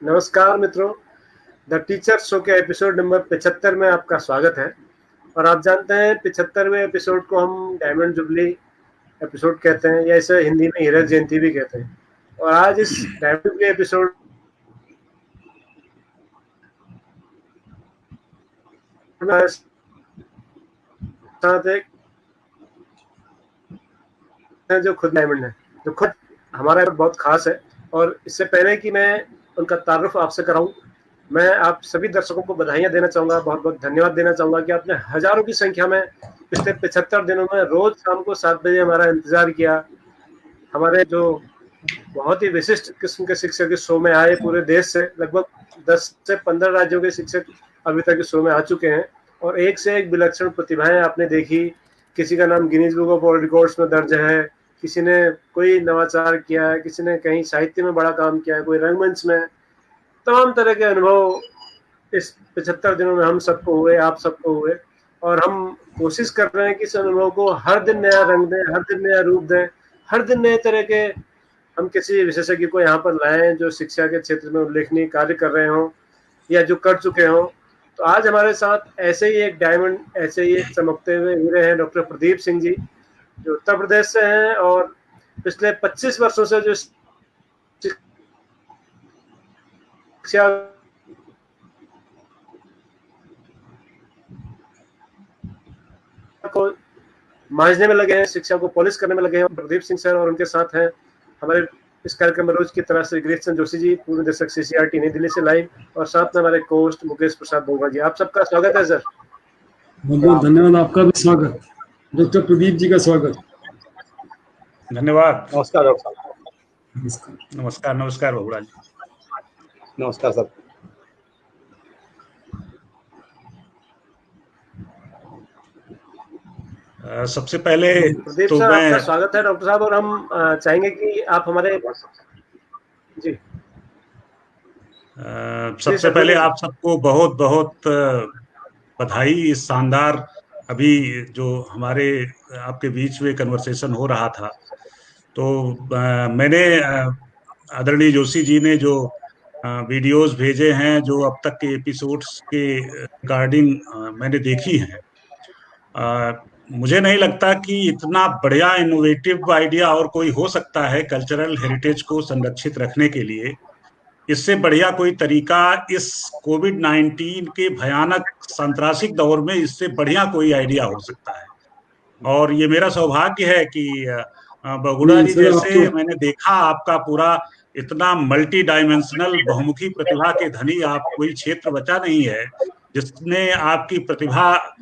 नमस्कार मित्रों, the teacher show के एपिसोड नंबर 75 में आपका स्वागत है। और आप जानते हैं 75वें एपिसोड को हम डायमंड जुबली एपिसोड कहते हैं, या इसे हिंदी में हीरक जयंती भी कहते हैं। और आज इस डायमंड जुबली एपिसोड में साथ एक जो खुद डायमंड है, जो खुद हमारा बहुत खास है। और इससे पहले कि मैं उनका तारुफ आपसे कराऊं, मैं आप सभी दर्शकों को बधाइयां देना चाहूंगा, बहुत बहुत धन्यवाद देना चाहूंगा कि आपने हजारों की संख्या में पिछले 75 दिनों में रोज शाम को 7 बजे हमारा इंतजार किया। हमारे जो बहुत ही विशिष्ट किस्म के शिक्षक इस शो में आए, पूरे देश से लगभग 10 से 15 राज्यों के शिक्षक अभी तक इस शो में आ चुके हैं। और एक से एक विलक्षण प्रतिभाएं आपने देखी। किसी का नाम Guinness book of world records में दर्ज है, किसी ने कोई नवाचार किया है, किसी ने कहीं साहित्य में बड़ा काम किया है, कोई रंगमंच में। तमाम तरह के अनुभव इस 75 दिनों में हम सबको हुए, आप सबको हुए। और हम कोशिश कर रहे हैं कि इस अनुभव को हर दिन नया रंग दें, हर दिन नया रूप दें, हर दिन नए तरह के हम किसी विशेषज्ञ को यहाँ पर लाएं जो शिक्षा के क्षेत्र में उल्लेखनीय कार्य कर रहे हों या जो कर चुके हों। तो आज हमारे साथ ऐसे ही एक डायमंड, ऐसे ही एक चमकते हुए हीरे हैं, डॉक्टर प्रदीप सिंह जी, जो उत्तर प्रदेश से हैं और पिछले 25 वर्षों से जो शिक्षा को मांझने में लगे हैं, शिक्षा को पॉलिश करने में लगे हैं। प्रदीप सिंह सर और उनके साथ हैं हमारे इस कार्यक्रम में रोज की तरह से गिरीश चंद्र जोशी जी, पूर्व निदेशक सीसीआरटी नई दिल्ली से लाइव, और साथ में हमारे कोस्ट मुकेश प्रसाद बोगा जी। आप सबका स्वागत है सर। बहुत बहुत धन्यवाद, आपका भी स्वागत। डॉक्टर प्रदीप जी का स्वागत। धन्यवाद। नमस्कार डॉक्टर साहब। नमस्कार नमस्कार बहुड़ा जी। नमस्कार सर। सबसे पहले प्रदीप तो सर, मैं आपका स्वागत है डॉक्टर साहब। और हम चाहेंगे कि आप हमारे जी सबसे पहले आप सबको बहुत बहुत बधाई। इस शानदार अभी जो हमारे आपके बीच में कन्वर्सेशन हो रहा था, तो मैंने आदरणीय जोशी जी ने जो वीडियोस भेजे हैं, जो अब तक के एपिसोड्स के रिकॉर्डिंग मैंने देखी हैं, मुझे नहीं लगता कि इतना बढ़िया इनोवेटिव आइडिया और कोई हो सकता है कल्चरल हेरिटेज को संरक्षित रखने के लिए। इससे बढ़िया कोई तरीका इस कोविड-19 के भयानक सांत्रासिक दौर में, इससे बढ़िया कोई आइडिया हो सकता है। और ये मेरा सौभाग्य है कि बगुड़ा जी जैसे मैंने देखा, आपका पूरा इतना मल्टी डायमेंशनल बहुमुखी प्रतिभा के धनी आप, कोई क्षेत्र बचा नहीं है जिसने आपकी प्रतिभा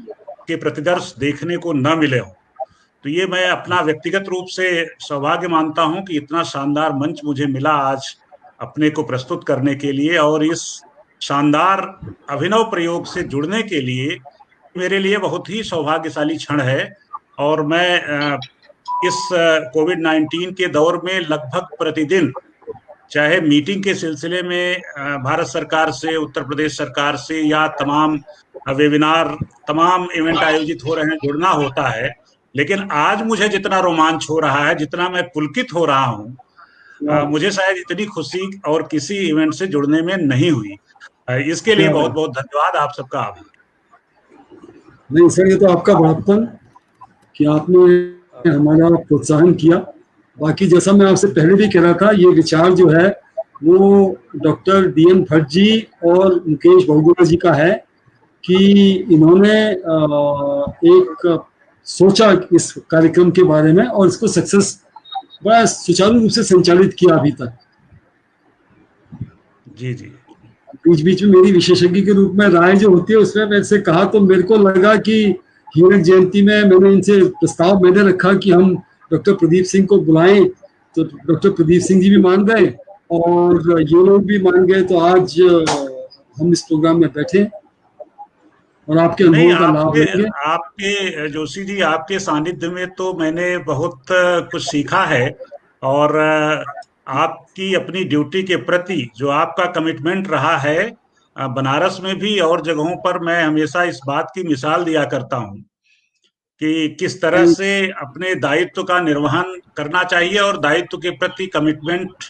के प्रतिदर्श देखने को न मिले हो। तो ये मैं अपना व्यक्तिगत रूप से सौभाग्य मानता हूं कि इतना शानदार मंच मुझे मिला आज अपने को प्रस्तुत करने के लिए, और इस शानदार अभिनव प्रयोग से जुड़ने के लिए मेरे लिए बहुत ही सौभाग्यशाली क्षण है। और मैं इस कोविड-19 के दौर में लगभग प्रतिदिन, चाहे मीटिंग के सिलसिले में भारत सरकार से, उत्तर प्रदेश सरकार से, या तमाम वेबिनार, तमाम इवेंट आयोजित हो रहे हैं, जुड़ना होता है। लेकिन आज मुझे जितना रोमांच हो रहा है, जितना मैं पुलकित हो रहा हूँ, मुझे शायद इतनी खुशी और किसी इवेंट से जुड़ने में नहीं हुई। इसके लिए बहुत बहुत धन्यवाद, आप सबका आभार। नहीं सर, ये तो आपका बड़प्पन कि आपने हमारा प्रोत्साहन किया। बाकी जैसा मैं आपसे पहले भी कह रहा था, ये विचार जो है वो डॉक्टर डीएन भट्ट जी और मुकेश बहुगुणा जी का है कि इन्होंने एक सोचा इस कार्यक्रम के बारे में और इसको सक्सेस बड़ा सुचारू रूप से संचालित किया अभी तक। जी जी। बीच बीच में मेरी विशेषज्ञ के रूप में राय जो होती है उसमें मैंने कहा, तो मेरे को लगा कि हीरक जयंती में मैंने इनसे प्रस्ताव मैंने रखा कि हम डॉक्टर प्रदीप सिंह को बुलाएं, तो डॉक्टर प्रदीप सिंह जी भी मान गए और ये लोग भी मान गए। तो आज हम इस प्रोग्राम में बैठे और आपके अनुभव का लाभ लेंगे। आपके जोशी जी, आपके सानिध्य में तो मैंने बहुत कुछ सीखा है। और आपकी अपनी ड्यूटी के प्रति जो आपका कमिटमेंट रहा है, बनारस में भी और जगहों पर, मैं हमेशा इस बात की मिसाल दिया करता हूं कि किस तरह से अपने दायित्व का निर्वहन करना चाहिए और दायित्व के प्रति कमिटमेंट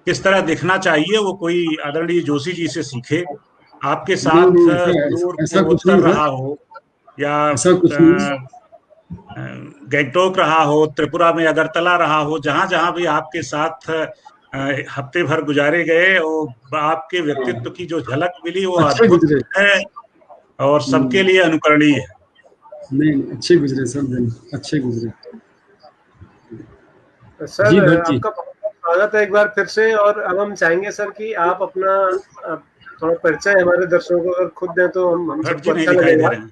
किस तरह दिखना चाहिए वो कोई आदरणीय जोशी जी से सीखे। आपके नहीं साथ नहीं, टूर ऐसा कुछ नहीं पूर्वोत्तर सर, रहा हो या ऐसा कुछ नहीं। गैंगटोक रहा हो, त्रिपुरा में अगरतला रहा हो, जहां जहां भी आपके साथ हफ्ते भर गुजारे गए, वो आपके व्यक्तित्व की जो झलक मिली वो अच्छे अद्भुत गुजरे। है और सबके लिए अनुकरणीय है। नहीं, अच्छे गुजरे सब दिन, अच्छे गुजरे। जी सर भट्ट जी। आपका बहुत बहुत स्वागत है एक बार फिर से। और अब हम चाहेंगे सर कि आप अपना थोड़ा परिचय हमारे दर्शकों को अगर खुद दें तो हम भट्ट सबको जी नहीं अच्छा दिखाई दे लगेगा। रहे हैं।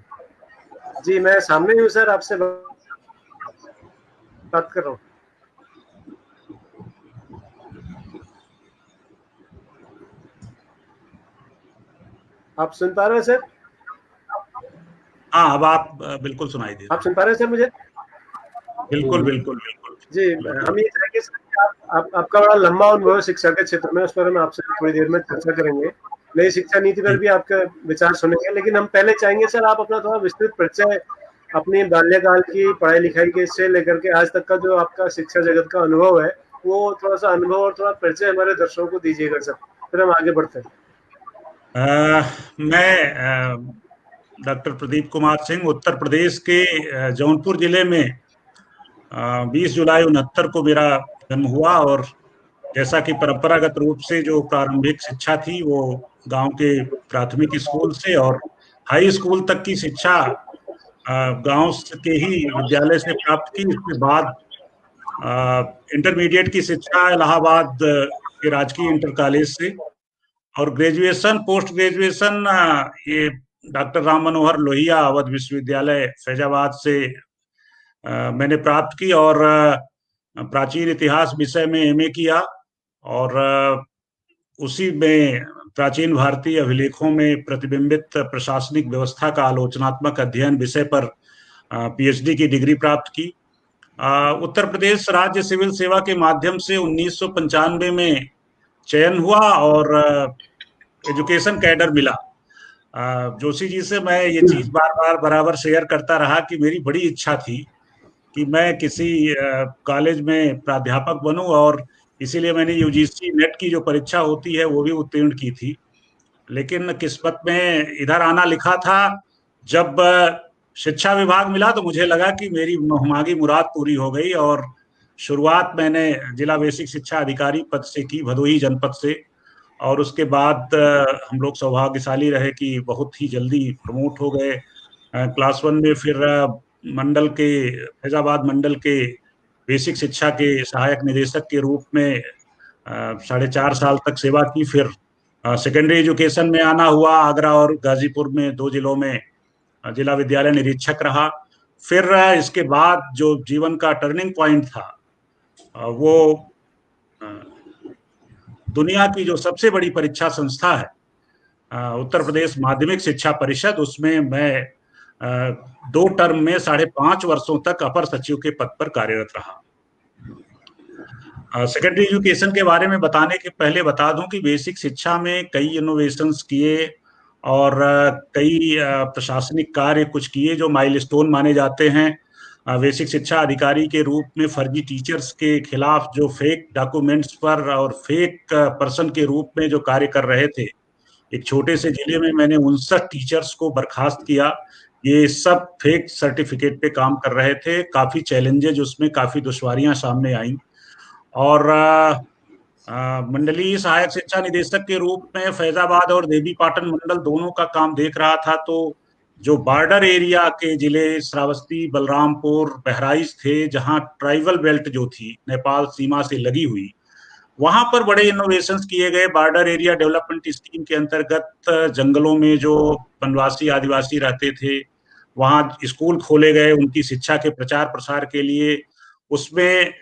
जी मैं सामने ही हूँ सर, आपसे बात कर रहा हूँ। आप सुन पा रहे हैं सर? हाँ, अब आप बिल्कुल सुनाई दे रहे आप सुन पा रहे हैं सर मुझे? हैं। बिल्कुल बिल्कुल बिल्कुल जी बिल्कुल। हम ये चाहेंगे सर कि आपका बड़ा लंबा अनुभव है शिक्षा के क्षेत्र में, उस पर हम आपसे थोड़ी देर में चर्चा करेंगे। नई शिक्षा नीति पर भी आपका विचार सुनेंगे, लेकिन हम पहले चाहेंगे सर आप अपना थोड़ा विस्तृत परिचय अपनी बाल्यकाल की पढ़ाई लिखाई के से लेकर के आज तक का जो आपका शिक्षा जगत का अनुभव है, वो थोड़ा सा अनुभव और थोड़ा परिचय हमारे दर्शकों को दीजिएगा सर, फिर हम आगे बढ़ते हैं। मैं डॉक्टर प्रदीप कुमार सिंह, उत्तर प्रदेश के जौनपुर जिले में 20 जुलाई 69 को मेरा जन्म हुआ। और जैसा कि परंपरागत रूप से जो प्रारंभिक शिक्षा थी वो गांव के प्राथमिक स्कूल से और हाई स्कूल तक की शिक्षा गांव के ही विद्यालय से प्राप्त की। इसके बाद इंटरमीडिएट की शिक्षा इलाहाबाद के राजकीय इंटर कॉलेज से और ग्रेजुएशन पोस्ट ग्रेजुएशन ये डॉक्टर राम मनोहर लोहिया अवध विश्वविद्यालय फैजाबाद से मैंने प्राप्त की और प्राचीन इतिहास विषय में एमए किया और उसी में प्राचीन भारतीय अभिलेखों में प्रतिबिंबित प्रशासनिक व्यवस्था का आलोचनात्मक अध्ययन विषय पर पीएचडी की डिग्री प्राप्त की। उत्तर प्रदेश राज्य सिविल सेवा के माध्यम से 1995 में चयन हुआ और एजुकेशन कैडर मिला। जोशी जी से मैं ये चीज बार बार बराबर शेयर करता रहा कि मेरी बड़ी इच्छा थी कि मैं किसी कॉलेज में प्राध्यापक बनूं और इसीलिए मैंने यूजीसी नेट की जो परीक्षा होती है वो भी उत्तीर्ण की थी। लेकिन किस्मत में इधर आना लिखा था। जब शिक्षा विभाग मिला तो मुझे लगा कि मेरी मुहमांगी मुराद पूरी हो गई और शुरुआत मैंने जिला बेसिक शिक्षा अधिकारी पद से की, भदोही जनपद से। और उसके बाद हम लोग सौभाग्यशाली रहे कि बहुत ही जल्दी प्रमोट हो गए क्लास 1 में। फिर मंडल के फैजाबाद मंडल के बेसिक शिक्षा के सहायक निदेशक के रूप में 4.5 साल तक सेवा की। फिर सेकेंडरी एजुकेशन में आना हुआ, आगरा और गाजीपुर में 2 जिलों में जिला विद्यालय निरीक्षक रहा। फिर इसके बाद जो जीवन का टर्निंग पॉइंट था वो दुनिया की जो सबसे बड़ी परीक्षा संस्था है उत्तर प्रदेश माध्यमिक शिक्षा परिषद, उसमें मैं 2 टर्म में 5.5 वर्षों तक अपर सचिव के पद पर कार्यरत रहा। सेकेंडरी एजुकेशन के बारे में बताने के पहले बता दूं कि बेसिक शिक्षा में कई इनोवेशंस किए और कई प्रशासनिक कार्य कुछ किए जो माइलस्टोन माने जाते हैं। बेसिक शिक्षा अधिकारी के रूप में फर्जी टीचर्स के खिलाफ जो फेक डॉक्यूमेंट्स पर और फेक पर्सन के रूप में जो कार्य कर रहे थे, एक छोटे से जिले में मैंने 59 टीचर्स को बर्खास्त किया। ये सब फेक सर्टिफिकेट पे काम कर रहे थे। काफी चैलेंजेज उसमें, काफी दुश्वारियां सामने आई। और मंडलीय सहायक शिक्षा निदेशक के रूप में फैजाबाद और देवी पाटन मंडल दोनों का काम देख रहा था। तो जो बॉर्डर एरिया के जिले श्रावस्ती, बलरामपुर, बहराइच थे, जहां ट्राइबल बेल्ट जो थी नेपाल सीमा से लगी हुई, वहां पर बड़े इनोवेशंस किए गए। बॉर्डर एरिया डेवलपमेंट स्कीम के अंतर्गत जंगलों में जो वनवासी आदिवासी रहते थे वहां स्कूल खोले गए उनकी शिक्षा के प्रचार प्रसार के लिए। उसमें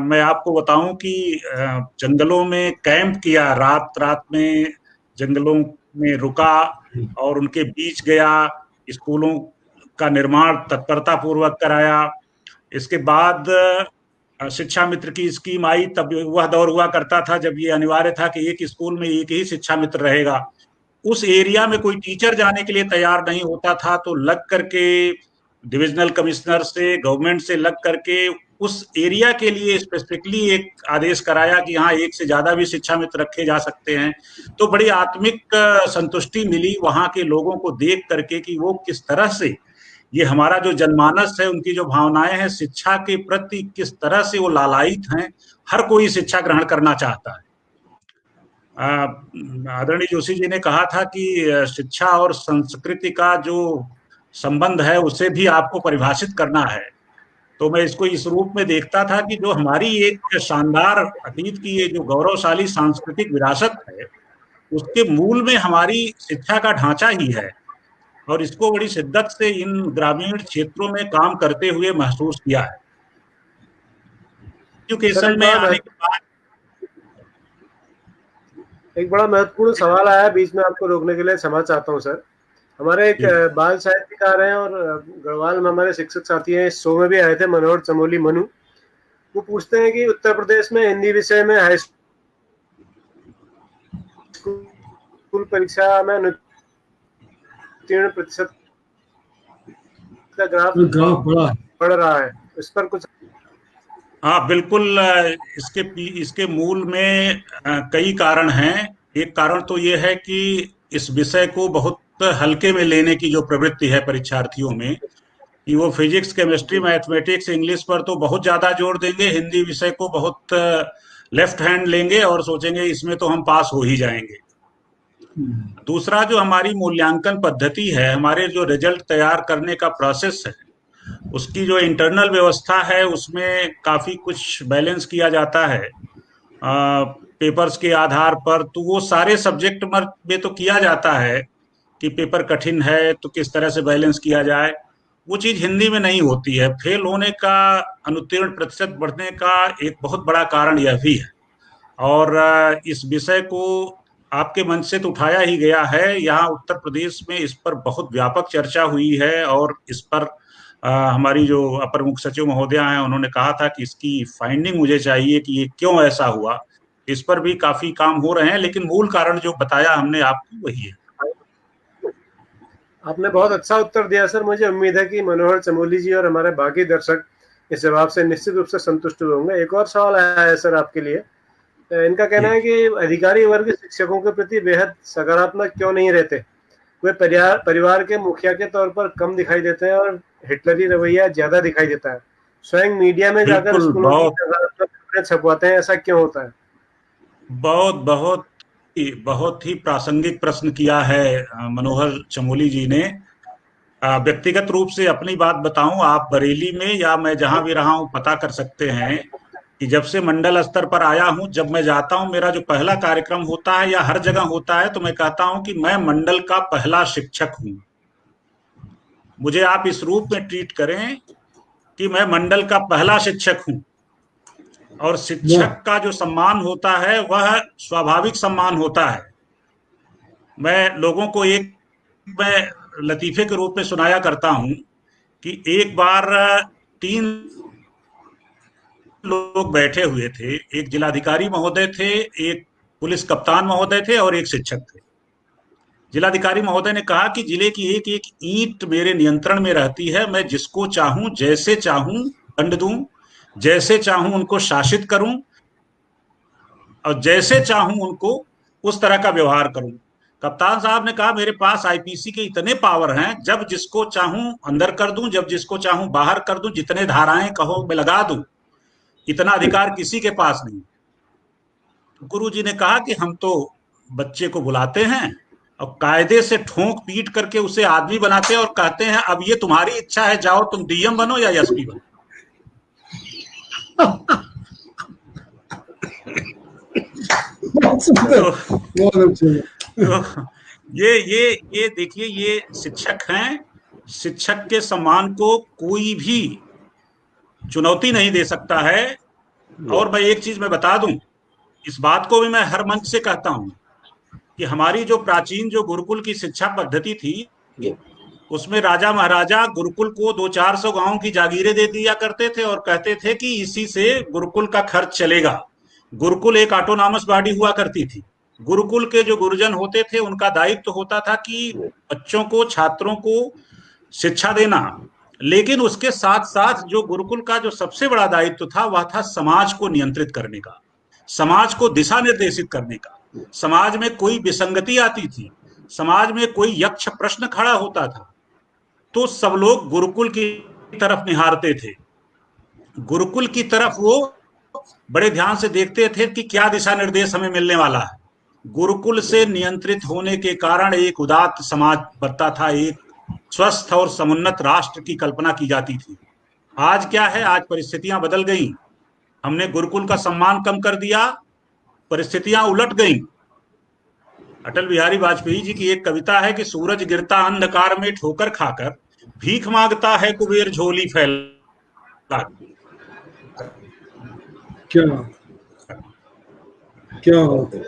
मैं आपको बताऊं कि जंगलों में कैंप किया, रात रात में जंगलों में रुका और उनके बीच गया, स्कूलों का निर्माण तत्परता पूर्वक कराया। इसके बाद शिक्षा मित्र की स्कीम आई। तब वह दौर हुआ करता था जब ये अनिवार्य था कि एक स्कूल में एक ही शिक्षा मित्र रहेगा। उस एरिया में कोई टीचर जाने के लिए तैयार नहीं होता था, तो लग करके डिविजनल कमिश्नर से, गवर्नमेंट से लग करके उस एरिया के लिए स्पेसिफिकली एक आदेश कराया कि हाँ, एक से ज्यादा भी शिक्षा मित्र रखे जा सकते हैं। तो बड़ी आत्मिक संतुष्टि मिली वहां के लोगों को देख करके कि वो किस तरह से ये हमारा जो जनमानस है, उनकी जो भावनाएं हैं शिक्षा के प्रति, किस तरह से वो लालायित हैं। हर कोई शिक्षा ग्रहण करना चाहता है। आदरणीय जोशी जी ने कहा था कि शिक्षा और संस्कृति का जो संबंध है उसे भी आपको परिभाषित करना है। तो मैं इसको इस रूप में देखता था कि जो हमारी एक शानदार अतीत की ये जो गौरवशाली सांस्कृतिक विरासत है, उसके मूल में हमारी शिक्षा का ढांचा ही है। और इसको बड़ी शिद्दत से इन ग्रामीण क्षेत्रों में काम करते हुए महसूस किया है। एजुकेशन में आने के बाद एक बड़ा महत्वपूर्ण सवाल आया, बीच में आपको रोकने के लिए क्षमा चाहता हूँ सर। हमारे एक बाल साहित्यकार हैं और गढ़वाल में हमारे शिक्षक साथी हैं, इस शो में भी आए थे, मनोहर चमोली मनु। वो पूछते हैं कि उत्तर प्रदेश में हिंदी विषय में हाई स्कूल परीक्षा में उत्तीर्ण प्रतिशत का ग्राफ बढ़ रहा है, इस पर कुछ? हाँ बिल्कुल, इसके मूल में कई कारण हैं। एक कारण तो ये है कि इस विषय को बहुत हल्के में लेने की जो प्रवृत्ति है परीक्षार्थियों में, कि वो फिजिक्स, केमिस्ट्री, मैथमेटिक्स, इंग्लिश पर तो बहुत ज्यादा जोर देंगे, हिंदी विषय को बहुत लेफ्ट हैंड लेंगे और सोचेंगे इसमें तो हम पास हो ही जाएंगे। दूसरा, जो हमारी मूल्यांकन पद्धति है, हमारे जो रिजल्ट तैयार करने का प्रोसेस है, उसकी जो इंटरनल व्यवस्था है उसमें काफी कुछ बैलेंस किया जाता है पेपर्स के आधार पर। तो वो सारे सब्जेक्ट में तो किया जाता है कि पेपर कठिन है तो किस तरह से बैलेंस किया जाए। वो चीज हिंदी में नहीं होती है। फेल होने का, अनुत्तीर्ण प्रतिशत बढ़ने का एक बहुत बड़ा कारण यह भी है। और इस विषय को आपके मंच से तो उठाया ही गया है, यहाँ उत्तर प्रदेश में इस पर बहुत व्यापक चर्चा हुई है और इस पर हमारी जो अपर मुख्य सचिव महोदया हैं, उन्होंने कहा था कि इसकी फाइंडिंग मुझे चाहिए कि ये क्यों ऐसा हुआ। इस पर भी काफी काम हो रहे हैं, लेकिन मूल कारण जो बताया हमने आपको वही है। आपने बहुत अच्छा उत्तर दिया सर। मुझे उम्मीद है कि मनोहर चमोली जी और हमारे बाकी दर्शक इस जवाब से निश्चित रूप से संतुष्ट होंगे। एक और सवाल आया है सर आपके लिए। इनका कहना है कि अधिकारी वर्ग शिक्षकों के प्रति बेहद सकारात्मक क्यों नहीं रहते? वे परिवार के मुखिया के तौर पर कम दिखाई देते हैं और हिटलरी रवैया ज्यादा दिखाई देता है। स्वयं मीडिया में जाकर स्कूलों की सकारात्मक खबरें छपवाते हैं, ऐसा क्यों होता है? बहुत बहुत बहुत ही प्रासंगिक प्रश्न किया है मनोहर चमोली जी ने। व्यक्तिगत रूप से अपनी बात बताऊं, आप बरेली में या मैं जहां भी रहा हूं पता कर सकते हैं कि जब से मंडल स्तर पर आया हूं, जब मैं जाता हूं, मेरा जो पहला कार्यक्रम होता है या हर जगह होता है, तो मैं कहता हूं कि मैं मंडल का पहला शिक्षक हूं। मुझे आप इस रूप में ट्रीट करें कि मैं मंडल का पहला शिक्षक हूं। और शिक्षक का जो सम्मान होता है वह स्वाभाविक सम्मान होता है। मैं लोगों को मैं लतीफे के रूप में सुनाया करता हूं कि एक बार 3 लोग बैठे हुए थे, एक जिलाधिकारी महोदय थे, एक पुलिस कप्तान महोदय थे और एक शिक्षक थे। जिलाधिकारी महोदय ने कहा कि जिले की एक एक ईंट मेरे नियंत्रण में रहती है, मैं जिसको चाहूं, जैसे चाहूं दंड दूं, जैसे चाहूं उनको शासित करूं और जैसे चाहूं उनको उस तरह का व्यवहार करूं। कप्तान साहब ने कहा, मेरे पास आईपीसी के इतने पावर हैं, जब जिसको चाहूं अंदर कर दूं, जब जिसको चाहूं बाहर कर दूं, जितने धाराएं कहो मैं लगा दूं, इतना अधिकार किसी के पास नहीं। तो गुरु जी ने कहा कि हम तो बच्चे को बुलाते हैं और कायदे से ठोंक पीट करके उसे आदमी बनाते हैं और कहते हैं अब ये तुम्हारी इच्छा है, जाओ तुम डीएम बनो या एसपी बनो। तो ये देखिए, ये शिक्षक हैं। शिक्षक के सम्मान को कोई भी चुनौती नहीं दे सकता है। और मैं एक चीज मैं बता दूं, इस बात को भी मैं हर मंच से कहता हूं कि हमारी जो प्राचीन जो गुरुकुल की शिक्षा पद्धति थी, उसमें राजा महाराजा गुरुकुल को 200-400 गांव की जागीरें दे दिया करते थे और कहते थे कि इसी से गुरुकुल का खर्च चलेगा। गुरुकुल एक ऑटोनॉमस बॉडी हुआ करती थी। गुरुकुल के जो गुरुजन होते थे, उनका दायित्व होता था कि बच्चों को, छात्रों को शिक्षा देना लेकिन उसके साथ साथ जो गुरुकुल का जो सबसे बड़ा दायित्व था वह था समाज को नियंत्रित करने का, समाज को दिशा निर्देशित करने का। समाज में कोई विसंगति आती थी, समाज में कोई यक्ष प्रश्न खड़ा होता था, तो सब लोग गुरुकुल की तरफ निहारते थे, गुरुकुल की तरफ वो बड़े ध्यान से देखते थे कि क्या दिशा निर्देश हमें मिलने वाला है। गुरुकुल से नियंत्रित होने के कारण एक उदात्त समाज बनता था, एक स्वस्थ और समुन्नत राष्ट्र की कल्पना की जाती थी। आज क्या है, आज परिस्थितियां बदल गई, हमने गुरुकुल का सम्मान कम कर दिया, परिस्थितियां उलट गई। अटल बिहारी वाजपेयी जी की एक कविता है कि सूरज गिरता अंधकार में ठोकर खाकर, भीख मांगता है कुबेर झोली फैला। क्या क्या बात है।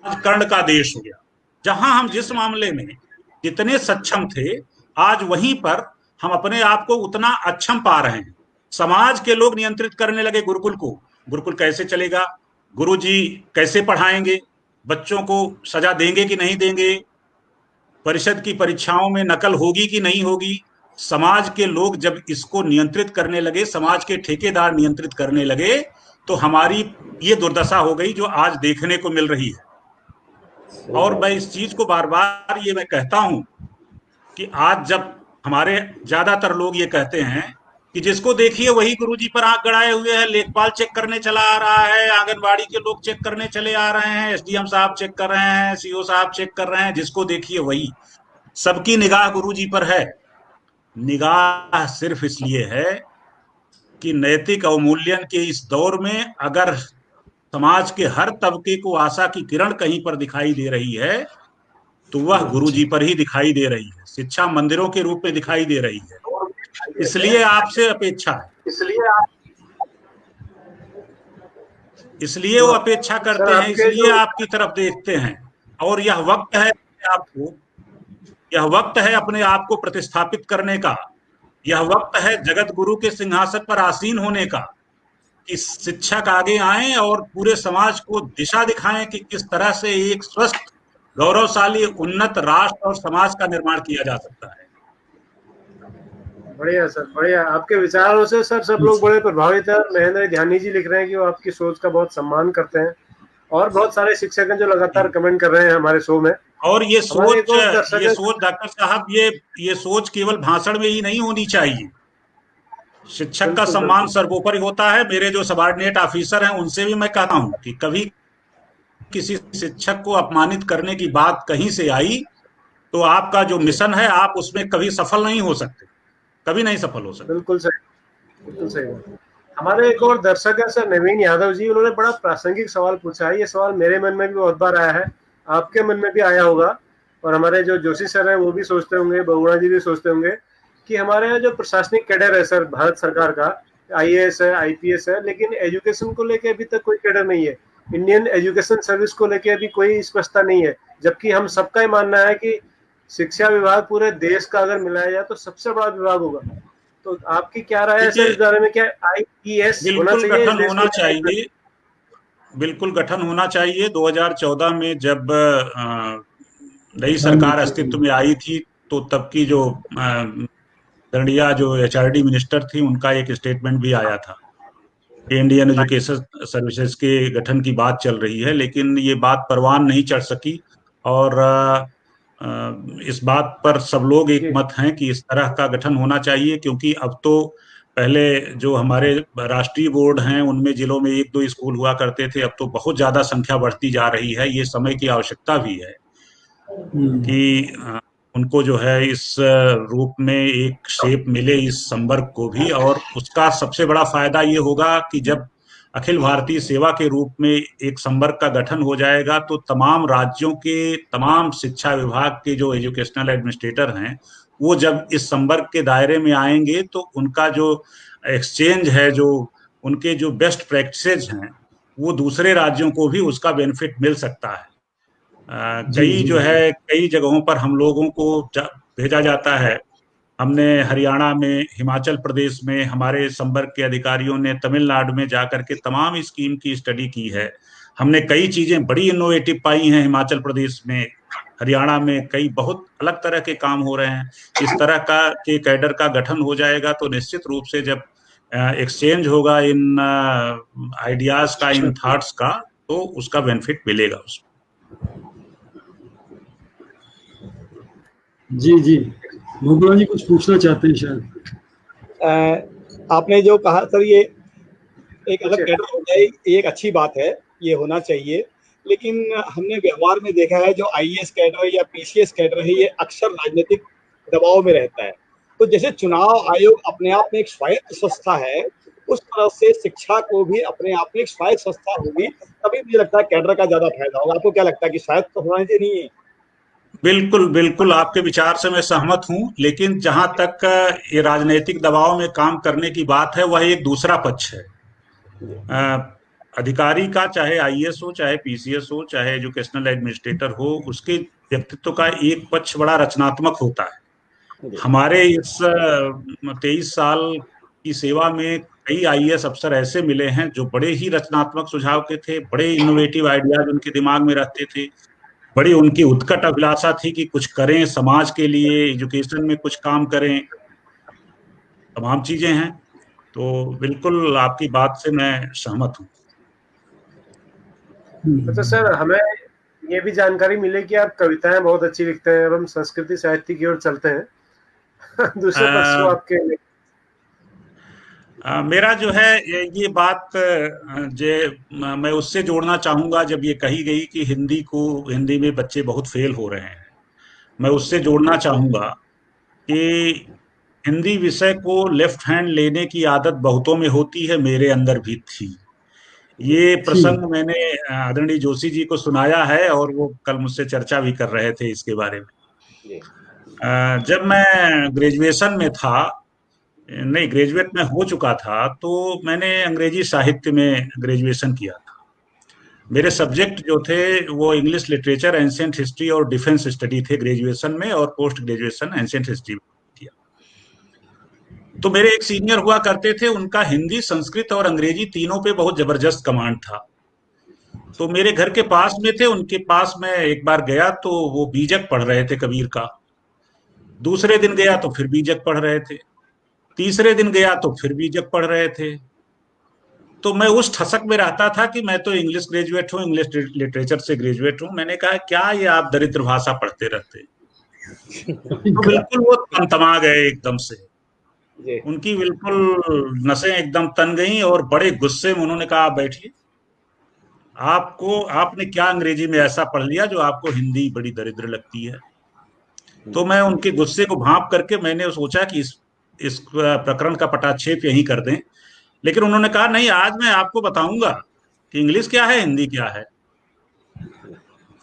आज कर्ण का देश हो गया, जहां हम जिस मामले में जितने सक्षम थे, आज वहीं पर हम अपने आप को उतना अक्षम पा रहे हैं। समाज के लोग नियंत्रित करने लगे गुरुकुल को। गुरुकुल कैसे चलेगा, गुरुजी कैसे पढ़ाएंगे, बच्चों को सजा देंगे कि नहीं देंगे, परिषद की परीक्षाओं में नकल होगी कि नहीं होगी। समाज के लोग जब इसको नियंत्रित करने लगे, समाज के ठेकेदार नियंत्रित करने लगे, तो हमारी ये दुर्दशा हो गई जो आज देखने को मिल रही है। और मैं इस चीज को बार बार ये मैं कहता हूं कि आज जब हमारे ज्यादातर लोग ये कहते हैं कि जिसको देखिए वही गुरुजी पर आंख गड़ाए हुए है, लेखपाल चेक करने चला आ रहा है, आंगनबाड़ी के लोग चेक करने चले आ रहे हैं, एसडीएम साहब चेक कर रहे हैं, सीओ साहब चेक कर रहे हैं, जिसको देखिए वही। सबकी निगाह गुरुजी पर है। निगाह सिर्फ इसलिए है कि नैतिक अवमूल्यन के इस दौर में अगर समाज के हर तबके को आशा की किरण कहीं पर दिखाई दे रही है, तो वह गुरुजी पर ही दिखाई दे रही है, शिक्षा मंदिरों के रूप में दिखाई दे रही है। इसलिए आपसे अपेक्षा है, इसलिए वो अपेक्षा करते हैं, इसलिए आपकी तरफ देखते हैं। और यह वक्त है आपको, यह वक्त है अपने आप को प्रतिस्थापित करने का, यह वक्त है जगत गुरु के सिंहासन पर आसीन होने का, कि शिक्षक आगे आए और पूरे समाज को दिशा दिखाएं कि किस तरह से एक स्वस्थ, गौरवशाली, उन्नत राष्ट्र और समाज का निर्माण किया जा सकता है। बढ़िया सर, बढ़िया। आपके विचारों से सर सब लोग बड़े प्रभावित हैं। महेंद्र ध्यानी जी लिख रहे हैं कि वो आपकी सोच का बहुत सम्मान करते हैं, और बहुत सारे शिक्षक हैं जो लगातार कमेंट कर रहे हैं हमारे शो में। और ये सोच डॉक्टर साहब, ये सोच केवल भाषण में ही नहीं होनी चाहिए। शिक्षक का सम्मान सर्वोपरि होता है। मेरे जो सबऑर्डिनेट ऑफिसर हैं उनसे भी मैं कहता हूं कि कभी किसी शिक्षक को अपमानित करने की बात कहीं से आई तो आपका जो मिशन है आप उसमें कभी सफल नहीं हो सकते, कभी नहीं सफल हो सकते। बिल्कुल सही, बिल्कुल सही। हमारे एक और दर्शक है सर नवीन यादव जी, उन्होंने बड़ा प्रासंगिक सवाल पूछा है। ये सवाल मेरे मन में भी बहुत बार आया है, आपके मन में भी आया होगा, और हमारे जो जोशी सर हैं वो भी सोचते होंगे, बहुगुणा जी भी सोचते होंगे कि हमारे यहाँ जो प्रशासनिक कैडर है सर भारत सरकार का, आईएएस है, आईपीएस है, लेकिन एजुकेशन को लेके अभी तक कोई कैडर नहीं है। इंडियन एजुकेशन सर्विस को लेके अभी कोई स्पष्टता नहीं है, जबकि हम सबका ही मानना है कि शिक्षा विभाग पूरे देश का अगर मिलाया जाए तो सबसे बड़ा विभाग होगा। तो आपकी क्या राय है सर इस बारे में? क्या आईपीएस होना चाहिए? गठन होना चाहिए, बिल्कुल गठन होना चाहिए। 2014 में जब नई सरकार अस्तित्व में आई थी तो तब की जो दंडिया जो एचआरडी मिनिस्टर थी उनका एक स्टेटमेंट भी आया था, इंडियन एजुकेशन सर्विसेज के गठन की बात चल रही है, लेकिन ये बात परवान नहीं चढ़ सकी। और इस बात पर सब लोग एक मत हैं कि इस तरह का गठन होना चाहिए, क्योंकि अब तो पहले जो हमारे राष्ट्रीय बोर्ड हैं उनमें जिलों में 1-2 स्कूल हुआ करते थे, अब तो बहुत ज्यादा संख्या बढ़ती जा रही है। ये समय की आवश्यकता भी है कि उनको जो है इस रूप में एक शेप मिले इस संवर्ग को भी। और उसका सबसे बड़ा फायदा ये होगा कि जब अखिल भारतीय सेवा के रूप में एक संवर्ग का गठन हो जाएगा तो तमाम राज्यों के तमाम शिक्षा विभाग के जो एजुकेशनल एडमिनिस्ट्रेटर हैं वो जब इस संवर्ग के दायरे में आएंगे तो उनका जो एक्सचेंज है, जो उनके जो बेस्ट प्रैक्टिसेज हैं, वो दूसरे राज्यों को भी उसका बेनिफिट मिल सकता है। कई जगहों पर हम लोगों को भेजा जाता है। हमने हरियाणा में, हिमाचल प्रदेश में हमारे संवर्ग के अधिकारियों ने तमिलनाडु में जाकर के तमाम स्कीम की स्टडी की है। हमने कई चीजें बड़ी इनोवेटिव पाई हैं हिमाचल प्रदेश में, हरियाणा में कई बहुत अलग तरह के काम हो रहे हैं। इस तरह का के कैडर का गठन हो जाएगा तो निश्चित रूप से जब एक्सचेंज होगा इन आइडियाज का, इन थॉट्स का, तो उसका बेनिफिट मिलेगा उसमें। जी जी, भोगला जी कुछ पूछना चाहते हैं शायद। आपने जो कहा सर, ये एक अलग कैडर हो जाए, ये एक अच्छी बात है, ये होना चाहिए। लेकिन हमने व्यवहार में देखा है जो आईएएस कैडर या पीसीएस कैडर है, ये अक्सर राजनीतिक दबाव में रहता है। तो जैसे चुनाव आयोग अपने आप में एक स्वायत्त संस्था है, उस तरह से शिक्षा को भी अपने आप में एक स्वायत्त संस्था होगी, तभी मुझे लगता है कैडर का ज्यादा फायदा होगा। आपको क्या लगता है कि स्वायत्त तो होना चाहिए नहीं है? बिल्कुल बिल्कुल, आपके विचार से मैं सहमत हूं, लेकिन जहां तक ये राजनीतिक दबाव में काम करने की बात है, वह एक दूसरा पक्ष है। अधिकारी का, चाहे आईएएस हो, चाहे पीसीएस हो, चाहे एजुकेशनल एडमिनिस्ट्रेटर हो, उसके व्यक्तित्व का एक पक्ष बड़ा रचनात्मक होता है। हमारे इस 23 साल की सेवा में कई आईएएस अफसर ऐसे मिले हैं जो बड़े ही रचनात्मक सुझाव के थे, बड़े इनोवेटिव आइडियाज उनके दिमाग में रहते थे, बड़ी उनकी उत्कट अभिलाषा थी कि कुछ करें समाज के लिए, एजुकेशन में कुछ काम करें, तमाम चीजें हैं। तो बिल्कुल आपकी बात से मैं सहमत हूँ। तो सर, हमें ये भी जानकारी मिले कि आप कविताएं बहुत अच्छी लिखते हैं, एवं संस्कृति साहित्य की ओर चलते हैं। दूसरे पक्ष को आपके मेरा जो है ये बात मैं उससे जोड़ना चाहूंगा, जब ये कही गई कि हिंदी में बच्चे बहुत फेल हो रहे हैं, मैं उससे जोड़ना चाहूंगा कि हिंदी विषय को लेफ्ट हैंड लेने की आदत बहुतों में होती है, मेरे अंदर भी थी। ये प्रसंग मैंने आदरणीय जोशी जी को सुनाया है और वो कल मुझसे चर्चा भी कर रहे थे इसके बारे में। जब मैं ग्रेजुएशन में था, नहीं ग्रेजुएट में हो चुका था, तो मैंने अंग्रेजी साहित्य में ग्रेजुएशन किया था। मेरे सब्जेक्ट जो थे वो इंग्लिश लिटरेचर, एंशिएंट हिस्ट्री और डिफेंस स्टडी थे ग्रेजुएशन में, और पोस्ट ग्रेजुएशन एंशिएंट हिस्ट्री में किया। तो मेरे एक सीनियर हुआ करते थे, उनका हिंदी, संस्कृत और अंग्रेजी तीनों पे बहुत जबरदस्त कमांड था। तो मेरे घर के पास में थे, उनके पास मैं एक बार गया तो वो बीजक पढ़ रहे थे कबीर का। दूसरे दिन गया तो फिर बीजक पढ़ रहे थे, तीसरे दिन गया तो फिर बीजक पढ़ रहे थे। तो मैं उस ठसक में रहता था कि मैं तो इंग्लिश ग्रेजुएट हूँ, इंग्लिश लिटरेचर से ग्रेजुएट हूँ। मैंने कहा क्या ये आप दरिद्र भाषा पढ़ते रहते? तो बिल्कुल वो तमा गए एकदम से, उनकी बिल्कुल नसें एकदम तन गईं और बड़े गुस्से में उन्होंने कहा आप बैठिए, आपने क्या अंग्रेजी में ऐसा पढ़ लिया जो आपको हिंदी बड़ी दरिद्र लगती है? तो मैं उनके गुस्से को भांप करके मैंने सोचा कि इस प्रकरण का पटाक्षेप यहीं कर दें, लेकिन उन्होंने कहा नहीं, आज मैं आपको बताऊंगा कि इंग्लिश क्या है, हिंदी क्या है।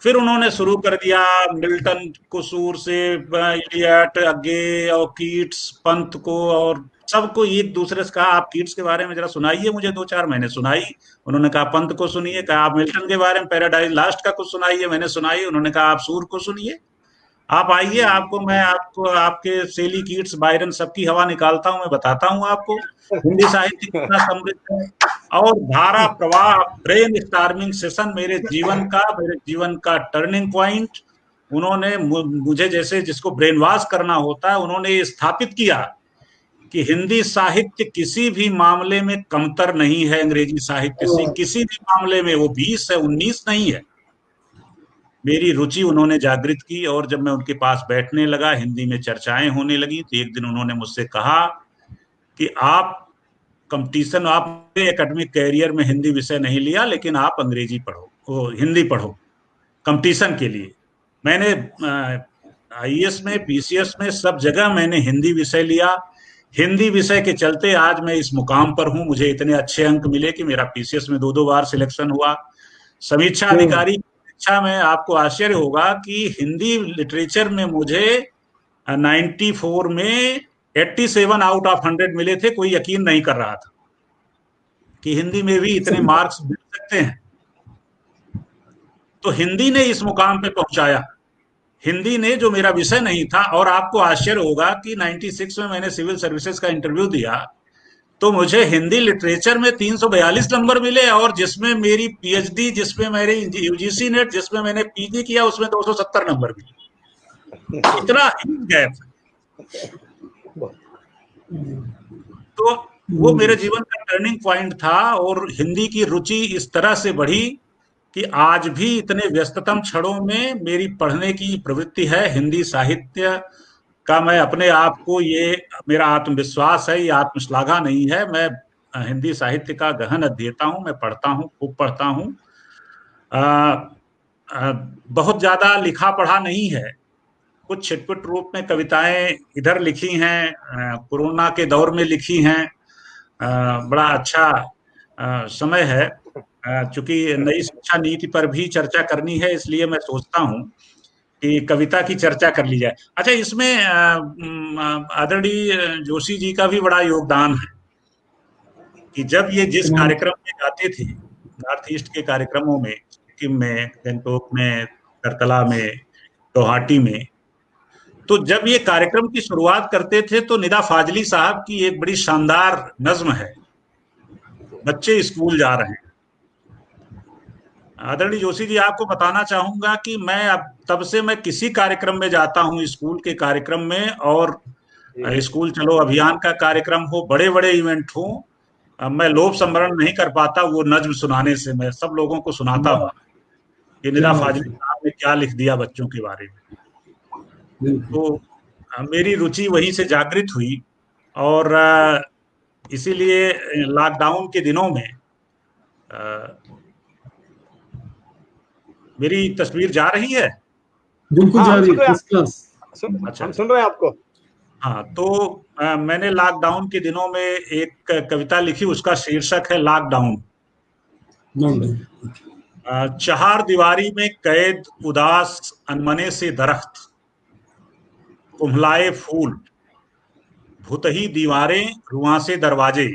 फिर उन्होंने शुरू कर दिया मिल्टन को सूर से, इलियट, अगे और कीट्स, पंत को, और सबको एक दूसरे से कहा आप कीट्स के बारे में जरा सुनाइए मुझे 2-4। मैंने सुनाई। उन्होंने कहा पंत को सुनिए। कहा आप मिल्टन के बारे में पैराडाइज लास्ट का कुछ सुनाइए। मैंने सुनाई। उन्होंने कहा आप सूर को सुनिए, आप आइए, मैं आपको आपके सेली, कीट्स, बायरन सबकी हवा निकालता हूं, मैं बताता हूं आपको हिंदी साहित्य कितना समृद्ध है। और धारा प्रवाह, ब्रेन स्टार्मिंग सेशन, मेरे जीवन का टर्निंग पॉइंट। उन्होंने मुझे जैसे जिसको ब्रेन वॉश करना होता है, उन्होंने स्थापित किया कि हिंदी साहित्य किसी भी मामले में कमतर नहीं है अंग्रेजी साहित्य से, किसी भी मामले में। वो 20 है, 19 नहीं है। मेरी रुचि उन्होंने जागृत की, और जब मैं उनके पास बैठने लगा, हिंदी में चर्चाएं होने लगी, तो एक दिन उन्होंने मुझसे कहा कि आप कंपटीशन, आपने एकेडमिक कैरियर में हिंदी विषय नहीं लिया, लेकिन आप अंग्रेजी पढ़ो, हिंदी पढ़ो कंपटीशन के लिए। मैंने आईएएस में, पीसीएस में, सब जगह मैंने हिंदी विषय लिया। हिंदी विषय के चलते आज मैं इस मुकाम पर हूं। मुझे इतने अच्छे अंक मिले कि मेरा पीसीएस में 2-2 बार सिलेक्शन हुआ। समीक्षा अधिकारी अच्छा, में आपको आश्चर्य होगा कि हिंदी लिटरेचर में मुझे 94 में 87 आउट ऑफ 100 मिले थे। कोई यकीन नहीं कर रहा था कि हिंदी में भी इतने मार्क्स मिल सकते हैं। तो हिंदी ने इस मुकाम पे पहुंचाया, हिंदी ने, जो मेरा विषय नहीं था। और आपको आश्चर्य होगा कि 96 में मैंने सिविल सर्विसेज का इंटरव्यू दिया, तो मुझे हिंदी लिटरेचर में 342 नंबर मिले, और जिसमें मेरी पीएचडी, जिसमें मेरे यूजीसी नेट, जिसमें मैंने पीजी किया, उसमें 270 नंबर मिले। इतना गैप। तो वो मेरे जीवन का टर्निंग पॉइंट था, और हिंदी की रुचि इस तरह से बढ़ी कि आज भी इतने व्यस्ततम क्षणों में मेरी पढ़ने की प्रवृत्ति है। हिंदी साहित्य का मैं अपने आप को, ये मेरा आत्मविश्वास है, ये आत्मश्लाघा नहीं है, मैं हिंदी साहित्य का गहन अध्येता हूँ। मैं पढ़ता हूँ, खूब पढ़ता हूँ। बहुत ज्यादा लिखा पढ़ा नहीं है, कुछ छिटपुट रूप में कविताएं इधर लिखी हैं, कोरोना के दौर में लिखी हैं। बड़ा अच्छा समय है, चूंकि नई शिक्षा नीति पर भी चर्चा करनी है, इसलिए मैं सोचता हूँ कि कविता की चर्चा कर ली जाए। अच्छा, इसमें आदरणीय जोशी जी का भी बड़ा योगदान है कि जब ये जिस कार्यक्रम में जाते थे, नॉर्थ ईस्ट के कार्यक्रमों में, सिक्किम में, गंगटोक में, करतला में, गुवाहाटी में, तो जब ये कार्यक्रम की शुरुआत करते थे तो निदा फाजली साहब की एक बड़ी शानदार नज्म है, बच्चे स्कूल जा रहे हैं। आदरणीय जोशी जी, आपको बताना चाहूंगा कि मैं अब तब से मैं किसी कार्यक्रम में जाता हूं, स्कूल के कार्यक्रम में, और स्कूल चलो अभियान का कार्यक्रम हो, बड़े बड़े इवेंट हो, मैं लोभ संवरण नहीं कर पाता वो नज्म सुनाने से। मैं सब लोगों को सुनाता हूँ कि निदा फाजली साहब ने क्या लिख दिया बच्चों के बारे में। तो मेरी रुचि वहीं से जागृत हुई, और इसीलिए लॉकडाउन के दिनों में मेरी तस्वीर जा रही है। बिल्कुल जा रही है, अच्छा, हम सुन रहे हैं आपको। हाँ, तो मैंने लॉकडाउन के दिनों में एक कविता लिखी, उसका शीर्षक है लॉकडाउन। चार दीवारी में कैद उदास अनमने से दरख्त, कुम्हलाए फूल भुतही दीवारें रुआंसे दरवाजे,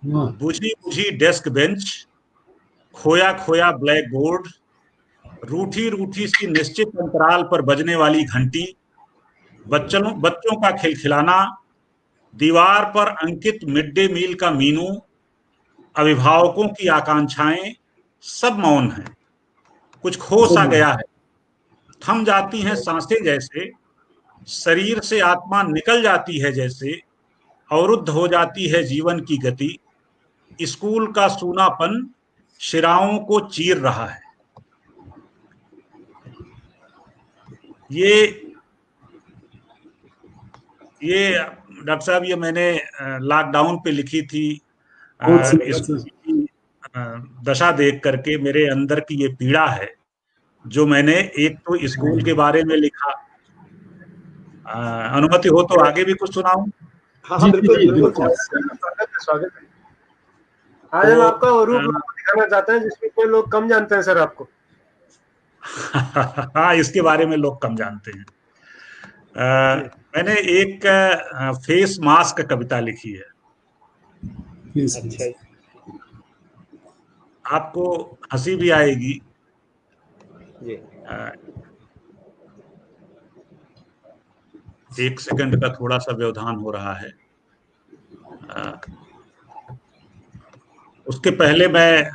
बुझी बुझी डेस्क बेंच, खोया खोया ब्लैक बोर्ड, रूठी रूठी सी निश्चित अंतराल पर बजने वाली घंटी, बच्चों का खिलखिलाना, दीवार पर अंकित मिड डे मील का मीनू, अभिभावकों की आकांक्षाएं, सब मौन है। कुछ खो सा गया है, थम जाती हैं सांसें जैसे, शरीर से आत्मा निकल जाती है जैसे, अवरुद्ध हो जाती है जीवन की गति, स्कूल का सूनापन शिराओं को चीर रहा है। ये डॉक्टर साहब, ये मैंने लॉकडाउन पे लिखी थी। दशा देख करके मेरे अंदर की ये पीड़ा है, जो मैंने एक तो स्कूल के बारे में लिखा। अनुमति हो तो आगे भी कुछ सुनाऊं? हाँ, बिल्कुल। स्वागत है। आज हम आपका रूप दिखाना चाहते हैं जिसमें लोग कम जानते हैं सर आपको। हाँ, इसके बारे में लोग कम जानते हैं। मैंने एक फेस मास्क कविता लिखी है। अच्छा, आपको हंसी भी आएगी। एक सेकंड का थोड़ा सा व्यवधान हो रहा है। उसके पहले मैं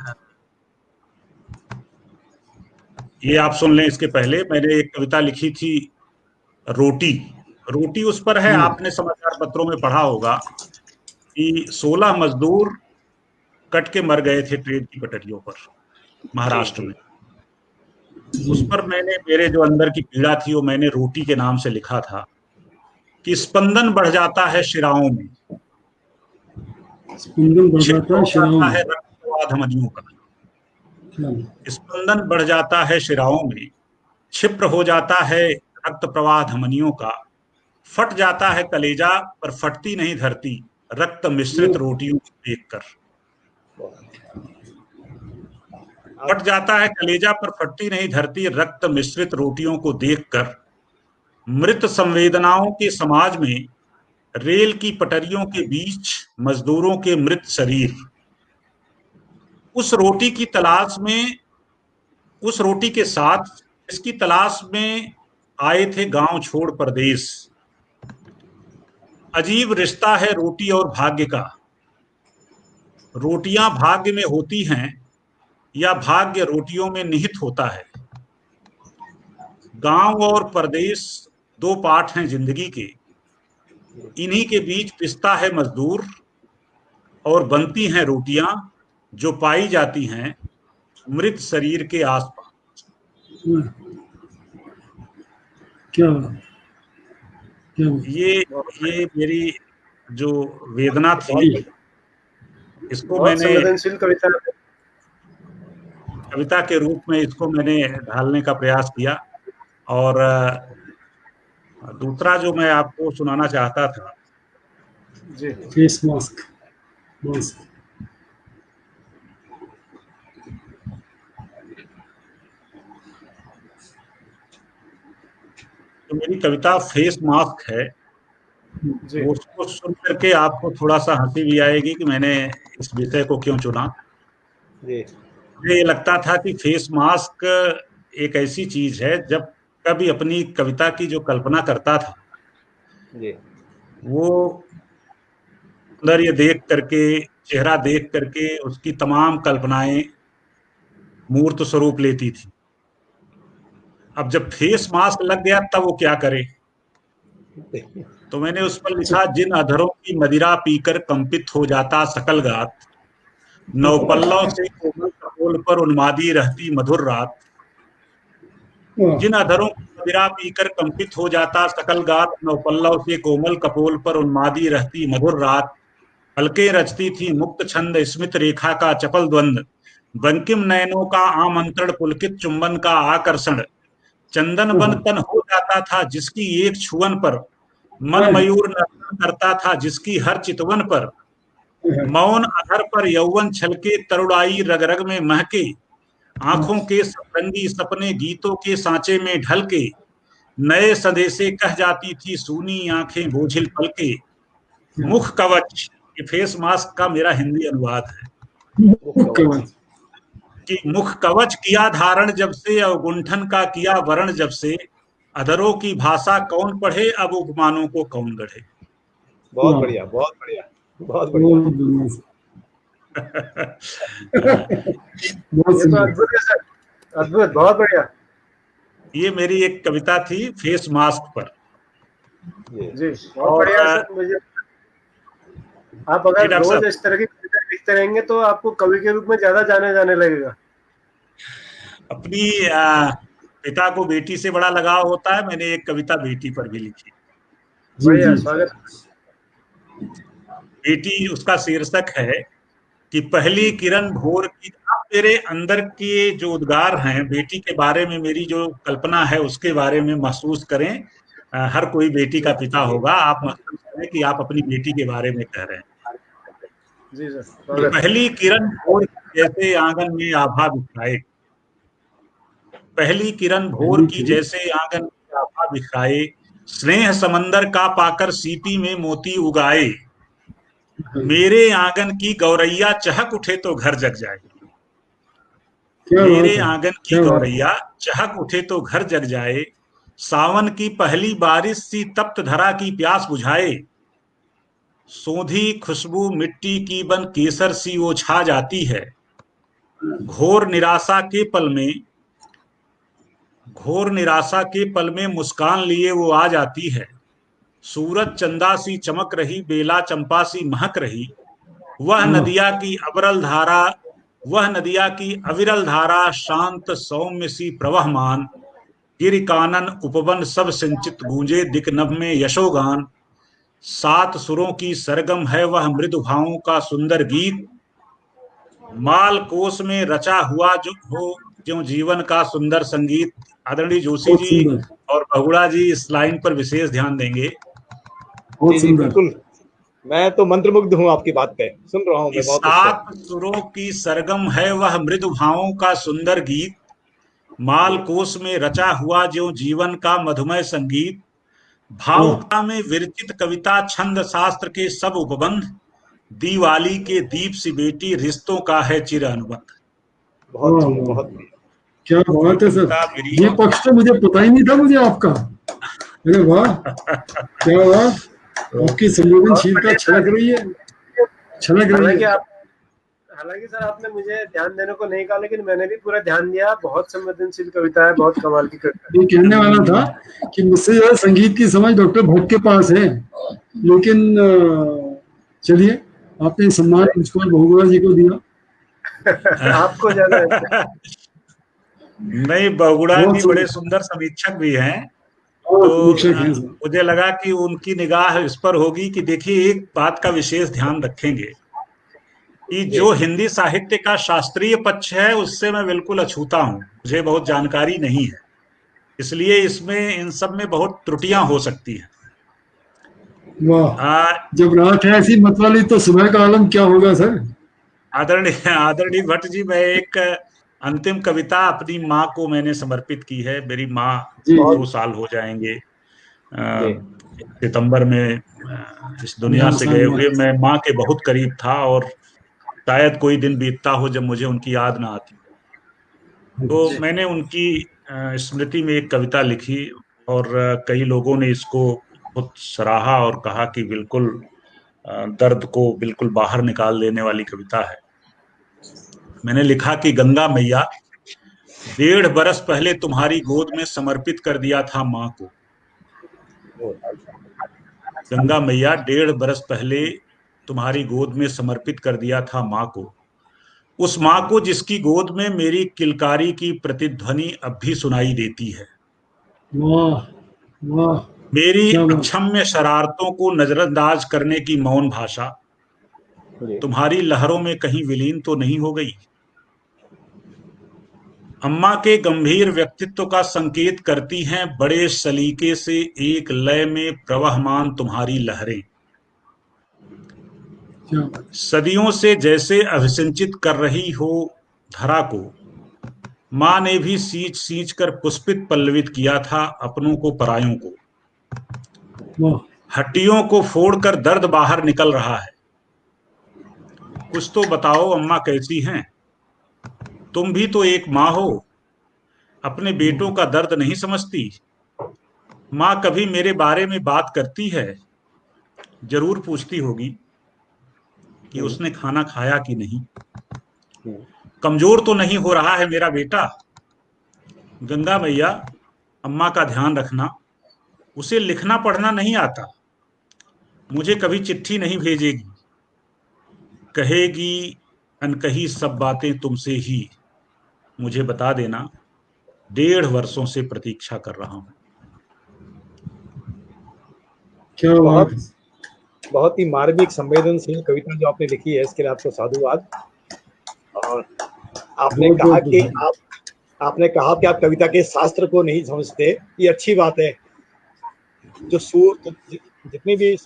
ये आप सुन लें। इसके पहले मैंने एक कविता लिखी थी, रोटी उस पर है। आपने समाचार पत्रों में पढ़ा होगा कि 16 मजदूर कट के मर गए थे ट्रेन की पटरियों पर महाराष्ट्र में। उस पर मैंने, मेरे जो अंदर की पीड़ा थी वो मैंने रोटी के नाम से लिखा था कि स्पंदन बढ़ जाता है शिराओं में, है रक्त प्रवाह धमनियों का। स्पंदन बढ़ जाता है शिराओं में, क्षिप्र हो जाता है रक्त प्रवाह धमनियों का, फट जाता है कलेजा पर फटती नहीं धरती रक्त मिश्रित रोटियों को देखकर। फट जाता है कलेजा पर फटती नहीं धरती रक्त मिश्रित रोटियों को देखकर। मृत संवेदनाओं के समाज में रेल की पटरियों के बीच मजदूरों के मृत शरीर। उस रोटी की तलाश में, उस रोटी के साथ इसकी तलाश में आए थे गांव छोड़ परदेश। अजीब रिश्ता है रोटी और भाग्य का, रोटियां भाग्य में होती हैं या भाग्य रोटियों में निहित होता है। गांव और परदेश दो पाठ हैं जिंदगी के, इन्हीं के बीच पिसता है मजदूर और बनती हैं रोटियां जो पाई जाती हैं मृत शरीर के आसपास। क्या क्या ये मेरी जो वेदना थी, इसको मैंने संवेदनशील कविता के रूप में इसको मैंने ढालने का प्रयास किया। और दूसरा जो मैं आपको सुनाना चाहता था जी, फेस मास्क। तो मेरी कविता फेस मास्क है। वो उसको सुन करके आपको थोड़ा सा हंसी भी आएगी कि मैंने इस विषय को क्यों चुना। मुझे ये लगता था कि फेस मास्क एक ऐसी चीज है, जब कभी अपनी कविता की जो कल्पना करता था वो सौंदर्य देख करके, चेहरा देख करके उसकी तमाम कल्पनाएं मूर्त स्वरूप लेती थी। अब जब फेस मास्क लग गया तब वो क्या करे। तो मैंने उस पर लिखा, जिन अधरों की मदिरा पीकर कंपित हो जाता सकल गात, नौपल्लव से कोमल कपोल पर उन्मादी रहती मधुर रात। जिन अधरों की मदिरा पीकर कंपित हो जाता सकल गात, नौपल्लव से कोमल कपोल पर उन्मादी रहती मधुर रात। पलकें रचती थी मुक्त छंद स्मित रेखा का चपल द्वंद, बंकिम नयनों का आमंत्रण पुलकित चुंबन का आकर्षण। चंदन बन तन हो जाता था जिसकी एक छुअन पर, मन मयूर नर्तन करता था जिसकी हर चितवन पर। मौन अधर पर यौवन छलके, तरुणाई रग रग में महके, आंखों के सतरंगी सपने गीतों के सांचे में ढलके। नए संदेशे कह जाती थी सूनी आंखें बोझिल पलके। मुख कवच, ये फेस मास्क का मेरा हिंदी अनुवाद है कि मुख कवच किया धारण जब से, अवगुंठन का किया वरण जब से, अधरों की भाषा कौन पढ़े, अब उपमानों को कौन गढ़े। बहुत बढ़िया, बहुत बढ़िया, बहुत बढ़िया। ये तो अद्भुत है सर, अद्भुत, बहुत बढ़िया। ये मेरी एक कविता थी फेस मास्क पर। जी, बहुत बढ़िया सर। मुझे आप अगर रोज इस तरह की कविता लिखते रहेंगे तो आपको कवि के रूप में ज्यादा जाने लगेगा। अपनी पिता को बेटी से बड़ा लगाव होता है। मैंने एक कविता बेटी पर भी लिखी। बढ़िया, स्वागत। बेटी, उसका शीर्षक है कि पहली किरण भोर की। आप मेरे अंदर के जो उद्गार हैं, बेटी के बारे में मेरी जो कल्पना है उसके बारे में महसूस करें। हर कोई बेटी का पिता होगा। आप महसूस करें कि आप अपनी बेटी के बारे में कह रहे हैं। जी सर। पहली किरण भोर जैसे आंगन में आभा बिखराए, पहली किरण भोर की जैसे आंगन में आभा बिखराए, स्नेह समंदर का पाकर सीपी में मोती उगाए। मेरे आंगन की गौरैया चहक उठे तो घर जग जाए। मेरे आंगन की गौरैया चहक उठे तो घर जग जाए, सावन की पहली बारिश सी तप्त धरा की प्यास बुझाए। सोंधी खुशबू मिट्टी की बन केसर सी वो छा जाती है, घोर निराशा के पल में मुस्कान लिए वो आ जाती है। सूरज चंदा सी चमक रही, बेला चंपा सी महक रही, वह नदिया की अविरल धारा शांत सौम्य सी प्रवहमान। गिरि कानन उपवन सब सिंचित गूंजे दिक नभ में यशोगान। सात सुरों की सरगम है वह मृदु भावों का सुंदर गीत, माल कोस में रचा हुआ जो जीवन का सुंदर संगीत। आदरणीय जोशी जी और बहुड़ा जी इस लाइन पर विशेष ध्यान देंगे। जी, बिल्कुल, मैं तो मंत्रमुग्ध हूँ आपकी बात पे, सुन रहा हूँ मैं। बहुत सात सुरों की सरगम है वह मृदु भावों का सुंदर गीत, माल कोस में रचा हुआ जो जीवन का मधुमय संगीत। भावुकता में विरचित कविता छंद शास्त्र के सब उपबंध, दीवाली के दीप सी बेटी रिश्तों का है चिर अनुबंध। बहुत क्या बात है सर, ये पक्ष तो मुझे पता ही नहीं था मुझे आपका। अरे वाह, क्या बात, आपकी संवेदनशीलता छलक रही है। हालांकि सर आपने मुझे ध्यान देने को नहीं कहा, लेकिन मैंने भी पूरा ध्यान दिया। बहुत संवेदनशील कविता है, बहुत कमाल की कविता है। ये कहने वाला था कि मुझसे जो है संगीत की समझ डॉक्टर भट्ट के पास है, लेकिन चलिए, आपने सम्मान मुझको और बहुगुणा जी को दिया। आपको ज्यादा है। नहीं, बहुगुणा बहुत जी बड़े सुंदर समीक्षक भी हैं, तो समीक्षक हैं सर। मुझे लगा कि उनकी निगाह इस पर होगी कि देखिए, एक बात का विशेष ध्यान रखेंगे कि जो हिंदी साहित्य का शास्त्रीय पक्ष है उससे मैं बिल्कुल अछूता हूँ, मुझे बहुत जानकारी नहीं है, इसलिए इसमें इन सब में बहुत त्रुटियां हो सकती हैं। वाह, जब रात है ऐसी मतवाली तो सुबह का आलम क्या होगा सर। आदरणीय भट्ट जी, मैं एक अंतिम कविता अपनी माँ को मैंने समर्पित की है। मेरी माँ 2 साल हो जाएंगे सितंबर में इस दुनिया से गए हुए। मैं माँ के बहुत करीब था और शायद कोई दिन बीतता हो जब मुझे उनकी याद ना आती। तो मैंने उनकी स्मृति में एक कविता लिखी और कई लोगों ने इसको बहुत सराहा और कहा कि बिल्कुल दर्द को बिल्कुल बाहर निकाल देने वाली कविता है। मैंने लिखा कि गंगा मैया, 1.5 बरस पहले तुम्हारी गोद में समर्पित कर दिया था माँ को। गंगा मैया, 1.5 बरस पहले तुम्हारी गोद में समर्पित कर दिया था माँ को, उस माँ को जिसकी गोद में मेरी किलकारी की प्रतिध्वनि अब भी सुनाई देती है। वाह वाह, मेरी अक्षम्य शरारतों को नजरअंदाज करने की मौन भाषा तुम्हारी लहरों में कहीं विलीन तो नहीं हो गई। अम्मा के गंभीर व्यक्तित्व का संकेत करती हैं बड़े सलीके से एक लय में प्रवहमान तुम्हारी लहरें। सदियों से जैसे अभिसिंचित कर रही हो धरा को, माँ ने भी सींच सींच कर पुष्पित पल्लवित किया था अपनों को परायों को। हड्डियों को फोड़कर दर्द बाहर निकल रहा है। कुछ तो बताओ अम्मा कैसी हैं? तुम भी तो एक माँ हो, अपने बेटों का दर्द नहीं समझती? माँ कभी मेरे बारे में बात करती है, जरूर पूछती होगी कि उसने खाना खाया कि नहीं, कमजोर तो नहीं हो रहा है मेरा बेटा। गंगा मैया, अम्मा का ध्यान रखना, उसे लिखना पढ़ना नहीं आता, मुझे कभी चिट्ठी नहीं भेजेगी, कहेगी अनकही सब बातें तुमसे ही, मुझे बता देना 1.5 वर्षों से प्रतीक्षा कर रहा हूं। क्या बात, बहुत ही मार्मिक संवेदनशील कविता जो आपने लिखी है, इसके लिए आपको साधुवाद। और आपने कहा कि आप कविता के शास्त्र को नहीं समझते, ये अच्छी बात है। जो जितने भी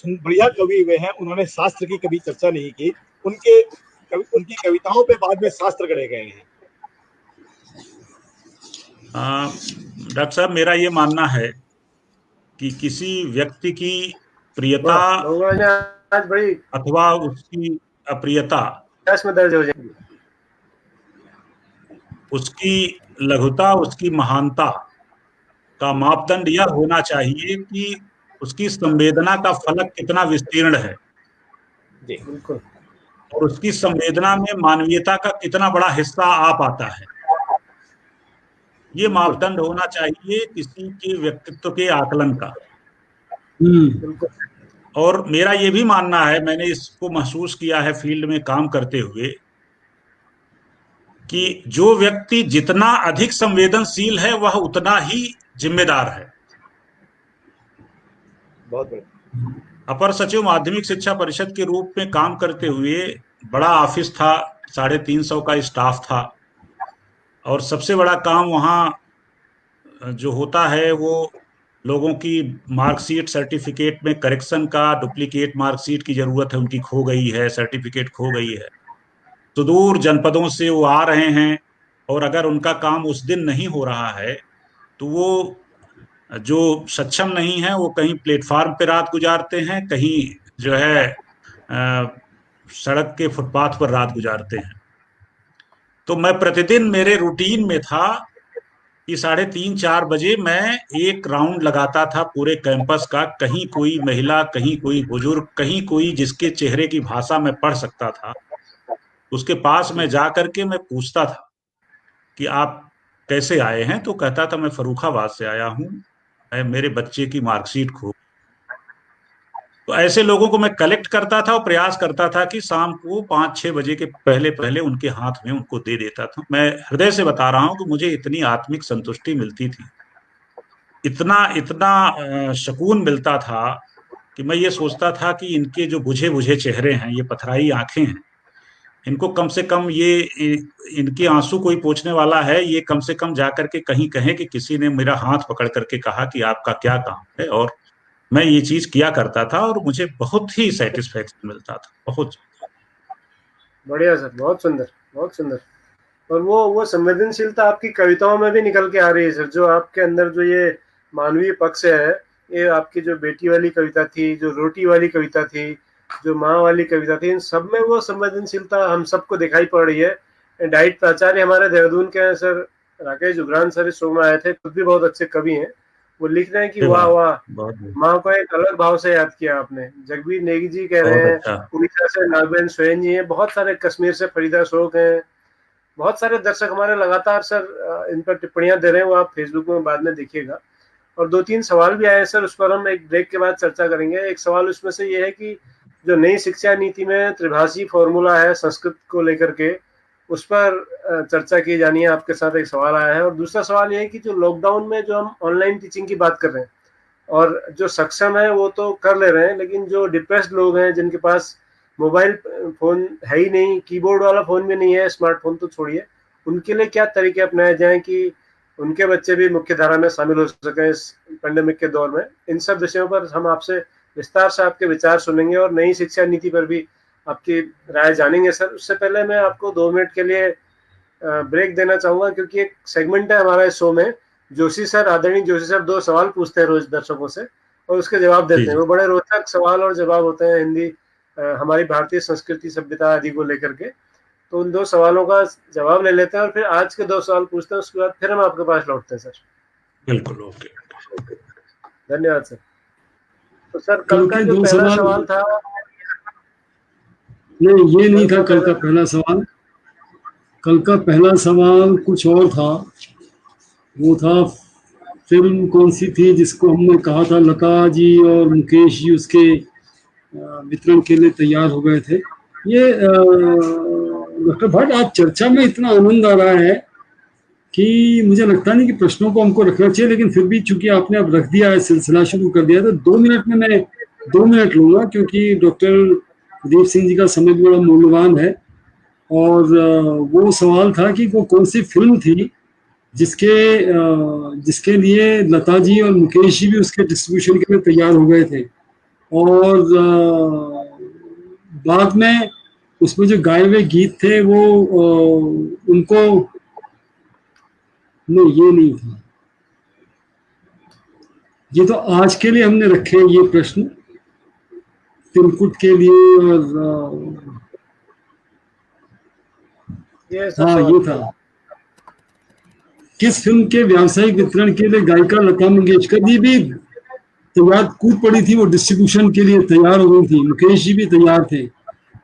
बढ़िया कवि हुए हैं उन्होंने शास्त्र की कभी चर्चा नहीं की, उनकी कविताओं पे बाद में शास्त्र गढ़े गए हैं। डॉक्टर साहब, मेरा ये मानना है कि किसी व्यक्ति की प्रियता अथवा उसकी अप्रियता, दर्ज हो जाएगी, उसकी लघुता, उसकी महानता का मापदंड यह होना चाहिए कि उसकी संवेदना का फलक कितना विस्तीर्ण है और उसकी संवेदना में मानवीयता का कितना बड़ा हिस्सा आ पाता है। ये मापदंड होना चाहिए किसी के व्यक्तित्व के आकलन का। और मेरा ये भी मानना है, मैंने इसको महसूस किया है फील्ड में काम करते हुए, कि जो व्यक्ति जितना अधिक संवेदनशील है वह उतना ही जिम्मेदार है। बहुत बढ़िया। अपर सचिव माध्यमिक शिक्षा परिषद के रूप में काम करते हुए बड़ा ऑफिस था, 350 का स्टाफ था, और सबसे बड़ा काम वहाँ जो होता है वो लोगों की मार्कशीट सर्टिफिकेट में करेक्शन का, डुप्लीकेट मार्कशीट की जरूरत है, उनकी खो गई है, सर्टिफिकेट खो गई है, सुदूर जनपदों से वो आ रहे हैं, और अगर उनका काम उस दिन नहीं हो रहा है तो वो जो सक्षम नहीं है वो कहीं प्लेटफार्म पे रात गुजारते हैं, कहीं जो है सड़क के फुटपाथ पर रात गुजारते हैं। तो मैं प्रतिदिन, मेरे रूटीन में था कि 3:30-4 बजे मैं एक राउंड लगाता था पूरे कैंपस का, कहीं कोई महिला, कहीं कोई बुजुर्ग, कहीं कोई जिसके चेहरे की भाषा मैं पढ़ सकता था, उसके पास मैं जा करके मैं पूछता था कि आप कैसे आए हैं, तो कहता था मैं फर्रुखाबाद से आया हूँ, मेरे बच्चे की मार्कशीट खो। तो ऐसे लोगों को मैं कलेक्ट करता था और प्रयास करता था कि शाम को 5-6 बजे के पहले पहले उनके हाथ में उनको दे देता था। मैं हृदय से बता रहा हूँ कि मुझे इतनी आत्मिक संतुष्टि मिलती थी, इतना इतना सुकून मिलता था कि मैं ये सोचता था कि इनके जो बुझे बुझे चेहरे हैं, ये पथराई आंखें हैं, इनको कम से कम ये इनके आंसू कोई पोंछने वाला है, ये कम से कम जाकर के कहीं कहें कि किसी ने मेरा हाथ पकड़ करके कहा कि आपका क्या काम है। और मैं ये चीज किया करता था और मुझे बहुत ही सेटिस्फेक्शन मिलता था, बहुत। बढ़िया सर, बहुत सुंदर, बहुत सुंदर। और वो संवेदनशीलता आपकी कविताओं में भी निकल के आ रही है सर, जो आपके अंदर जो ये मानवीय पक्ष है, ये आपकी जो बेटी वाली कविता थी, जो रोटी वाली कविता थी, जो माँ वाली कविता थी, इन सब में वो संवेदनशीलता हम सबको दिखाई पड़ रही है। डाइट प्राचार्य हमारे देहरादून के हैं सर, राकेश जुगरान सर इस शो में आए थे, खुद भी बहुत अच्छे कवि हैं। वो लिख रहे हैं कि वाह वाह, माँ को एक अलग भाव से याद किया आपने। जगबीर नेगी जी कह रहे हैं, अच्छा। उड़ीसा से नागबेन सोयन जी हैं, बहुत सारे, कश्मीर से फरीदा शोक हैं, बहुत सारे दर्शक हमारे लगातार सर इन पर टिप्पणियां दे रहे हैं, वो आप फेसबुक में बाद में देखिएगा। और 2-3 सवाल भी आए सर, उस पर हम एक ब्रेक के बाद चर्चा करेंगे। एक सवाल उसमें से ये है कि जो नई शिक्षा नीति में त्रिभाषी फॉर्मूला है संस्कृत को लेकर के, उस पर चर्चा की जानी है, आपके साथ एक सवाल आया है। और दूसरा सवाल ये है कि जो लॉकडाउन में जो हम ऑनलाइन टीचिंग की बात कर रहे हैं, और जो सक्षम है वो तो कर ले रहे हैं, लेकिन जो डिप्रेस्ड लोग हैं, जिनके पास मोबाइल फोन है ही नहीं, कीबोर्ड वाला फोन भी नहीं है, स्मार्टफोन तो छोड़िए, उनके लिए क्या तरीके अपनाए जाएं कि उनके बच्चे भी मुख्य धारा में शामिल हो सके इस पेंडेमिक के दौर में। इन सब विषयों पर हम आपसे विस्तार से आपके विचार सुनेंगे और नई शिक्षा नीति पर भी आपकी राय जानेंगे सर। उससे पहले मैं आपको 2 मिनट के लिए ब्रेक देना चाहूंगा, क्योंकि एक सेगमेंट है हमारा इस शो में, जोशी सर, आदरणीय जोशी सर 2 सवाल पूछते हैं रोज दर्शकों से और उसके जवाब देते हैं। वो बड़े रोचक सवाल और जवाब होते हैं, हिंदी, हमारी भारतीय संस्कृति, सभ्यता आदि को लेकर के। तो उन 2 सवालों का जवाब ले लेते हैं और फिर आज के 2 सवाल पूछते हैं, उसके बाद फिर हम आपके पास लौटते हैं सर। बिल्कुल, ओके, धन्यवाद सर। तो सर कल का जो पहला सवाल था, नहीं ये नहीं था कल का पहला सवाल। कल का पहला सवाल कुछ और था। वो था फिल्म कौन सी थी जिसको हमने कहा था लता जी और मुकेश जी उसके वितरण के लिए तैयार हो गए थे। ये डॉक्टर भट्ट, आप चर्चा में इतना आनंद आ रहा है कि मुझे लगता नहीं कि प्रश्नों को हमको रखना चाहिए, लेकिन फिर भी चूंकि आपने अब रख दिया है, सिलसिला शुरू कर दिया, तो 2 मिनट में मैं 2 मिनट लूंगा, क्योंकि डॉक्टर प्रदीप सिंह जी का समय बड़ा मूल्यवान है। और वो सवाल था कि वो कौन सी फिल्म थी जिसके लिए लता जी और मुकेश जी भी उसके डिस्ट्रीब्यूशन के लिए तैयार हो गए थे, और बाद में उसमें जो गाए हुए गीत थे वो उनको, नहीं ये नहीं था। ये तो आज के लिए हमने रखे ये प्रश्न तिलकुट के लिए, और हाँ ये था, किस फिल्म के व्यावसायिक वितरण के लिए गायिका लता मंगेशकर जी भी तैयार कूद पड़ी थी, वो डिस्ट्रीब्यूशन के लिए तैयार हो गई थी, मुकेश जी भी तैयार थे,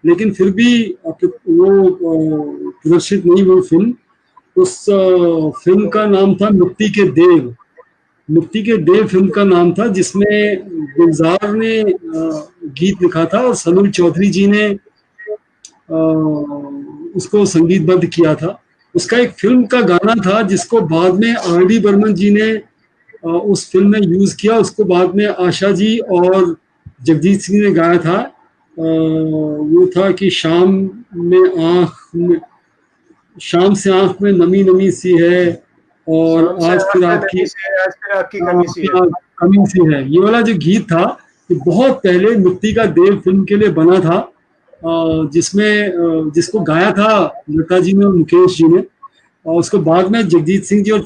लेकिन फिर भी वो प्रदर्शित नहीं हुई फिल्म। उस फिल्म का नाम था मिट्टी के देव। मिट्टी के देव फिल्म का नाम था, जिसमें गुलजार ने गीत लिखा था और सलील चौधरी जी ने उसको संगीतबद्ध किया था। उसका एक फिल्म का गाना था जिसको बाद में R.D. बर्मन जी ने उस फिल्म में यूज किया। उसको बाद में आशा जी और जगजीत सिंह ने गाया था। वो था कि शाम से आंख में नमी नमी सी है, और आज फिर आपकी कमी सी है। ये वाला जो गीत था ये बहुत पहले मिट्टी का देव फिल्म के लिए बना था, जिसको गाया था लता जी ने और मुकेश जी ने, और उसको बाद में जगजीत सिंह जी और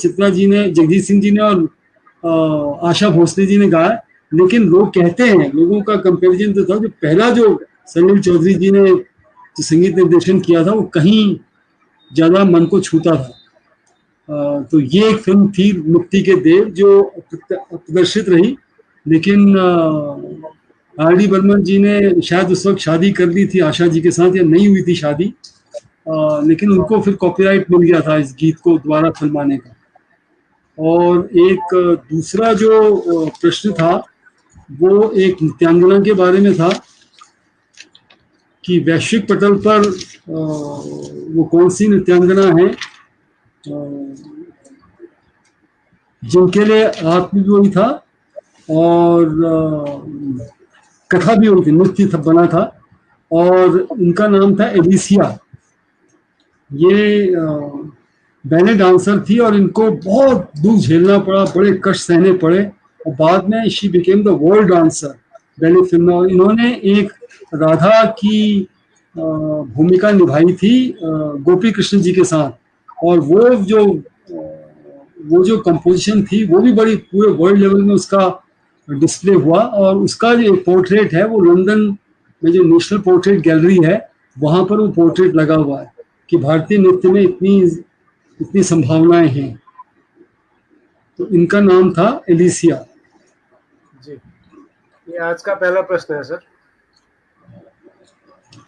आशा भोसले जी ने गाया। लेकिन लोग कहते हैं, लोगों का कंपैरिजन तो था, जो पहला जो सलील चौधरी जी ने जो संगीत निर्देशन किया था वो कहीं ज्यादा मन को छूता था। तो ये एक फिल्म थी मिट्टी के देव जो प्रदर्शित रही, लेकिन R.D. बर्मन जी ने शायद उस वक्त शादी कर ली थी आशा जी के साथ, या नहीं हुई थी शादी, लेकिन उनको फिर कॉपीराइट मिल गया था इस गीत को दोबारा फिल्माने का। और एक दूसरा जो प्रश्न था वो एक नृत्यांगना के बारे में था कि वैश्विक पटल पर वो कौन सी नृत्यांगना है जिनके लिए आत्म भी वही था और कथा भी वही थी, नृत्य बना था, और उनका नाम था एलिसिया। ये बैले डांसर थी और इनको बहुत दुख झेलना पड़ा, बड़े कष्ट सहने पड़े, और बाद में she became the world dancer ballet film में। और इन्होंने एक राधा की भूमिका निभाई थी गोपी कृष्ण जी के साथ, और वो जो कंपोजिशन थी वो भी बड़ी पूरे वर्ल्ड लेवल में उसका डिस्प्ले हुआ। और उसका जो पोर्ट्रेट है वो लंदन में जो नेशनल पोर्ट्रेट गैलरी है वहाँ पर वो पोर्ट्रेट लगा हुआ है कि भारतीय नृत्य में इतनी संभावनाएं हैं। तो इनका नाम था एलिसिया। जी, ये आज का पहला प्रश्न है सर।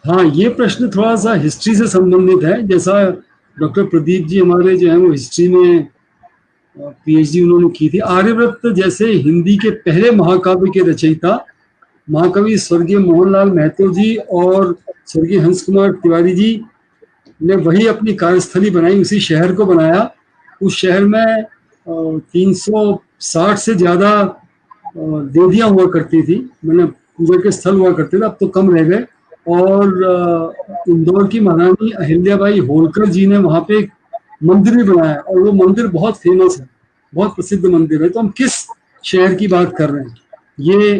हाँ, ये प्रश्न थोड़ा सा हिस्ट्री से संबंधित है। जैसा डॉक्टर प्रदीप जी हमारे जो है वो हिस्ट्री में पीएचडी उन्होंने की थी। आर्यव्रत जैसे हिंदी के पहले महाकाव्य के रचयिता महाकवि स्वर्गीय मोहनलाल महतो जी और स्वर्गीय हंस कुमार तिवारी जी ने वही अपनी कार्यस्थली बनाई, उसी शहर को बनाया। उस शहर में 360 से ज्यादा देवियां हुआ करती थी, मैंने पूजा के स्थल हुआ करते थे, अब तो कम रह गए। और इंदौर की महारानी अहिल्याबाई होलकर जी ने वहां पे एक मंदिर भी बनाया, और वो मंदिर बहुत फेमस है, बहुत प्रसिद्ध मंदिर है। तो हम किस शहर की बात कर रहे हैं? ये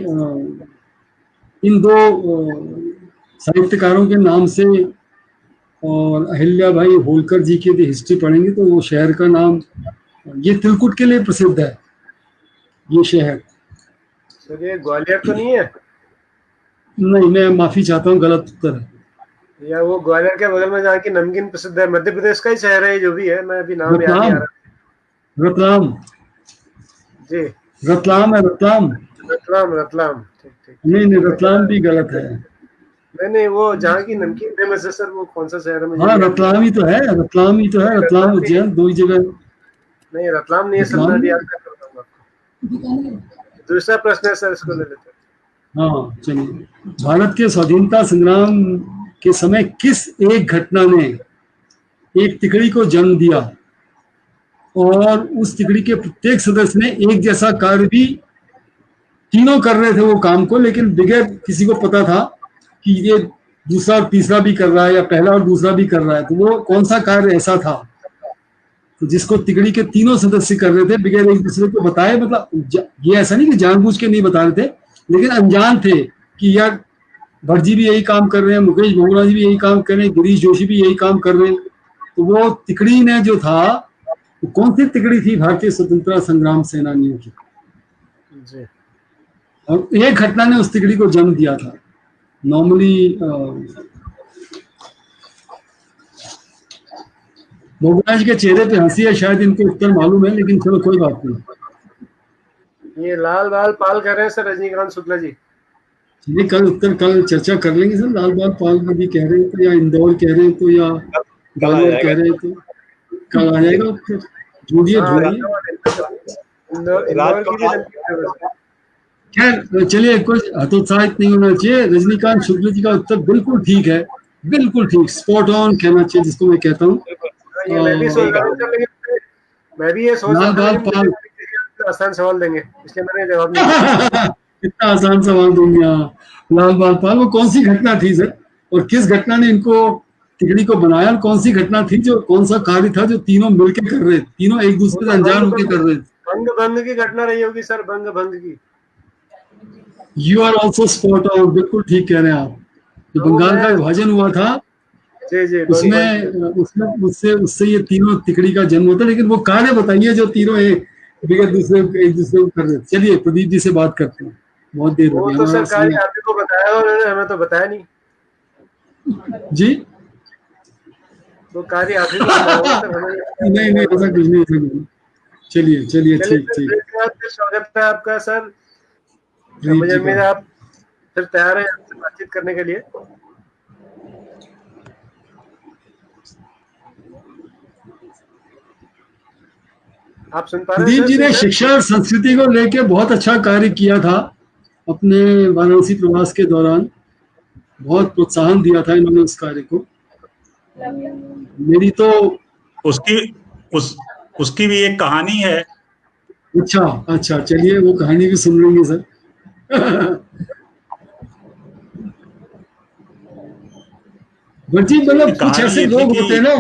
इन दो साहित्यकारों के नाम से, और अहिल्याबाई होलकर जी की यदि हिस्ट्री पढ़ेंगे तो वो शहर का नाम, ये तिलकुट के लिए प्रसिद्ध है ये शहर। सर ये ग्वालियर तो नहीं है? नहीं, मैं माफी चाहता हूँ, गलत उत्तर है। या वो ग्वालियर के बगल में जहाँ की नमकीन प्रसिद्ध है, मध्य प्रदेश का ही शहर है जो भी है, मैं अभी नाम याद नहीं आ रहा। रतलाम। जी, रतलाम है, रतलाम। रतलाम ठीक। नहीं, रतलाम भी गलत है। नहीं, वो जहाँ की नमकीन फेमस है सर, वो कौन सा शहर है मुझे? हाँ, रतलाम ही तो है, रतलाम ही तो है, रतलाम उज्जैन दो ही जगह। नहीं, रतलाम नहीं है सर, मैं याद कर रहा हूँ आपको। दूसरा प्रश्न है सर, इसको ले लेते हैं। हाँ, चलिए। भारत के स्वाधीनता संग्राम के समय किस एक घटना ने एक तिकड़ी को जन्म दिया, और उस तिकड़ी के प्रत्येक सदस्य ने एक जैसा कार्य भी, तीनों कर रहे थे वो काम को, लेकिन बगैर किसी को पता था कि ये दूसरा और तीसरा भी कर रहा है या पहला और दूसरा भी कर रहा है। तो वो कौन सा कार्य ऐसा था तो जिसको तिकड़ी के तीनों सदस्य कर रहे थे बगैर एक दूसरे को बताए? मतलब ये ऐसा नहीं कि जानबूझ के नहीं बता रहे थे, लेकिन अनजान थे कि यार भटजी भी यही काम कर रहे हैं, मुकेश भोगरा जी भी यही काम कर रहे हैं, गिरीश जोशी भी यही काम कर रहे हैं। तो वो तिकड़ी ने जो था, तो कौन सी तिकड़ी थी भारतीय स्वतंत्रता संग्राम सेनानियों की? जी, और एक घटना ने उस तिकड़ी को जन्म दिया था। नॉर्मली भोगरा जी के चेहरे पे हंसी है, शायद इनको उत्तर मालूम है, लेकिन चलो कोई बात नहीं। ये लाल बाल पाल कर रहे हैं सर, रजनीकांत शुक्ला जी। चलिए, कल चर्चा कर लेंगे सर। लाल बाल पाल भी कह रहे हैं तो, या इंदौर कह रहे हैं तो, या ग्वालियर कह रहे हैं तो, कल आ जाएगा उत्तर। ढूंढिए। खैर चलिए, कुछ हतोत्साहित नहीं होना चाहिए। रजनीकांत शुक्ल जी का उत्तर बिल्कुल ठीक है, बिल्कुल ठीक, स्पॉट ऑन कहना चाहिए, जिसको मैं कहता हूँ। मैं भी सोच रहा था आसान सवाल देंगे, इसलिए मैंने जवाब नहीं दिया। इतना आसान सवाल दूंगा? लाल बाल पाल, वो कौन सी घटना थी सर, और किस घटना ने इनको तिकड़ी को बनाया? कौन सी घटना थी, जो कौन सा कार्य था जो तीनों मिलकर कर रहे थे, तीनों एक दूसरे से अनजान होकर कर रहे थे? भंग की घटना रही होगी सर, भंग की। You are also spot on, बिल्कुल ठीक कह रहे हैं आप। जो बंगाल का विभाजन हुआ था, जी, उससे ये तीनों तिकड़ी का जन्म होता है। लेकिन वो कार्य बताइए जो तीनों एक दूसरे को कर रहे थे। चलिए, प्रदीप जी से बात करते हैं, बहुत देर हो गई। तो सर कार्य आप ही को बताया, उन्होंने हमें तो बताया नहीं जी। तो कार्य आप ही को बताया सर, हमें नहीं, ऐसा कुछ नहीं। चलिए, ठीक। स्वागत है आपका सर। मुझे उम्मीद है आप फिर तैयार हैं आपसे बातचीत करने के लिए। आप सुन पा रहे प्रदीप हैं जी सर? ने शिक्षा और संस्कृति को लेके बहुत अच्छा कार्य किया था अपने वाराणसी प्रवास के दौरान, बहुत प्रोत्साहन दिया था इन्होंने उस कार्य को। मेरी तो उसकी उसकी भी एक कहानी है। अच्छा अच्छा, चलिए वो कहानी भी सुन लेंगे सर। जी, मतलब कुछ कहानी ऐसे ये थी लोग कि होते हैं ना,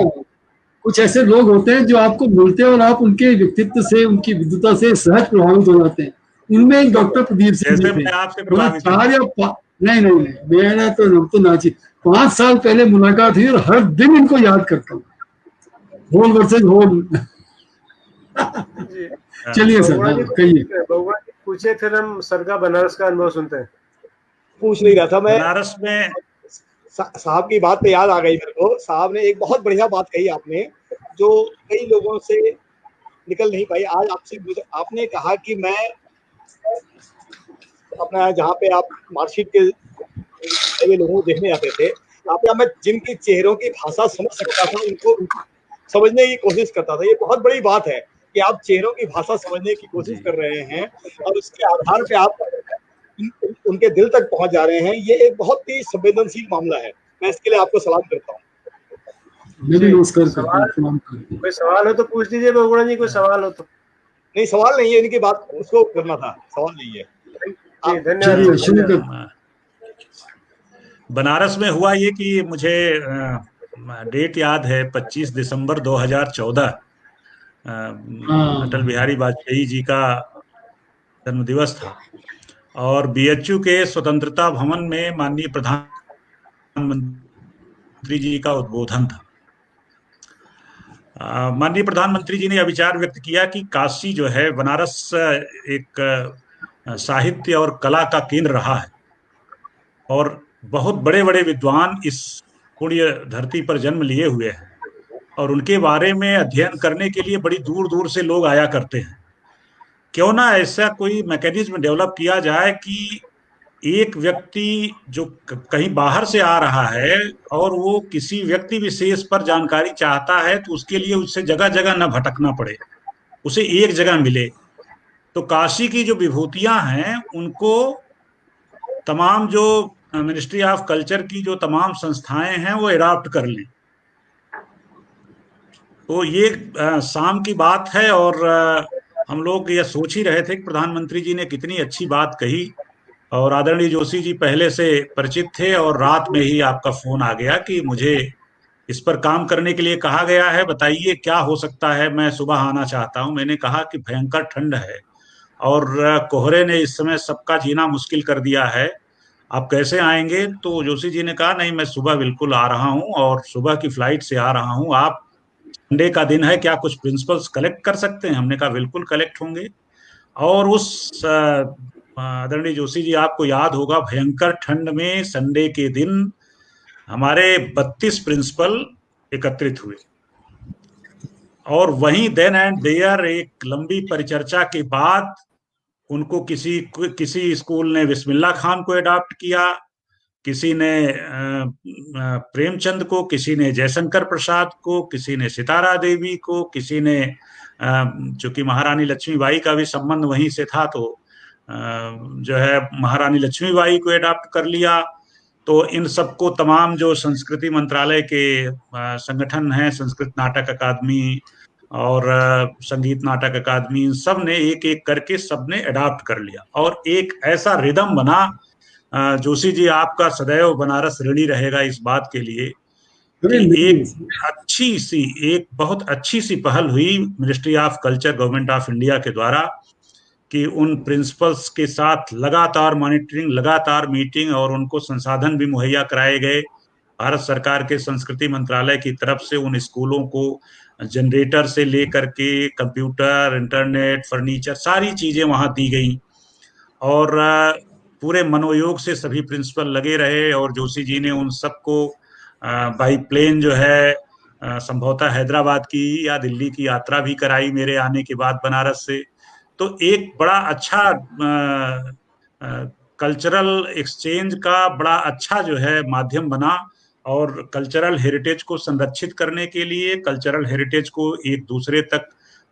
कुछ ऐसे लोग होते हैं जो आपको मिलते हैं और आप उनके व्यक्तित्व से, उनकी विद्वता से सहज प्रभावित हो जाते हैं। उनमें एक डॉक्टर प्रदीप सिंह जी जैसे थे। मैं आपसे मतलब प्रभावित हूँ। नहीं नहीं नहीं, मेरा तो नाम तो नाची 5 साल पहले मुलाकात हुई और हर दिन इनको याद करता हूँ, होल वर्सेज होल। जी चलिए सर, बहुगुणा हाँ जी कहिए। बहुगुणा जी पूछे, फिर हम सर का बनारस का अनुभव सुनते हैं। पूछ नहीं रहा था मैं, बनारस में साहब की बात पे याद आ गई मेरे को। साहब ने एक बहुत बढ़िया बात कही आपने, जो कई लोगों से निकल नहीं पाई। आज आपसे आपने कहा कि मैं अपना जहाँ पे आप मार्कशीट के लोगों को देखने आते थे, आप मैं जिनके चेहरों की भाषा समझ सकता था उनको समझने की कोशिश करता था। ये बहुत बड़ी बात है कि आप चेहरों की भाषा समझने की कोशिश कर रहे हैं और उसके आधार पे आप उनके दिल तक पहुंच जा रहे हैं। ये एक बहुत ही संवेदनशील मामला है। मैं इसके लिए आपको सलाम करता हूँ। मैं भी जी नमस्कार करता हूँ, सवाल, प्रणाम करता हूँ। कोई सवाल हो तो पूछ लीजिए बहुगुणा जी, कोई सवाल हो तो। नहीं, सवाल नहीं है, इनकी बात उसको करना था, सवाल नहीं है। जी आप धन्यवाद चलिए सर, शुरू धन्यवाद। कर। बनारस में हुआ ये कि मुझे डेट याद है 25 दिसंबर 2014, अटल हाँ बिहारी वाजपेयी जी का जन्म दिवस था और बीएचयू के स्वतंत्रता भवन में माननीय प्रधानमंत्री जी का उद्बोधन था। माननीय प्रधानमंत्री जी ने यह विचार व्यक्त किया कि काशी जो है, बनारस एक साहित्य और कला का केंद्र रहा है और बहुत बड़े बड़े विद्वान इस पुण्य धरती पर जन्म लिए हुए हैं और उनके बारे में अध्ययन करने के लिए बड़ी दूर दूर से लोग आया करते हैं। क्यों ना ऐसा कोई मैकेनिज्म डेवलप किया जाए कि एक व्यक्ति जो कहीं बाहर से आ रहा है और वो किसी व्यक्ति विशेष पर जानकारी चाहता है तो उसके लिए उससे जगह जगह न भटकना पड़े, उसे एक जगह मिले। तो काशी की जो विभूतियां हैं उनको तमाम जो मिनिस्ट्री ऑफ कल्चर की जो तमाम संस्थाएं हैं वो अडॉप्ट कर लें। तो ये शाम की बात है और हम लोग ये सोच ही रहे थे कि प्रधानमंत्री जी ने कितनी अच्छी बात कही और आदरणीय जोशी जी पहले से परिचित थे और रात में ही आपका फोन आ गया कि मुझे इस पर काम करने के लिए कहा गया है, बताइए क्या हो सकता है, मैं सुबह आना चाहता हूं। मैंने कहा कि भयंकर ठंड है और कोहरे ने इस समय सबका जीना मुश्किल कर दिया है, आप कैसे आएंगे? तो जोशी जी ने कहा नहीं, मैं सुबह बिल्कुल आ रहा हूं और सुबह की फ्लाइट से आ रहा हूं। आप, संडे का दिन है, क्या कुछ प्रिंसिपल्स कलेक्ट कर सकते हैं? हमने कहा बिल्कुल कलेक्ट होंगे। और उस आदरणीय जोशी जी, आपको याद होगा भयंकर ठंड में संडे के दिन हमारे 32 प्रिंसिपल एकत्रित हुए और वहीं देन एंड देयर एक लंबी परिचर्चा के बाद उनको किसी स्कूल ने बिस्मिल्लाह खान को अडॉप्ट किया, किसी ने प्रेमचंद को, किसी ने जयशंकर प्रसाद को, किसी ने सितारा देवी को, किसी ने चूंकि महारानी लक्ष्मीबाई का भी संबंध वहीं से था तो जो है महारानी लक्ष्मीबाई को अडॉप्ट कर लिया। तो इन सबको तमाम जो संस्कृति मंत्रालय के संगठन हैं, संस्कृत नाटक अकादमी और संगीत नाटक अकादमी, सब ने एक एक करके सबने अडॉप्ट कर लिया और एक ऐसा रिदम बना। जोशी जी, आपका सदैव बनारस ऋणी रहेगा इस बात के लिए अरे कि नहीं, एक बहुत अच्छी सी पहल हुई ministry of culture, government of India के द्वारा कि उन प्रिंसिपल्स के साथ लगातार मॉनिटरिंग, लगातार मीटिंग और उनको संसाधन भी मुहैया कराए गए। भारत सरकार के संस्कृति मंत्रालय की तरफ से उन स्कूलों को जनरेटर से लेकर के कंप्यूटर, इंटरनेट, फर्नीचर, सारी चीजें वहां दी गई और पूरे मनोयोग से सभी प्रिंसिपल लगे रहे और जोशी जी ने उन सबको बाई प्लेन जो है संभवतः हैदराबाद की या दिल्ली की यात्रा भी कराई मेरे आने के बाद बनारस से। तो एक बड़ा अच्छा कल्चरल एक्सचेंज का बड़ा अच्छा जो है माध्यम बना और कल्चरल हेरिटेज को संरक्षित करने के लिए, कल्चरल हेरिटेज को एक दूसरे तक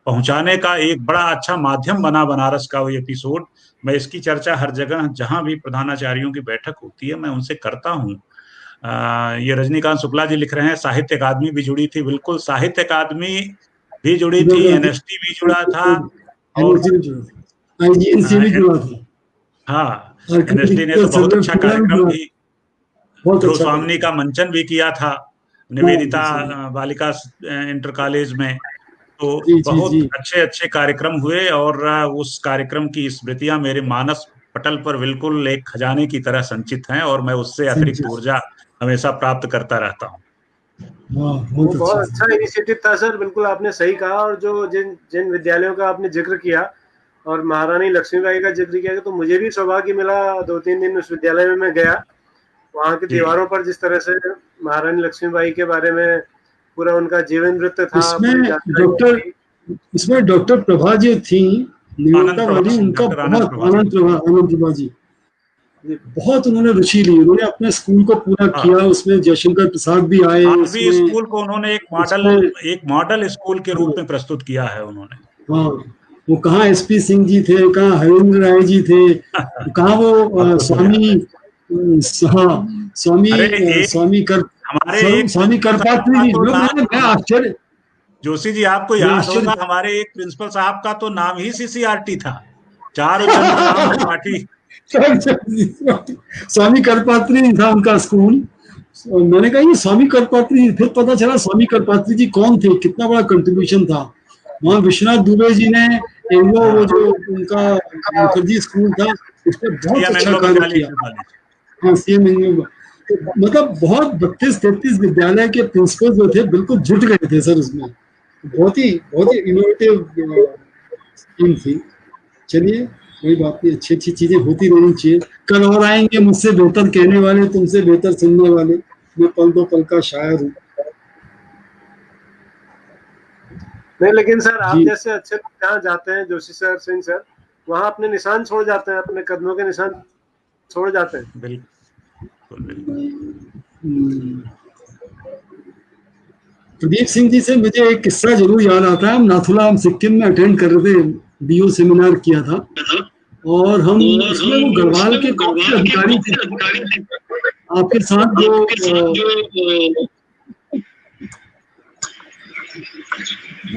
पहुंचाने का एक बड़ा अच्छा माध्यम बना बनारस का वो एपिसोड। मैं इसकी चर्चा हर जगह जहां भी प्रधानाचार्यों की बैठक होती है मैं उनसे करता हूँ। ये रजनीकांत शुक्ला जी लिख रहे हैं साहित्य अकादमी भी जुड़ी थी। बिल्कुल, साहित्य अकादमी भी जुड़ी थी, एनएसटी भी जुड़ा था, और आईजीएनसी भी जुड़ा था। हाँ, एनएसटी ने तो बहुत अच्छा कार्यक्रम भी, ध्रुव का मंचन भी किया था निवेदिता बालिका इंटर कॉलेज में। तो बहुत अच्छे अच्छे कार्यक्रम हुए, और उस कार्यक्रम की स्मृतियां मेरे मानस पटल पर बिल्कुल एक खजाने की तरह संचित हैं, और मैं उससे अतिरिक्त ऊर्जा हमेशा प्राप्त करता रहता हूँ। वो बहुत अच्छा इनिशिएटिव था सर, बिल्कुल आपने सही कहा। और जो जिन जिन विद्यालयों का आपने जिक्र किया और महारानी लक्ष्मीबाई का जिक्र किया, तो मुझे भी सौभाग्य मिला 2-3 दिन उस विद्यालय में मैं गया। वहाँ की दीवारों पर जिस तरह से महारानी लक्ष्मीबाई के बारे में पूरा उनका जीवन वृत्त था। इसमें डॉक्टर प्रभा जी थी, निवेदिता वाली, उनका बहुत आनंद प्रभा जी बहुत उन्होंने रुचि ली। उन्होंने अपने स्कूल को पूरा किया, उसमें जयशंकर प्रसाद भी आए। भी स्कूल को उन्होंने एक मॉडल स्कूल के रूप में प्रस्तुत किया है उन्होंने। हाँ, वो कहाँ एसपी सिंह जी थे, कहाँ हरेंद्र राय जी थे, कहाँ वो स्वामी करपात्री जी। मैं आश्चर्य, जोशी जी आपको याद होगा हमारे एक प्रिंसिपल साहब का तो नाम ही सीसीआरटी था, चार पाठी। स्वामी करपात्री था उनका स्कूल। मैंने कहा ये स्वामी करपात्री, फिर पता चला स्वामी करपात्री जी कौन थे, कितना बड़ा कंट्रीब्यूशन था। वहाँ विश्वनाथ दुबे जी ने वो जो उनका मुखर्जी स्कूल था उसमें बहुत अच्छा कार्य किया। हाँ, सीएम, मतलब बहुत 32-33 विद्यालय के प्रिंसिपल जो थे बिल्कुल जुट गए थे सर उसमें। बहुत ही इनोवेटिव स्कीम थी। चलिए, कोई बात नहीं, अच्छी अच्छी चीजें होती रहनी चाहिए। कल और आएंगे मुझसे बेहतर कहने वाले, तुमसे बेहतर सुनने वाले। मैं पल दो पल का शायर हूँ। नहीं, लेकिन सर आप जैसे अच्छे जहाँ जाते हैं, जोशी सर, सिंह सर, वहाँ अपने निशान छोड़ जाते हैं, अपने कदमों के निशान छोड़ जाते हैं। प्रदीप सिंह जी से मुझे एक किस्सा जरूर याद आता है। हम नाथुला, हम सिक्किम में अटेंड कर रहे थे, बीओ सेमिनार किया था, और हम इसमें वो गढ़वाल के अधिकारी थे आपके साथ, जो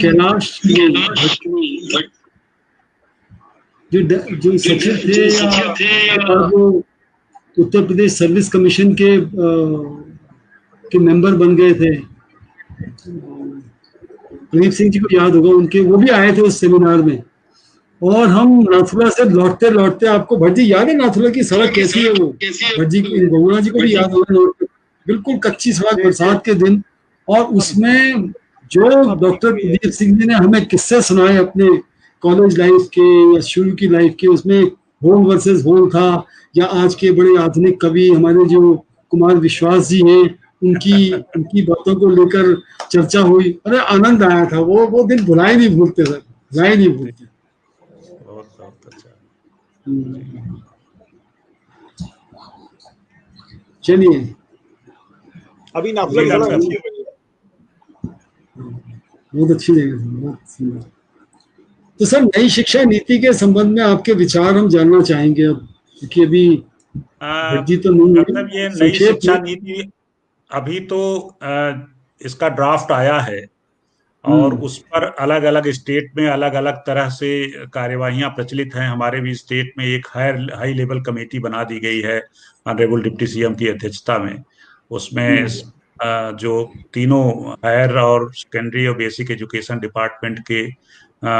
कैलाश जो सचिव थे या जो उत्तर प्रदेश सर्विस कमीशन के मेंबर बन गए थे, प्रदीप सिंह जी को याद होगा, उनके वो भी आए थे उस सेमिनार में। और हम नाथुला से लौटते लौटते, आपको भट्ट जी याद है नाथुला की सड़क कैसी है? वो भट्ट जी, गौड़ा जी को भी याद होगा, बिल्कुल कच्ची सड़क, बरसात के दिन। और उसमें जो डॉक्टर प्रदीप सिंह जी ने हमें किस्से सुनाए अपने कॉलेज लाइफ के या शुरू की लाइफ के, उसमें होल वर्सेस होल था, या आज के बड़े आधुनिक कवि हमारे जो कुमार विश्वास जी हैं, उनकी बातों को लेकर चर्चा हुई। अरे आनंद आया था, वो दिन भुलाए नहीं भूलते सर, भुलाए नहीं भूलते। चलिए, अभी बहुत अच्छी जगह, बहुत सुंदर। तो सर, नई शिक्षा नीति के संबंध में आपके विचार हम जानना चाहेंगे अब, क्योंकि अभी जी तो नहीं, मतलब ये नई शिक्षा नीति अभी तो इसका ड्राफ्ट आया है, और उस पर अलग अलग स्टेट में अलग अलग तरह से कार्यवाहियां प्रचलित हैं। हमारे भी स्टेट में एक हाई लेवल कमेटी बना दी गई है ऑनरेबल डिप्टी सीएम की अध्यक्षता में। उसमें जो तीनों हायर और सेकेंडरी और बेसिक एजुकेशन डिपार्टमेंट के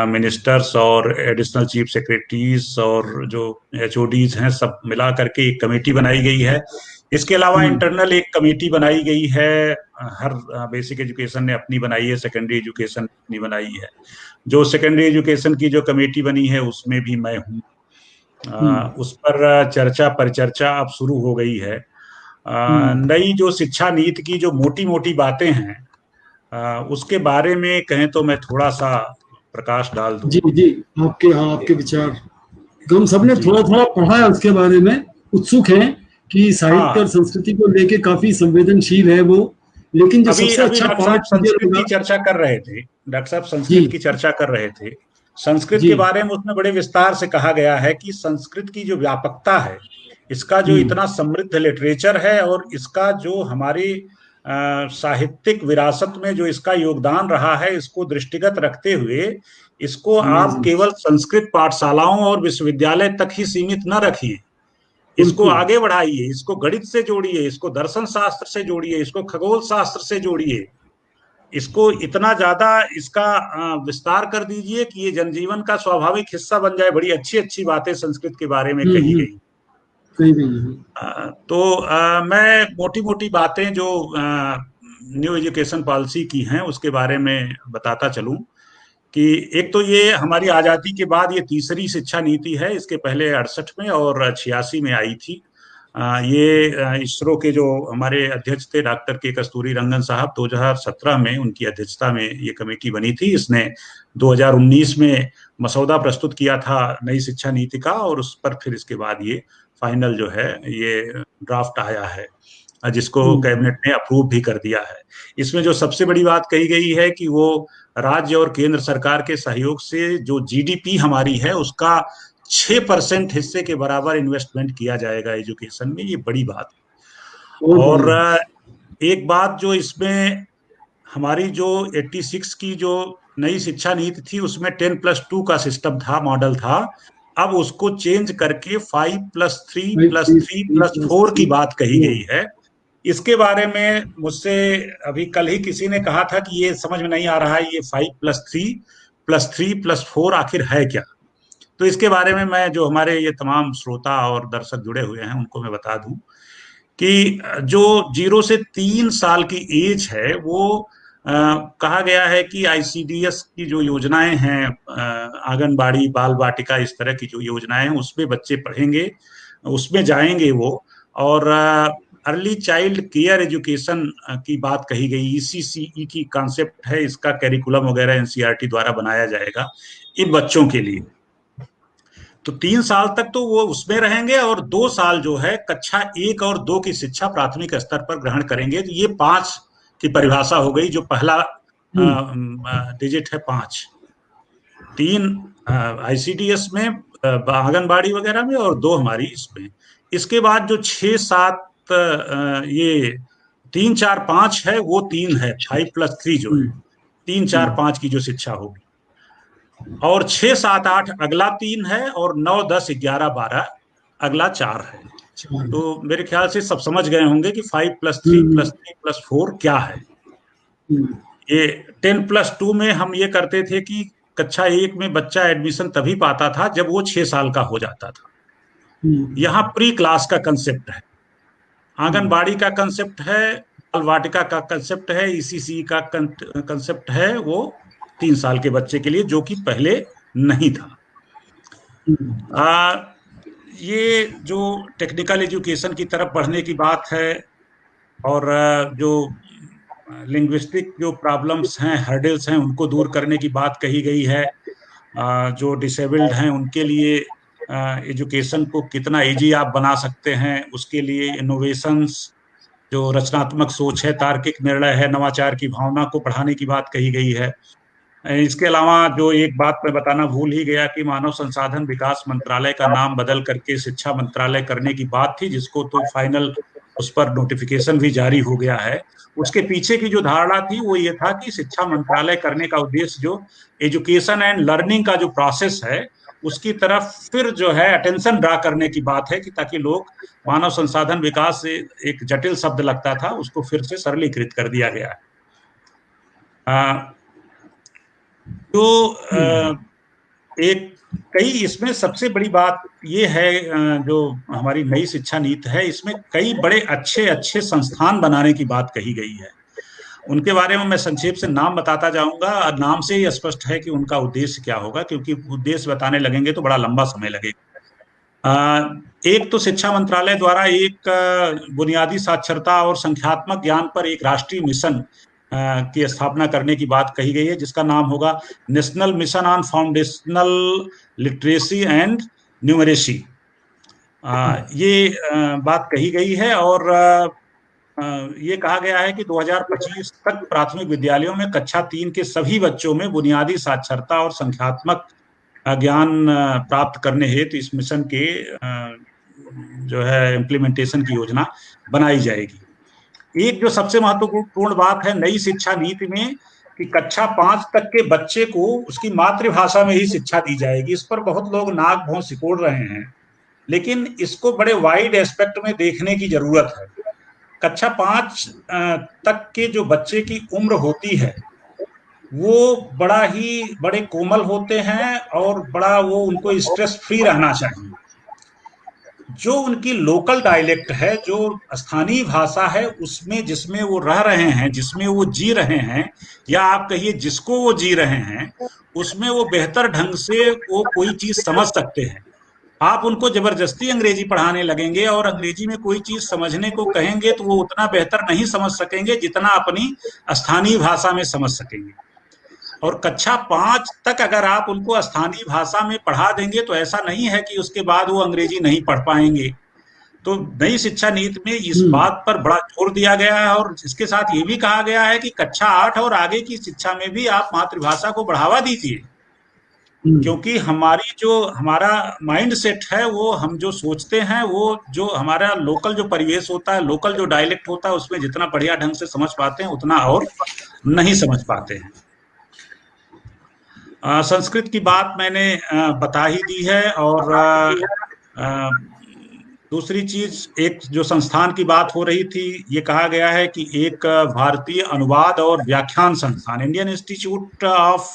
मिनिस्टर्स और एडिशनल चीफ सेक्रेटरीज और जो एचओडीज हैं, सब मिला करके एक कमेटी बनाई गई है। इसके अलावा इंटरनल एक कमेटी बनाई गई है, हर बेसिक एजुकेशन ने अपनी बनाई है, सेकेंडरी एजुकेशन अपनी बनाई है। जो सेकेंडरी एजुकेशन की जो कमेटी बनी है उसमें भी मैं हूँ। उस पर चर्चा परिचर्चा अब शुरू हो गई है। नई जो शिक्षा नीति की जो मोटी मोटी बातें हैं उसके बारे में कहें तो मैं थोड़ा सा प्रकाश डाल दूं। जी, आपके विचार। हम सबने थोड़ा थोड़ा पढ़ा है उसके बारे में, उत्सुक हैं कि साहित्य और संस्कृति को लेके काफी संवेदनशील है वो, लेकिन जो अभी सबसे अभी अच्छा डॉक्टर साहब पार्ट मुझे संस्कृत लगा, की चर्चा कर रहे थे, डॉक्टर साहब जी संस्कृत की चर्चा कर रहे थे। संस्कृत जी, के बारे में उसमें बड़े विस्तार से कहा गया है कि संस्कृत की जो व्यापकता है, इसका जो हम्म, इतना समृद्ध लिटरेचर है, और इसका जो हमारी साहित्यिक विरासत में जो इसका योगदान रहा है, इसको दृष्टिगत रखते हुए इसको आप अमेजिंग, केवल संस्कृत पाठशालाओं और विश्वविद्यालय तक ही सीमित न रखिए, इसको बिल्कुल, आगे बढ़ाइए, इसको गणित से जोड़िए, इसको दर्शन शास्त्र से जोड़िए, इसको खगोल शास्त्र से जोड़िए, इसको इतना ज्यादा इसका विस्तार कर दीजिए कि ये जनजीवन का स्वाभाविक हिस्सा बन जाए। बड़ी अच्छी अच्छी बातें संस्कृत के बारे में कही हम्म, गई। सही नहीं है, तो मैं मोटी मोटी बातें जो न्यू एजुकेशन पॉलिसी की हैं उसके बारे में बताता चलूं कि एक तो ये हमारी आजादी के बाद ये तीसरी शिक्षा नीति है। इसके पहले 68 में और 86 में आई थी। ये इसरो के जो हमारे अध्यक्ष थे डॉक्टर के कस्तूरी रंगन साहब, 2017 में उनकी अध्यक्षता में ये कमेटी बनी थी। इसने 2019 में मसौदा प्रस्तुत किया था नई शिक्षा नीति का, और उस पर फिर इसके बाद ये फाइनल जो है ये ड्राफ्ट आया है, जिसको हम्म, कैबिनेट ने अप्रूव भी कर दिया है। इसमें जो सबसे बड़ी बात कही गई है कि वो राज्य और केंद्र सरकार के सहयोग से जो जीडीपी हमारी है उसका 6% हिस्से के बराबर इन्वेस्टमेंट किया जाएगा एजुकेशन में। ये बड़ी बात। बहुत और बढ़िया, एक बात जो इसमें हमारी जो 86 की जो नई शिक्षा नीति थी उसमें 10+2 का सिस्टम था, मॉडल था। अब उसको चेंज करके 5+3 five plus three three three plus plus four की थ्री बात कही फोर, गई है। इसके बारे में मुझसे अभी कल ही किसी ने कहा था कि ये समझ में नहीं आ रहा है, ये 5+3 प्लस 3 प्लस 4 आखिर है क्या। तो इसके बारे में मैं, जो हमारे ये तमाम श्रोता और दर्शक जुड़े हुए हैं, उनको मैं बता दूं कि जो 0 से 3 साल की एज है वो कहा गया है कि आईसीडीएस की जो योजनाएं हैं, आंगनबाड़ी बाल वाटिका इस तरह की जो योजनाएं हैं उसमें बच्चे पढ़ेंगे, उसमें जाएंगे वो। और अर्ली चाइल्ड केयर एजुकेशन की बात कही गई, ईसीसीई की कॉन्सेप्ट है, इसका कैरिकुलम वगैरह एनसीईआरटी द्वारा बनाया जाएगा इन बच्चों के लिए। तो 3 साल तक तो वो उसमें रहेंगे, और 2 साल जो है कक्षा 1 और 2 की शिक्षा प्राथमिक स्तर पर ग्रहण करेंगे। तो ये 5 की परिभाषा हो गई। जो पहला हम्म, डिजिट है 5, 3 आईसीडीएस में, आंगनबाड़ी वगैरह में, और 2 हमारी इसमें। इसके बाद जो 6, 7 ये 3, 4, 5 है, वो 3 है, 5+3 जो है, हम्म, 3, 4, 5 की जो शिक्षा होगी। और 6, 7, 8 अगला 3 है, और 9, 10, 11, 12 अगला 4 है। चार, तो मेरे ख्याल से सब समझ गए होंगे कि 5+3 हम्म, प्लस 3+4 क्या है। हम्म, ये 10+2 में हम ये करते थे कि कक्षा 1 में बच्चा एडमिशन तभी पाता था जब वो 6 साल का हो जाता था। हम्म, यहाँ प्री क्लास का कंसेप्ट है, हम्म, आंगनबाड़ी का कंसेप्ट है, बाल वाटिका का कंसेप्ट है, ईसीसी का कंसेप्ट है, वो 3 साल के बच्चे के लिए, जो कि पहले नहीं था। हम्म, आ, ये जो टेक्निकल एजुकेशन की तरफ बढ़ने की बात है, और जो लिंग्विस्टिक जो प्रॉब्लम्स हैं, हर्डल्स हैं, उनको दूर करने की बात कही गई है। जो डिसेबल्ड हैं उनके लिए एजुकेशन को कितना इजी आप बना सकते हैं, उसके लिए इनोवेशंस, जो रचनात्मक सोच है, तार्किक निर्णय है, नवाचार की भावना को बढ़ाने की बात कही गई है। इसके अलावा जो एक बात मैं बताना भूल ही गया कि मानव संसाधन विकास मंत्रालय का नाम बदल करके शिक्षा मंत्रालय करने की बात थी, जिसको तो फाइनल उस पर नोटिफिकेशन भी जारी हो गया है। उसके पीछे की जो धारणा थी वो ये था कि शिक्षा मंत्रालय करने का उद्देश्य जो एजुकेशन एंड लर्निंग का जो प्रोसेस है उसकी तरफ फिर जो है अटेंशन ड्रा करने की बात है, कि ताकि लोग, मानव संसाधन विकास से एक जटिल शब्द लगता था उसको फिर से सरलीकृत कर दिया गया है। तो एक कई इसमें सबसे बड़ी बात ये है, जो हमारी नई शिक्षा नीति है इसमें कई बड़े अच्छे अच्छे संस्थान बनाने की बात कही गई है। उनके बारे में मैं संक्षेप से नाम बताता जाऊंगा। नाम से ही स्पष्ट है कि उनका उद्देश्य क्या होगा, क्योंकि उद्देश्य बताने लगेंगे तो बड़ा लंबा समय लगेगा। एक तो शिक्षा मंत्रालय द्वारा एक बुनियादी साक्षरता और संख्यात्मक ज्ञान पर एक राष्ट्रीय मिशन की स्थापना करने की बात कही गई है, जिसका नाम होगा national mission on foundational literacy and numeracy. ये बात कही गई है। और ये कहा गया है कि 2025 तक प्राथमिक विद्यालयों में कक्षा 3 के सभी बच्चों में बुनियादी साक्षरता और संख्यात्मक ज्ञान प्राप्त करने हेतु इस मिशन के जो है इम्प्लीमेंटेशन की योजना बनाई जाएगी। एक जो सबसे महत्वपूर्ण बात है नई शिक्षा नीति में कि कक्षा 5 तक के बच्चे को उसकी मातृभाषा में ही शिक्षा दी जाएगी। इस पर बहुत लोग नाक भौं सिकोड़ रहे हैं, लेकिन इसको बड़े वाइड एस्पेक्ट में देखने की जरूरत है। कक्षा 5 तक के जो बच्चे की उम्र होती है वो बड़े कोमल होते हैं और वो उनको स्ट्रेस फ्री रहना चाहिए। जो उनकी लोकल डायलेक्ट है, जो स्थानीय भाषा है, उसमें जिसमें वो रह रहे हैं, जिसमें वो जी रहे हैं, या आप कहिए जिसको वो जी रहे हैं, उसमें वो बेहतर ढंग से वो कोई चीज समझ सकते हैं। आप उनको जबरदस्ती अंग्रेजी पढ़ाने लगेंगे और अंग्रेजी में कोई चीज समझने को कहेंगे तो वो उतना बेहतर नहीं समझ सकेंगे जितना अपनी स्थानीय भाषा में समझ सकेंगे। और कक्षा 5 तक अगर आप उनको स्थानीय भाषा में पढ़ा देंगे तो ऐसा नहीं है कि उसके बाद वो अंग्रेजी नहीं पढ़ पाएंगे। तो नई शिक्षा नीति में इस बात पर बड़ा जोर दिया गया है और इसके साथ ये भी कहा गया है कि कक्षा 8 और आगे की शिक्षा में भी आप मातृभाषा को बढ़ावा दीजिए, क्योंकि हमारा माइंड सेट है, वो हम जो सोचते हैं, वो जो हमारा लोकल जो परिवेश होता है, लोकल जो डायलेक्ट होता है, उसमें जितना बढ़िया ढंग से समझ पाते हैं उतना और नहीं समझ पाते हैं। संस्कृत की बात मैंने बता ही दी है। और दूसरी चीज, एक जो संस्थान की बात हो रही थी, ये कहा गया है कि एक भारतीय अनुवाद और व्याख्यान संस्थान, Indian institute of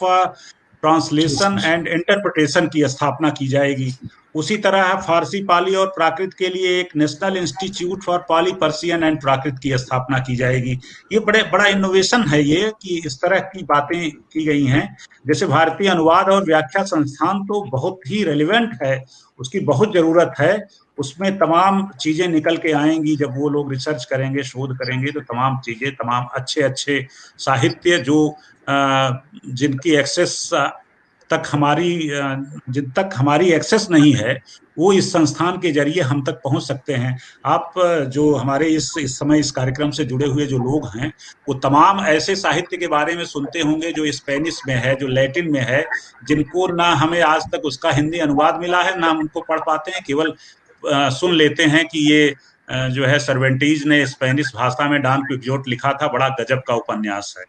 translation and interpretation की स्थापना की जाएगी। उसी तरह फारसी, पाली और प्राकृत के लिए एक national institute for Pali, Persian and Prakrit की स्थापना की जाएगी। ये बड़ा इनोवेशन है ये कि इस तरह की बातें की गई हैं। जैसे भारतीय अनुवाद और व्याख्या संस्थान तो बहुत ही रेलिवेंट है, उसकी बहुत जरूरत है। उसमें तमाम चीजें निकल के आएंगी जब वो लोग रिसर्च करेंगे, शोध करेंगे, तो तमाम चीजें, तमाम अच्छे साहित्य जो जिनकी एक्सेस जिन तक हमारी एक्सेस नहीं है, वो इस संस्थान के जरिए हम तक पहुंच सकते हैं। आप जो हमारे इस समय इस कार्यक्रम से जुड़े हुए जो लोग हैं, वो तमाम ऐसे साहित्य के बारे में सुनते होंगे जो स्पेनिश में है, जो लैटिन में है, जिनको ना हमें आज तक उसका हिंदी अनुवाद मिला है, ना हम उनको पढ़ पाते हैं, केवल सुन लेते हैं कि ये जो है सर्वेंटीज ने स्पेनिश भाषा में डॉन क्विक्जोट लिखा था, बड़ा गजब का उपन्यास है।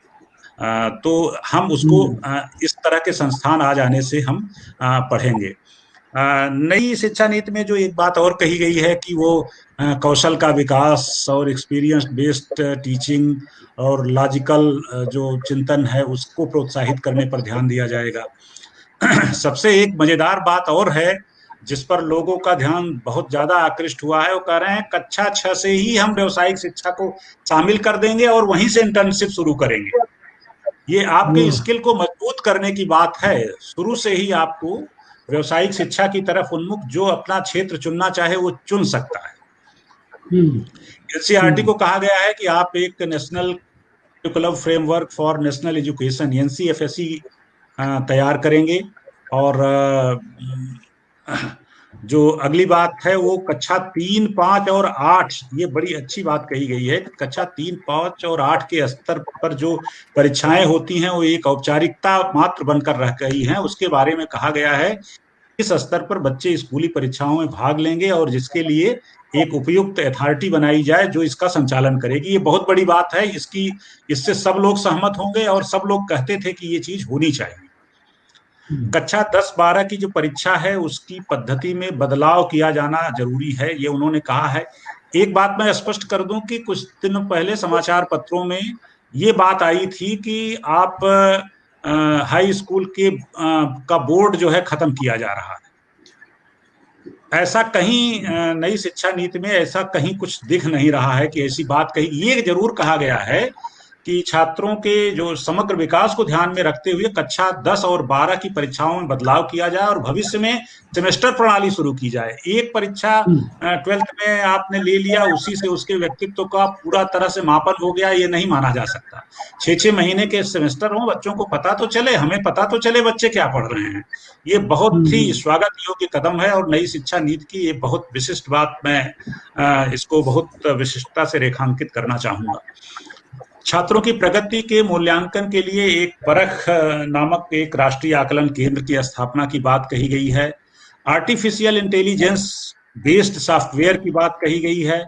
तो हम उसको इस तरह के संस्थान आ जाने से हम पढ़ेंगे। नई शिक्षा नीति में जो एक बात और कही गई है कि वो कौशल का विकास और एक्सपीरियंस बेस्ड टीचिंग और लॉजिकल जो चिंतन है उसको प्रोत्साहित करने पर ध्यान दिया जाएगा। सबसे एक मजेदार बात और है जिस पर लोगों का ध्यान बहुत ज्यादा आकृष्ट हुआ है, वो कह रहे हैं कक्षा 6 से ही हम व्यावसायिक शिक्षा को शामिल कर देंगे और वहीं से इंटर्नशिप शुरू करेंगे। ये आपके स्किल को मजबूत करने की बात है। शुरू से ही आपको व्यावसायिक शिक्षा की तरफ उन्मुख जो अपना क्षेत्र चुनना चाहे वो चुन सकता है। एनसीईआरटी को कहा गया है कि आप एक national curriculum framework for national education NCFSE तैयार करेंगे। और जो अगली बात है वो कक्षा 3, 5 और 8, ये बड़ी अच्छी बात कही गई है। कक्षा 3, 5 और 8 के स्तर पर जो परीक्षाएं होती हैं वो एक औपचारिकता मात्र बनकर रह गई हैं। उसके बारे में कहा गया है इस स्तर पर बच्चे स्कूली परीक्षाओं में भाग लेंगे और जिसके लिए एक उपयुक्त अथॉरिटी बनाई जाए जो इसका संचालन करेगी। ये बहुत बड़ी बात है, इससे सब लोग सहमत होंगे और सब लोग कहते थे कि ये चीज होनी चाहिए। कक्षा 10-12 की जो परीक्षा है उसकी पद्धति में बदलाव किया जाना जरूरी है, ये उन्होंने कहा है। एक बात मैं स्पष्ट कर दूं कि कुछ दिन पहले समाचार पत्रों में ये बात आई थी कि आप हाई स्कूल का बोर्ड जो है खत्म किया जा रहा है। ऐसा कहीं नई शिक्षा नीति में ऐसा कहीं कुछ दिख नहीं रहा है कि ऐसी बात कही। ये जरूर कहा गया है कि छात्रों के जो समग्र विकास को ध्यान में रखते हुए कक्षा 10 और 12 की परीक्षाओं में बदलाव किया जाए और भविष्य में सेमेस्टर प्रणाली शुरू की जाए। एक परीक्षा 12th में आपने ले लिया, उसी से उसके व्यक्तित्व का पूरा तरह से मापन हो गया, ये नहीं माना जा सकता। 6-6 महीने के सेमेस्टर हों, बच्चों को पता तो चले, हमें पता तो चले बच्चे क्या पढ़ रहे हैं। ये बहुत ही स्वागत योग्य कदम है और नई शिक्षा नीति की ये बहुत विशिष्ट बात, मैं इसको बहुत विशिष्टता से रेखांकित करना चाहूंगा। छात्रों की प्रगति के मूल्यांकन के लिए एक परख नामक एक राष्ट्रीय आकलन केंद्र की स्थापना की बात कही गई है। आर्टिफिशियल इंटेलिजेंस बेस्ड सॉफ्टवेयर की बात कही गई है।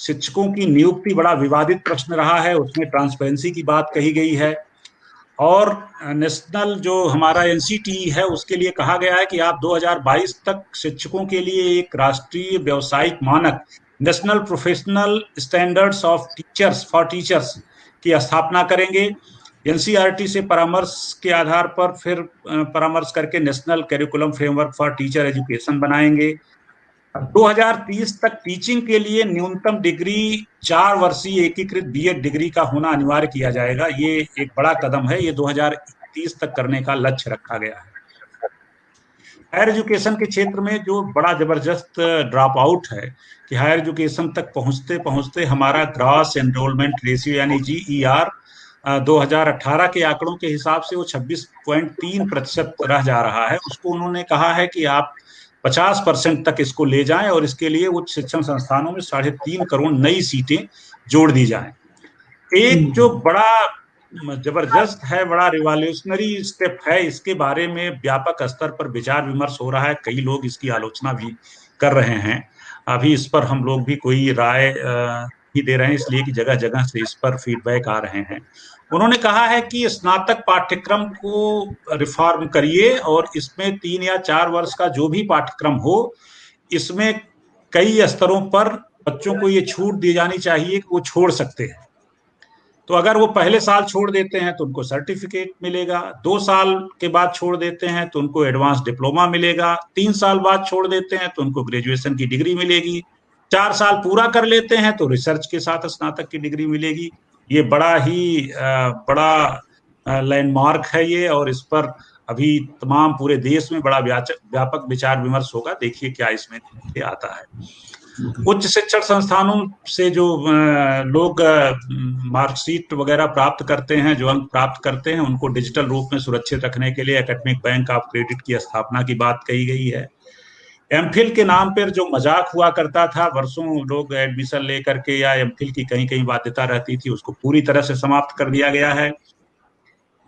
शिक्षकों की नियुक्ति बड़ा विवादित प्रश्न रहा है, उसमें ट्रांसपेरेंसी की बात कही गई है। और नेशनल जो हमारा एनसीटीई है उसके लिए कहा गया है कि आप 2022 तक शिक्षकों के लिए एक राष्ट्रीय व्यावसायिक मानक national professional standards of teachers for teachers की स्थापना करेंगे। एनसीईआरटी से परामर्श के आधार पर फिर परामर्श करके national curriculum framework for teacher education बनाएंगे। 2030 तक टीचिंग के लिए न्यूनतम डिग्री 4 वर्षीय एकीकृत बीएड डिग्री का होना अनिवार्य किया जाएगा। ये एक बड़ा कदम है, ये 2030 तक करने का लक्ष्य रखा गया है। हायर एजुकेशन के क्षेत्र में जो बड़ा जबरदस्त ड्रॉप आउट है कि हायर एजुकेशन तक पहुंचते पहुंचते हमारा ग्रॉस एनरोलमेंट रेशियो यानी GER 2018 के आंकड़ों के हिसाब से वो 26.3% रह जा रहा है। उसको उन्होंने कहा है कि आप 50% तक इसको ले जाएं और इसके लिए उच्च शिक्षण संस्थानों में 3.5 करोड़ नई सीटें जोड़ दी जाएं। एक जो बड़ा जबरदस्त है, बड़ा रिवॉल्यूशनरी स्टेप है, इसके बारे में व्यापक स्तर पर विचार विमर्श हो रहा है। कई लोग इसकी आलोचना भी कर रहे हैं। अभी इस पर हम लोग भी कोई राय नहीं दे रहे हैं, इसलिए कि जगह जगह से इस पर फीडबैक आ रहे हैं। उन्होंने कहा है कि स्नातक पाठ्यक्रम को रिफॉर्म करिए और इसमें 3 या 4 वर्ष का जो भी पाठ्यक्रम हो, इसमें कई स्तरों पर बच्चों को ये छूट दी जानी चाहिए कि वो छोड़ सकते हैं। तो अगर वो पहले साल छोड़ देते हैं तो उनको सर्टिफिकेट मिलेगा, 2 साल के बाद छोड़ देते हैं तो उनको एडवांस डिप्लोमा मिलेगा, 3 साल बाद छोड़ देते हैं तो उनको ग्रेजुएशन की डिग्री मिलेगी, 4 साल पूरा कर लेते हैं तो रिसर्च के साथ स्नातक की डिग्री मिलेगी। ये बड़ा ही बड़ा लैंडमार्क है ये, और इस पर अभी तमाम पूरे देश में बड़ा व्यापक विचार विमर्श होगा। देखिए क्या इसमें आता है। उच्च शिक्षण संस्थानों से जो लोग मार्कशीट वगैरह प्राप्त करते हैं, जो अंक प्राप्त करते हैं, उनको डिजिटल रूप में सुरक्षित रखने के लिए एकेडमिक बैंक ऑफ क्रेडिट की स्थापना की बात कही गई है। एमफिल के नाम पर जो मजाक हुआ करता था, वर्षों लोग एडमिशन लेकर के, या एमफिल की कहीं कहीं बाध्यता रहती थी, उसको पूरी तरह से समाप्त कर दिया गया है।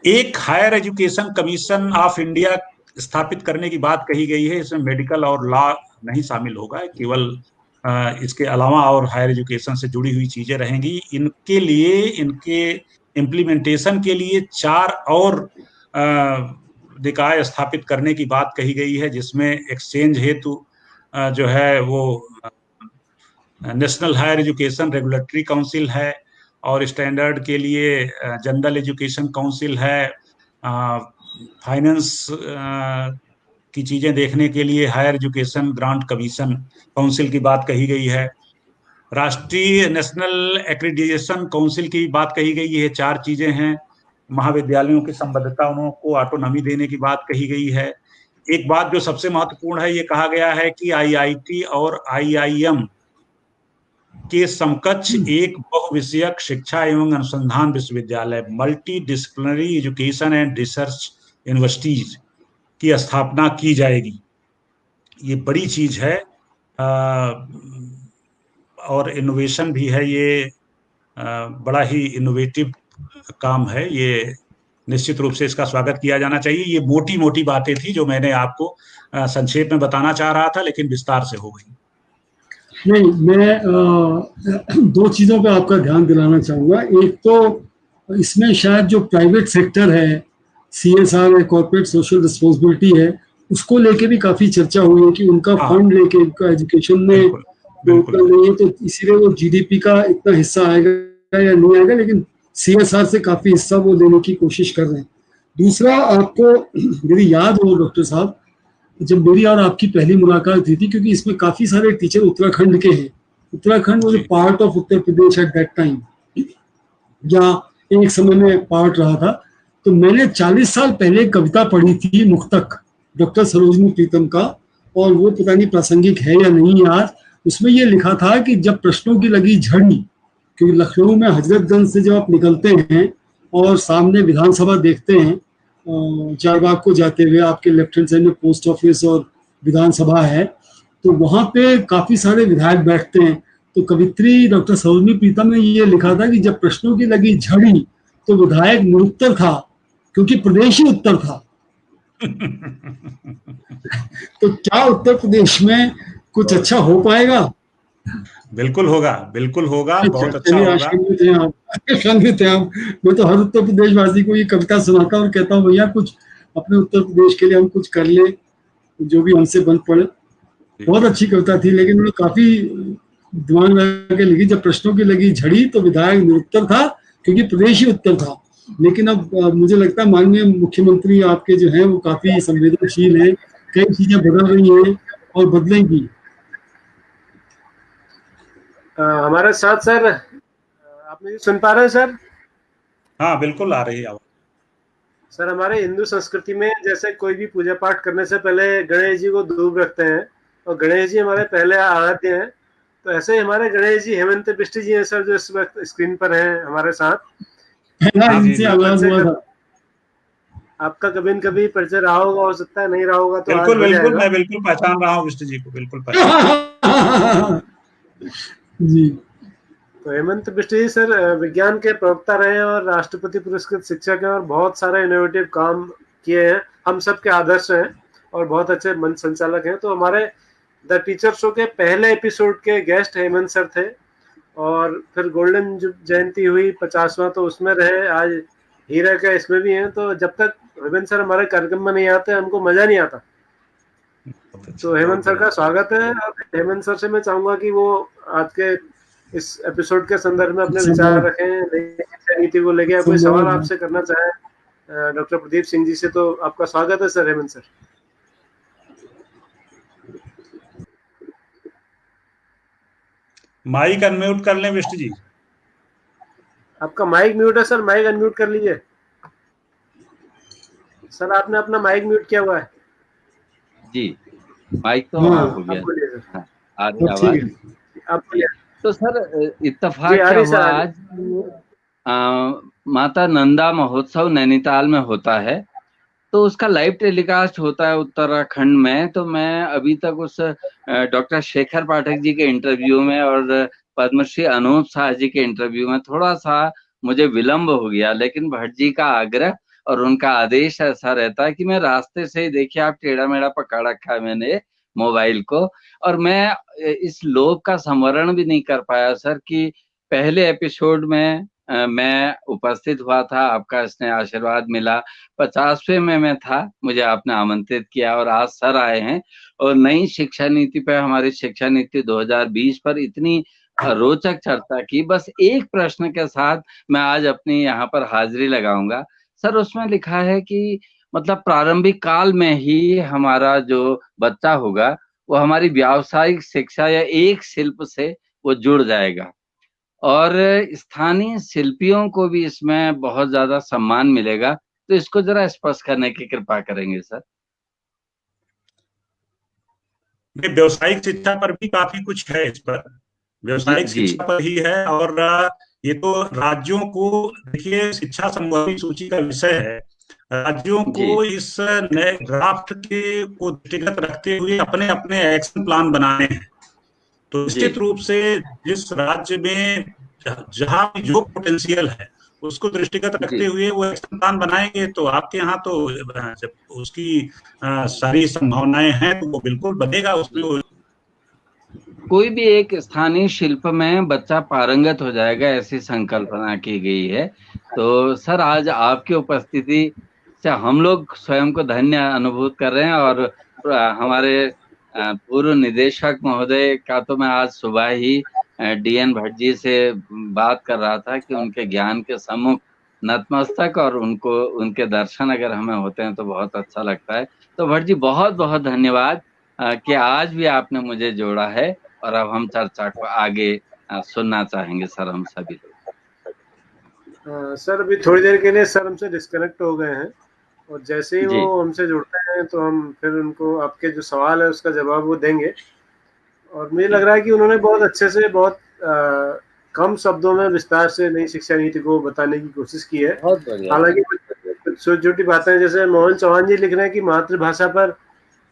एक higher education commission of India स्थापित करने की बात कही गई है। इसमें मेडिकल और लॉ नहीं शामिल होगा, केवल इसके अलावा और हायर एजुकेशन से जुड़ी हुई चीजें रहेंगी। इनके लिए, इनके इम्प्लीमेंटेशन के लिए 4 और निकाय स्थापित करने की बात कही गई है, जिसमें एक्सचेंज हेतु जो है वो national higher education regulatory council है, और स्टैंडर्ड के लिए जनरल एजुकेशन काउंसिल है, फाइनेंस की चीजें देखने के लिए higher education grant commission council की बात कही गई है, राष्ट्रीय नेशनल एक्रेडिटेशन काउंसिल की बात कही गई है। 4 चीजें हैं। महाविद्यालयों की संबद्धता, उनको ऑटोनॉमी देने की बात कही गई है। एक बात जो सबसे महत्वपूर्ण है, ये कहा गया है कि IIT और IIM के समकक्ष एक बहुविषयक शिक्षा एवं अनुसंधान विश्वविद्यालय, multi disciplinary education and research universities की स्थापना की जाएगी। ये बड़ी चीज है और इनोवेशन भी है। ये बड़ा ही इनोवेटिव काम है। ये निश्चित रूप से इसका स्वागत किया जाना चाहिए। ये मोटी मोटी बातें थी जो मैंने आपको संक्षेप में बताना चाह रहा था, लेकिन विस्तार से हो गई। नहीं, मैं 2 चीज़ों पे आपका ध्यान दिलाना चाहूँगा। एक तो इसमें शायद जो प्राइवेट सेक्टर है, CSR है, कॉर्पोरेट सोशल रिस्पॉन्सिबिलिटी है, उसको लेके भी काफ़ी चर्चा हुई है कि उनका फंड लेके उनका एजुकेशन में नहीं है, तो इसीलिए वो GDP का इतना हिस्सा आएगा या नहीं आएगा, लेकिन CSR से काफ़ी हिस्सा वो देने की कोशिश कर रहे हैं। दूसरा, आपको यदि याद हो डॉक्टर साहब, जब मेरी और आपकी पहली मुलाकात हुई थी, क्योंकि इसमें काफी सारे टीचर उत्तराखंड के हैं, Uttarakhand was part of Uttar Pradesh at that time, या एक समय में पार्ट रहा था। तो मैंने 40 साल पहले कविता पढ़ी थी, मुक्तक, डॉक्टर सरोजनी प्रीतम का, और वो पता नहीं प्रासंगिक है या नहीं आज। उसमें ये लिखा था कि जब प्रश्नों की लगी झड़ी, क्योंकि लखनऊ में हजरतगंज से जब आप निकलते हैं और सामने विधानसभा देखते हैं, चारबाग को जाते हुए आपके लेफ्ट हैंड साइड में पोस्ट ऑफिस और विधानसभा है, तो वहां पे काफी सारे विधायक बैठते हैं। तो कवित्री डॉक्टर सरोजनी प्रीतम ने ये लिखा था कि जब प्रश्नों की लगी झड़ी तो विधायक निरुत्तर था, क्योंकि प्रदेश ही उत्तर था। तो क्या उत्तर प्रदेश में कुछ अच्छा हो पाएगा? बिल्कुल होगा, बिल्कुल होगा, बहुत अच्छा होगा। आशान्वित हैं आप। मैं तो हर उत्तर प्रदेशवासी को ये कविता सुनाता और कहता हूँ भैया कुछ अपने उत्तर प्रदेश के लिए हम कुछ कर ले, जो भी हमसे बन पड़े। बहुत अच्छी कविता थी, लेकिन उन्होंने काफी दिमाग लगा के लिखी। जब प्रश्नों की लगी झड़ी तो विधायक निरुत्तर था, क्योंकि प्रदेश ही उत्तर था। लेकिन अब मुझे लगता है माननीय मुख्यमंत्री आपके जो हैं वो काफी संवेदनशील हैं, कई चीजें बदल रही हैं और बदलेंगी। हमारे साथ सर, आप मुझे सुन पा रहे हैं सर? हाँ बिल्कुल आ रही है आवाज। सर, हमारे हिंदू संस्कृति में जैसे कोई भी पूजा पाठ करने से पहले गणेश जी को धूप रखते हैं और गणेश जी हमारे पहले आराध्य हैं, तो ऐसे ही हमारे गणेश जी हेमंत बिष्ट जी हैं सर, जो इस वक्त स्क्रीन पर हैं हमारे साथ। आपका कभी न कभी परिचय रहा होगा, हो सकता है नहीं रहा होगा, तो बिल्कुल बिल्कुल मैं बिल्कुल पहचान रहा हूँ बिष्ट जी को, बिल्कुल पहचान जी। तो हेमंत बिष्ट जी सर विज्ञान के प्रवक्ता रहे और राष्ट्रपति पुरस्कृत शिक्षक हैं और बहुत सारे इनोवेटिव काम किए हैं, हम सब के आदर्श हैं और बहुत अच्छे मंच संचालक हैं। तो हमारे द टीचर शो के पहले एपिसोड के गेस्ट हेमंत सर थे, और फिर गोल्डन जयंती हुई 50वां, तो उसमें रहे, आज हीरा का इसमें भी हैं। तो जब तक हेमंत सर हमारे कार्यक्रम में नहीं आते हमको मजा नहीं आता। तो हेमंत सर का स्वागत है। और हेमंत सर से मैं चाहूंगा कि वो आज के इस एपिसोड के संदर्भ में अपने विचार रखें, नीति को लेके कोई सवाल आपसे करना चाहे डॉक्टर प्रदीप सिंह जी से, तो आपका स्वागत है sir. Hemant sir, mike unmute कर लें बिष्ट जी। आपका माइक म्यूट है सर, माइक अनम्यूट कर लीजिए सर। आपने अपना माइक म्यूट किया हुआ है जी। माइक तो ऑन हो गया। आ रही आवाज? तो सर इत्तेफाक क्या हुआ, आज माता नंदा महोत्सव नैनीताल में होता है, तो उसका लाइव टेलीकास्ट होता है उत्तराखंड में। तो मैं अभी तक उस डॉक्टर शेखर पाठक जी के इंटरव्यू में और पद्मश्री अनूप शाह जी के इंटरव्यू में थोड़ा सा मुझे विलंब हो गया, लेकिन भट्ट जी का आग्रह और उनका आदेश ऐसा रहता है कि मैं रास्ते से ही, देखिए आप टेढ़ा मेढ़ा पकड़ रखा है मैंने मोबाइल को, और मैं इस लोभ का संवरण भी नहीं कर पाया सर कि पहले एपिसोड में मैं उपस्थित हुआ था, आपका स्नेह आशीर्वाद मिला, 50वें में मैं था, मुझे आपने आमंत्रित किया, और आज सर आए हैं और नई शिक्षा नीति पर, हमारी शिक्षा नीति 2020 पर इतनी रोचक चर्चा की। बस एक प्रश्न के साथ मैं आज अपनी यहाँ पर हाजिरी लगाऊंगा सर। उसमें लिखा है कि मतलब प्रारंभिक काल में ही हमारा जो बच्चा होगा वो हमारी व्यावसायिक शिक्षा या एक शिल्प से वो जुड़ जाएगा, और स्थानीय शिल्पियों को भी इसमें बहुत ज्यादा सम्मान मिलेगा। तो इसको जरा स्पष्ट करने की कृपा करेंगे सर। व्यावसायिक शिक्षा पर भी काफी कुछ है, इस पर व्यावसायिक शिक्षा पर ही है। और ये तो राज्यों को, देखिए शिक्षा संबंधी सूची का विषय है, राज्यों को इस नए ड्राफ्ट के को दृष्टिगत रखते हुए अपने अपने एक्शन प्लान बनाने हैं। तो निश्चित रूप से जिस राज्य में जहां भी जो पोटेंशियल है उसको दृष्टिगत रखते हुए वो एक्शन प्लान बनाएंगे। तो आपके यहाँ तो जब उसकी सारी संभावनाएं हैं तो वो बिल्कुल बनेगा। उसमें कोई भी एक स्थानीय शिल्प में बच्चा पारंगत हो जाएगा, ऐसी संकल्पना की गई है। तो सर आज आपकी उपस्थिति से हम लोग स्वयं को धन्य अनुभूत कर रहे हैं, और हमारे पूर्व निदेशक महोदय का तो मैं आज सुबह ही डीएन भट्ट जी से बात कर रहा था कि उनके ज्ञान के सम्मुख नतमस्तक, और उनको उनके दर्शन अगर हमें होते हैं तो बहुत अच्छा लगता है। तो भट्ट जी बहुत बहुत धन्यवाद कि आज भी आपने मुझे जोड़ा है, और अब हम चर्चा को आगे सुनना चाहेंगे सर हम सभी लोग। सर अभी थोड़ी देर के लिए सर हमसे डिस्कनेक्ट हो गए हैं, और जैसे ही वो हमसे जुड़ते हैं तो हम फिर उनको आपके जो सवाल है उसका जवाब वो देंगे। और मुझे लग रहा है कि उन्होंने बहुत अच्छे से, बहुत कम शब्दों में विस्तार से नई शिक्षा नीति को बताने की कोशिश की है। हालांकि कुछ छोटी छोटी बातें, जैसे मोहन चौहान जी लिख रहे हैं कि मातृभाषा पर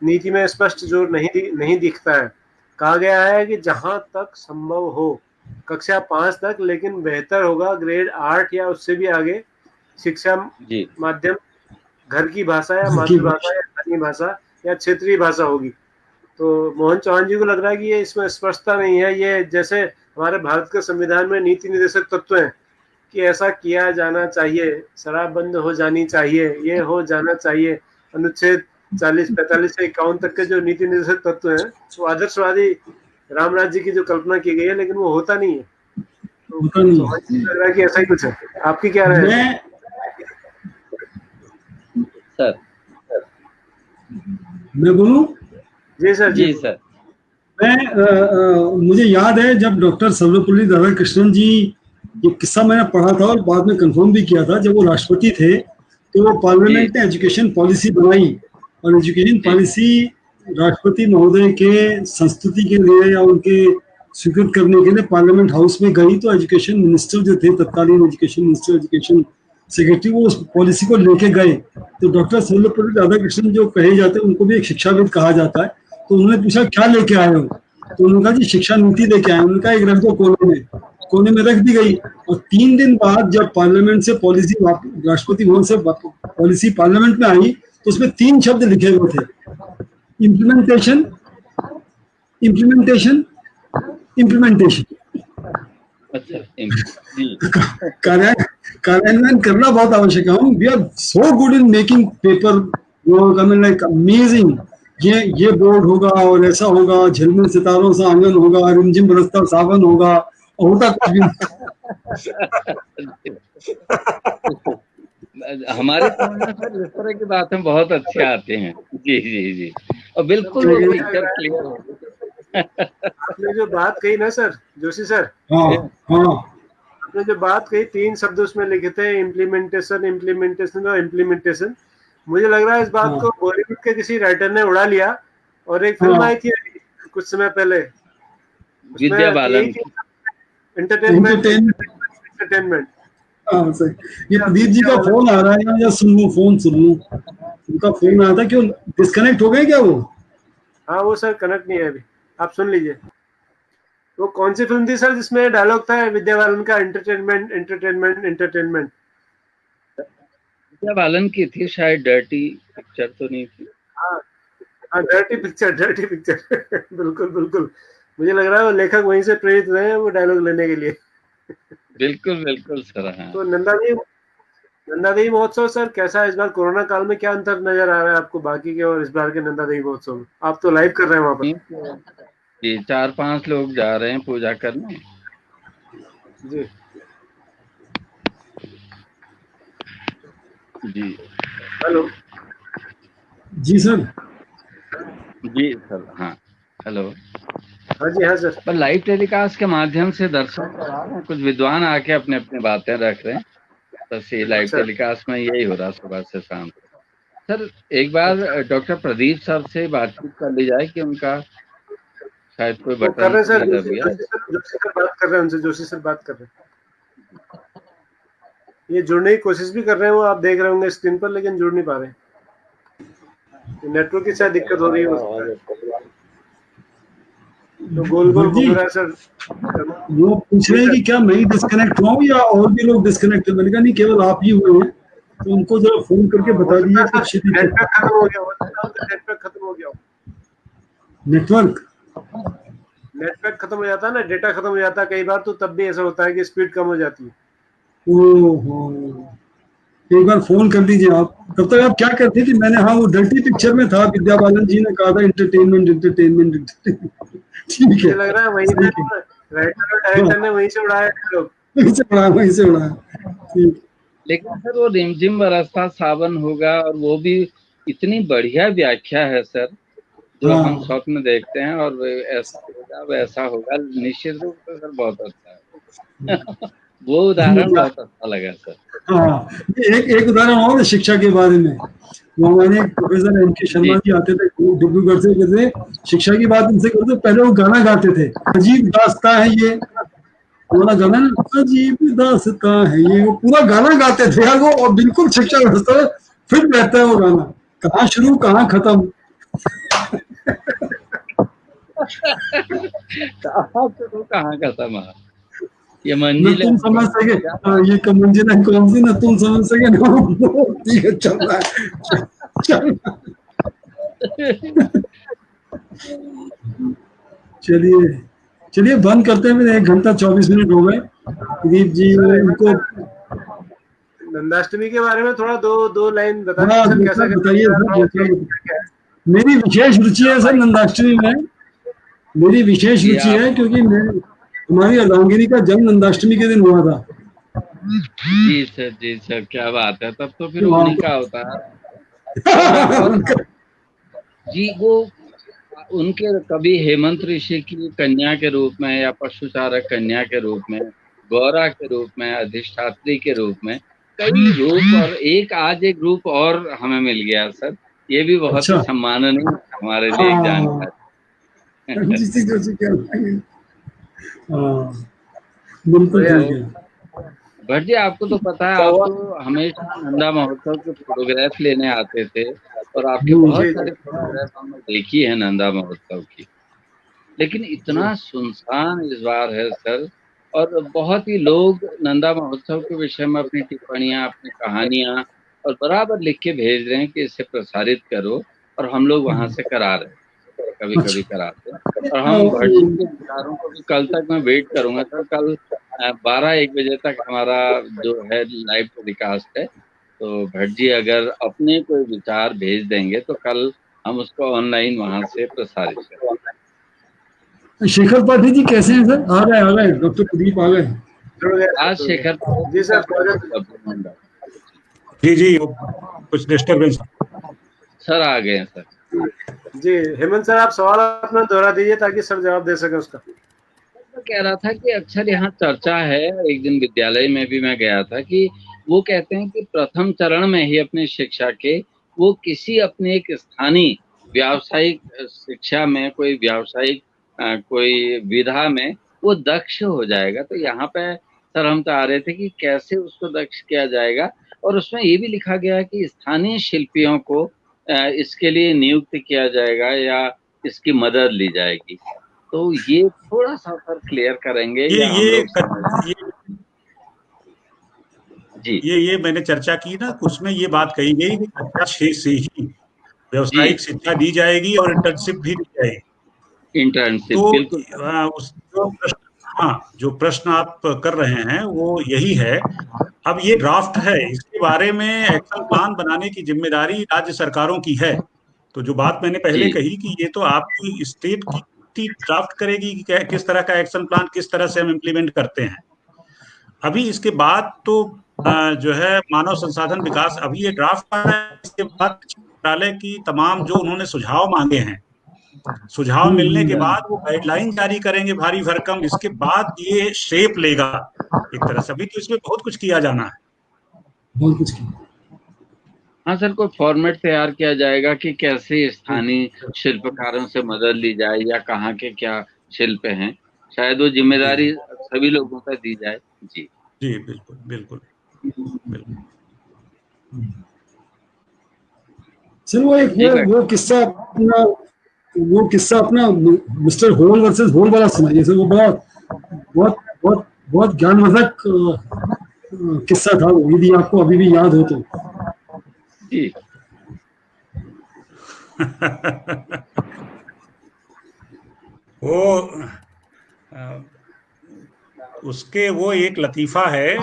नीति में स्पष्ट जोर नहीं दिखता है। कहा गया है कि जहां तक संभव हो कक्षा 5 तक, लेकिन बेहतर होगा ग्रेड 8 या उससे भी आगे शिक्षा माध्यम घर की भाषा या मातृभाषा या स्थानीय भाषा या क्षेत्रीय भाषा होगी। तो मोहन चौहान जी को लग रहा है कि ये इसमें स्पष्टता नहीं है। ये जैसे हमारे भारत के संविधान में नीति निर्देशक तत्व हैं कि ऐसा किया जाना चाहिए, शराब बंद हो जानी चाहिए, ये हो जाना चाहिए, अनुच्छेद 40, 45 से 51 तक के जो नीति निर्देशक तत्व हैं वो आदर्शवादी राम राज्य की जो कल्पना की गई है, लेकिन वो होता नहीं है। तो लग रहा है कि ऐसा ही कुछ है। आपकी क्या राय है? सर मैं बोलूं? जी सर। जी सर। मुझे याद है जब डॉक्टर सर्वपल्ली राधाकृष्णन जी, ये किस्सा मैंने पढ़ा था और बाद में कंफर्म भी किया था, जब वो राष्ट्रपति थे तो वो पार्लियामेंट ने एजुकेशन पॉलिसी बनाई, और एजुकेशन पॉलिसी राष्ट्रपति महोदय के संस्तुति के लिए या उनके स्वीकृत करने के लिए पार्लियामेंट हाउस में गई। तो एजुकेशन मिनिस्टर जो थे, तत्कालीन एजुकेशन मिनिस्टर, एजुकेशन सेक्रेटरी, वो उस पॉलिसी को लेके गए। तो डॉक्टर सर्वपल्ली राधाकृष्णन जो कहे जाते हैं उनको भी एक शिक्षाविद कहा जाता है। तो उन्होंने पूछा क्या लेके आए हो, तो उन्होंने कहा जी शिक्षा नीति लेके आए। उन्होंने कहा एक रख दो कोने में रख दी गई। और 3 दिन बाद जब पार्लियामेंट से पॉलिसी, राष्ट्रपति भवन से पॉलिसी पार्लियामेंट में आई, तो उसमें 3 शब्द लिखे हुए थे, इम्प्लीमेंटेशन, इम्प्लीमेंटेशन, इम्प्लीमेंटेशन। कार्यान्वयन करना बहुत आवश्यक है। We are so good in making paper, like amazing. ये बोर्ड होगा और ऐसा होगा, झिलमिल सितारों से आंगन होगा, रिमझिम बरसता सावन होगा, होता कुछ भी हमारे सर इस तरह की बातें बहुत अच्छे आते हैं। जी जी जी, और बिल्कुल वो पिक्चर क्लियर हो। आपने जो बात कही ना सर, जोशी सर, आपने जो बात कही, 3 शब्द उसमें लिखे थे, इम्प्लीमेंटेशन, इम्प्लीमेंटेशन और इम्प्लीमेंटेशन। मुझे लग रहा है इस बात को बॉलीवुड के किसी राइटर ने उड़ा लिया, और एक फिल्म आई थी कुछ समय पहले, विद्या बालन, एंटरटेनमेंट। ये प्रदीप जी का फोन आ रहा है, या सुन लूं? फोन सुन लूं? उनका फोन आया था, क्यों डिस्कनेक्ट हो गए क्या वो? हाँ वो सर कनेक्ट नहीं है अभी, आप सुन लीजिए। वो कौन सी फिल्म थी सर जिसमें डायलॉग था विद्या बालन का, entertainment, entertainment, entertainment? Vidya Balan की थी शायद, डर्टी पिक्चर तो नहीं थी? हाँ डर्टी पिक्चर, डर्टी पिक्चर। बिल्कुल बिल्कुल, मुझे लग रहा है वो लेखक वहीं से प्रेरित हुए हैं वो डायलॉग लेने के लिए। बिल्कुल बिल्कुल सर। हाँ। तो नंदादेवी महोत्सव सर कैसा है इस बार? कोरोना काल में क्या अंतर नजर आ रहा है आपको बाकी के और इस बार के नंदादेवी महोत्सव में? आप तो लाइव कर रहे हैं वहां पर। जी 4-5 लोग जा रहे हैं पूजा करने। जी जी। हेलो। जी सर। जी सर। हाँ हेलो। हाँ जी हाँ सर। पर लाइव टेलीकास्ट के माध्यम से दर्शक करा रहे हैं, कुछ विद्वान आके अपने अपने बातें रख रहे हैं। बस ये लाइव टेलीकास्ट में यही हो रहा सुबह से शाम तक। सर एक बार डॉक्टर प्रदीप सर से बातचीत कर ली जाए कि उनका शायद कोई बटन कर रहे हैं सर, दब गया। जोशी सर बात कर रहे हैं उनसे, जोशी सर बात कर रहे हैं। ये जुड़ने की कोशिश भी कर रहे हैं, वो आप देख रहे होंगे स्क्रीन पर, लेकिन जुड़ नहीं पा रहे। नेटवर्क की शायद दिक्कत हो रही है। तो गोल गोल घूम रहा है सर। वो पूछ रहे हैं कि क्या मैं ही डिस्कनेक्ट हुआ हूँ या और भी लोग डिस्कनेक्ट है? मैंने कहा नहीं, केवल आप ही हुए हैं। तो उनको जरा फोन करके बता दीजिए। नेटवर्क खत्म हो गया, नेटवर्क खत्म हो गया। नेटवर्क खत्म हो जाता है ना, डेटा खत्म हो जाता है कई बार, तो तब भी ऐसा होता है कि स्पीड कम हो जाती है। ओहो, एक बार फोन कर दीजिए आप। तब तक आप क्या करते थे? मैंने हाँ वो डर्टी पिक्चर में था, विद्या बालन जी ने कहा था एंटरटेनमेंट, एंटरटेनमेंट। ठीक है, लग रहा है वहीं से राइटर और डायरेक्टर ने वहीं से उड़ाया लोग, वहीं से उड़ाया। लेकिन सर वो रिमझिम बरसता सावन होगा, और वो भी इतनी बढ़िया व्याख्या है सर, जो हम स्वप्न देखते हैं और ऐसा होगा वैसा होगा, निश्चित रूप से सर बहुत अच्छा है। वो उदाहरण बहुत अच्छा लगा सर। हाँ, एक उदाहरण और शिक्षा के बारे में। वो हमारे प्रोफेसर M.K. शर्मा जी आते थे डिब्रूगढ़ से, कहते शिक्षा की बात उनसे करते, पहले वो गाना गाते थे, अजीब दास्तां है ये वाला गाना, अजीब दास्तां है ये, वो पूरा गाना गाते थे यार वो, और बिल्कुल शिक्षा व्यवस्था फिट रहता है वो गाना, कहाँ शुरू कहाँ खत्म। कहाँ शुरू कहाँ खत्म, ये न मंजिल तुम समझ सके, ये मंजिल है कौन सी, न तुम समझ सके ना, ठीक है चल रहा है, चलिए चलिए बंद करते हैं, 1 घंटा 24 मिनट हो गए। प्रदीप जी उनको नंदाष्टमी के बारे में थोड़ा दो लाइन बताइए सर। मेरी विशेष रुचि है सर नंदाष्टमी में, मेरी विशेष रुचि है, क्योंकि हमारी अर्धांगिनी का जन्म नंदाष्टमी के दिन हुआ था। जी सर क्या बात है, तब तो फिर उन्हीं का होता है। जी वो उनके कभी हेमंत ऋषि की कन्या के रूप में, या पशुचारक कन्या के रूप में, गौरा के रूप में, अधिष्ठात्री के रूप में, कई रूप, और आज एक रूप और हमें मिल गया सर, ये भी बहुत ही सम्माननीय हमारे लिए एक जानकारी। भट्ट जी आपको तो पता है, आप तो हमेशा नंदा महोत्सव के फोटोग्राफ लेने आते थे, और आपके बहुत सारे फोटोग्राफ हमने देखी है नंदा महोत्सव की, लेकिन इतना सुनसान इस बार है सर, और बहुत ही लोग नंदा महोत्सव के विषय में अपनी टिप्पणियां, अपनी कहानियां और बराबर लिख के भेज रहे हैं कि इसे प्रसारित करो, और हम लोग वहां से करा रहे हैं, कभी कभी कराते हैं, और हम भट्ट जी के विचारों को भी कल तक मैं वेट करूंगा सर, कल 12-1 बजे तक हमारा जो है लाइव टेलीकास्ट है, तो भट्ट जी अगर अपने कोई विचार भेज देंगे तो कल हम उसको ऑनलाइन वहां से प्रसारित करेंगे। शेखर पाठी जी कैसे हैं सर? आ गए डॉक्टर प्रदीप आ गए। आज शेखर जी सर, जी कुछ डिस्टर्बेंस सर आ गए हैं सर। जी हेमंत सर, आप सवाल अपना दोहरा दीजिए ताकि सर जवाब दे सके उसका। मैं कह रहा था कि अक्सर यहाँ चर्चा है, एक दिन विद्यालय में भी मैं गया था, कि वो कहते हैं कि प्रथम चरण में ही अपनी शिक्षा के वो किसी अपने एक स्थानीय व्यावसायिक शिक्षा में, कोई व्यावसायिक कोई विधा में वो दक्ष हो जाएगा। तो यहाँ पे सर हम चाह रहे थे कि कैसे उसको दक्ष किया जाएगा, और उसमें ये भी लिखा गया है कि स्थानीय शिल्पियों को इसके लिए नियुक्त किया जाएगा या इसकी मदद ली जाएगी। तो ये थोड़ा सा सर क्लियर करेंगे या हम लोग जी ये मैंने चर्चा की ना, उसमें ये बात कही गई कि कक्षा 6 से ही व्यावसायिक शिक्षा दी जाएगी और इंटर्नशिप भी दी जाएगी। इंटर्नशिप तो बिल्कुल जो प्रश्न आप कर रहे हैं वो यही है। अब ये ड्राफ्ट है, इसके बारे में एक्शन प्लान बनाने की जिम्मेदारी राज्य सरकारों की है। तो जो बात मैंने पहले कही कि ये तो आपकी स्टेट की ड्राफ्ट करेगी कि किस तरह का एक्शन प्लान, किस तरह से हम इम्प्लीमेंट करते हैं। अभी इसके बाद तो जो है मानव संसाधन विकास, अभी ये ड्राफ्ट आ रहा है, इसके बाद मंत्रालय की तमाम जो उन्होंने सुझाव मांगे हैं, सुझाव मिलने के बाद वो गाइडलाइन जारी करेंगे भारी भरकम, इसके बाद ये शेप लेगा एक तरह से। अभी तो इसमें बहुत कुछ किया जाना है, बहुत कुछ किया। हाँ सर, कोई फॉर्मेट तैयार किया जाएगा कि कैसे स्थानीय शिल्पकारों से मदद ली जाए, या कहाँ के क्या शिल्प हैं, शायद वो जिम्मेदारी सभी लोगों पर दी जाए। जी जी बिल्कुल बिल्कुल बिल्कुल। सर वो किस्सा अपना मिस्टर होल वर्सेस होल वाला सुनाइए सर, वो बहुत ज्ञानवर्धक किस्सा था वो, यदि आपको अभी भी याद हो तो। जी उसके वो एक लतीफा है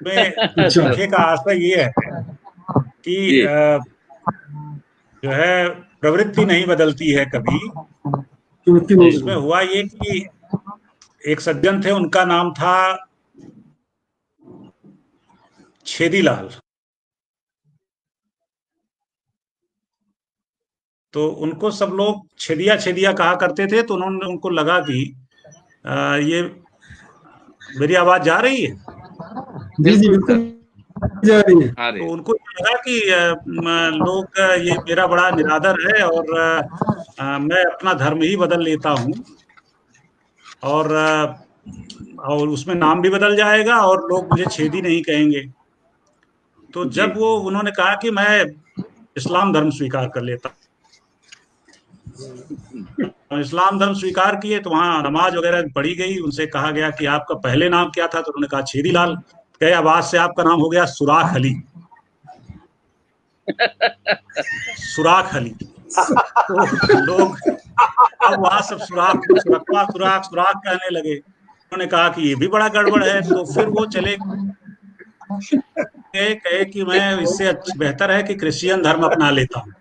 में लिखे का आशय ये है कि जो है प्रवृत्ति नहीं बदलती है कभी। तो इसमें हुआ ये कि एक सज्जन थे, उनका नाम था छेदीलाल। तो उनको सब लोग छेदिया छेदिया कहा करते थे। तो उनको लगा कि ये मेरी आवाज जा रही है? जी जी बिल्कुल जा रही है। तो उनको लगा कि लोग ये मेरा बड़ा निरादर है और मैं अपना धर्म ही बदल लेता हूँ और उसमें नाम भी बदल जाएगा और लोग मुझे छेदी नहीं कहेंगे। तो जब वो उन्होंने कहा कि मैं इस्लाम धर्म स्वीकार कर लेता हूँ, इस्लाम धर्म स्वीकार किए तो वहाँ नमाज वगैरह पढ़ी गई। उनसे कहा गया कि आपका पहले नाम क्या था? तो उन्होंने कहा छेदी लाल। कहे अब आज से आपका नाम हो गया सुराख अली। सुराख अली। तो लोग अब वहां सब सुराख सुराख सुराख कहने लगे। उन्होंने कहा कि ये भी बड़ा गड़बड़ है। तो फिर वो चले कहे कि मैं इससे बेहतर है कि क्रिश्चियन धर्म अपना लेता हूँ।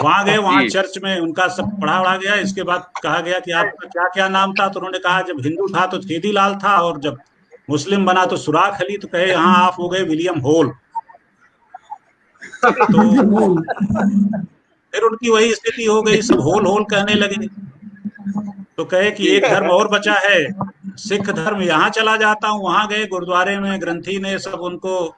वहां गए, वहां चर्च में उनका सब पढ़ा उड़ा गया। इसके बाद कहा गया कि आपका क्या क्या नाम था? तो उन्होंने कहा जब हिंदू था तो छेदी लाल था और जब मुस्लिम बना तो सुराख अली। तो कहे यहाँ आप हो गए विलियम होल। तो फिर उनकी वही स्थिति हो गई, सब होल होल कहने लगे। तो कहे कि एक धर्म और बचा है सिख धर्म, यहाँ चला जाता हूँ। वहां गए, गुरुद्वारे में ग्रंथी ने सब उनको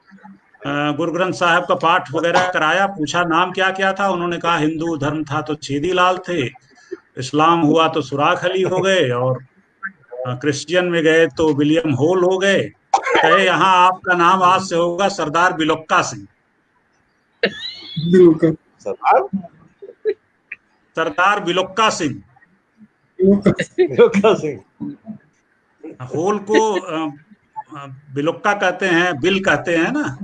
गुरु ग्रंथ साहब का पाठ वगैरह कराया। पूछा नाम क्या क्या था? उन्होंने कहा हिंदू धर्म था तो छेदी लाल थे, इस्लाम हुआ तो सुराख अली हो गए और क्रिश्चियन में गए तो विलियम होल हो गए। कहे यहाँ आपका नाम आज से होगा सरदार बिलोक्का सिंह। सरदार बिलोक्का सिंह। होल को बिलोक्का कहते हैं, बिल कहते हैं ना।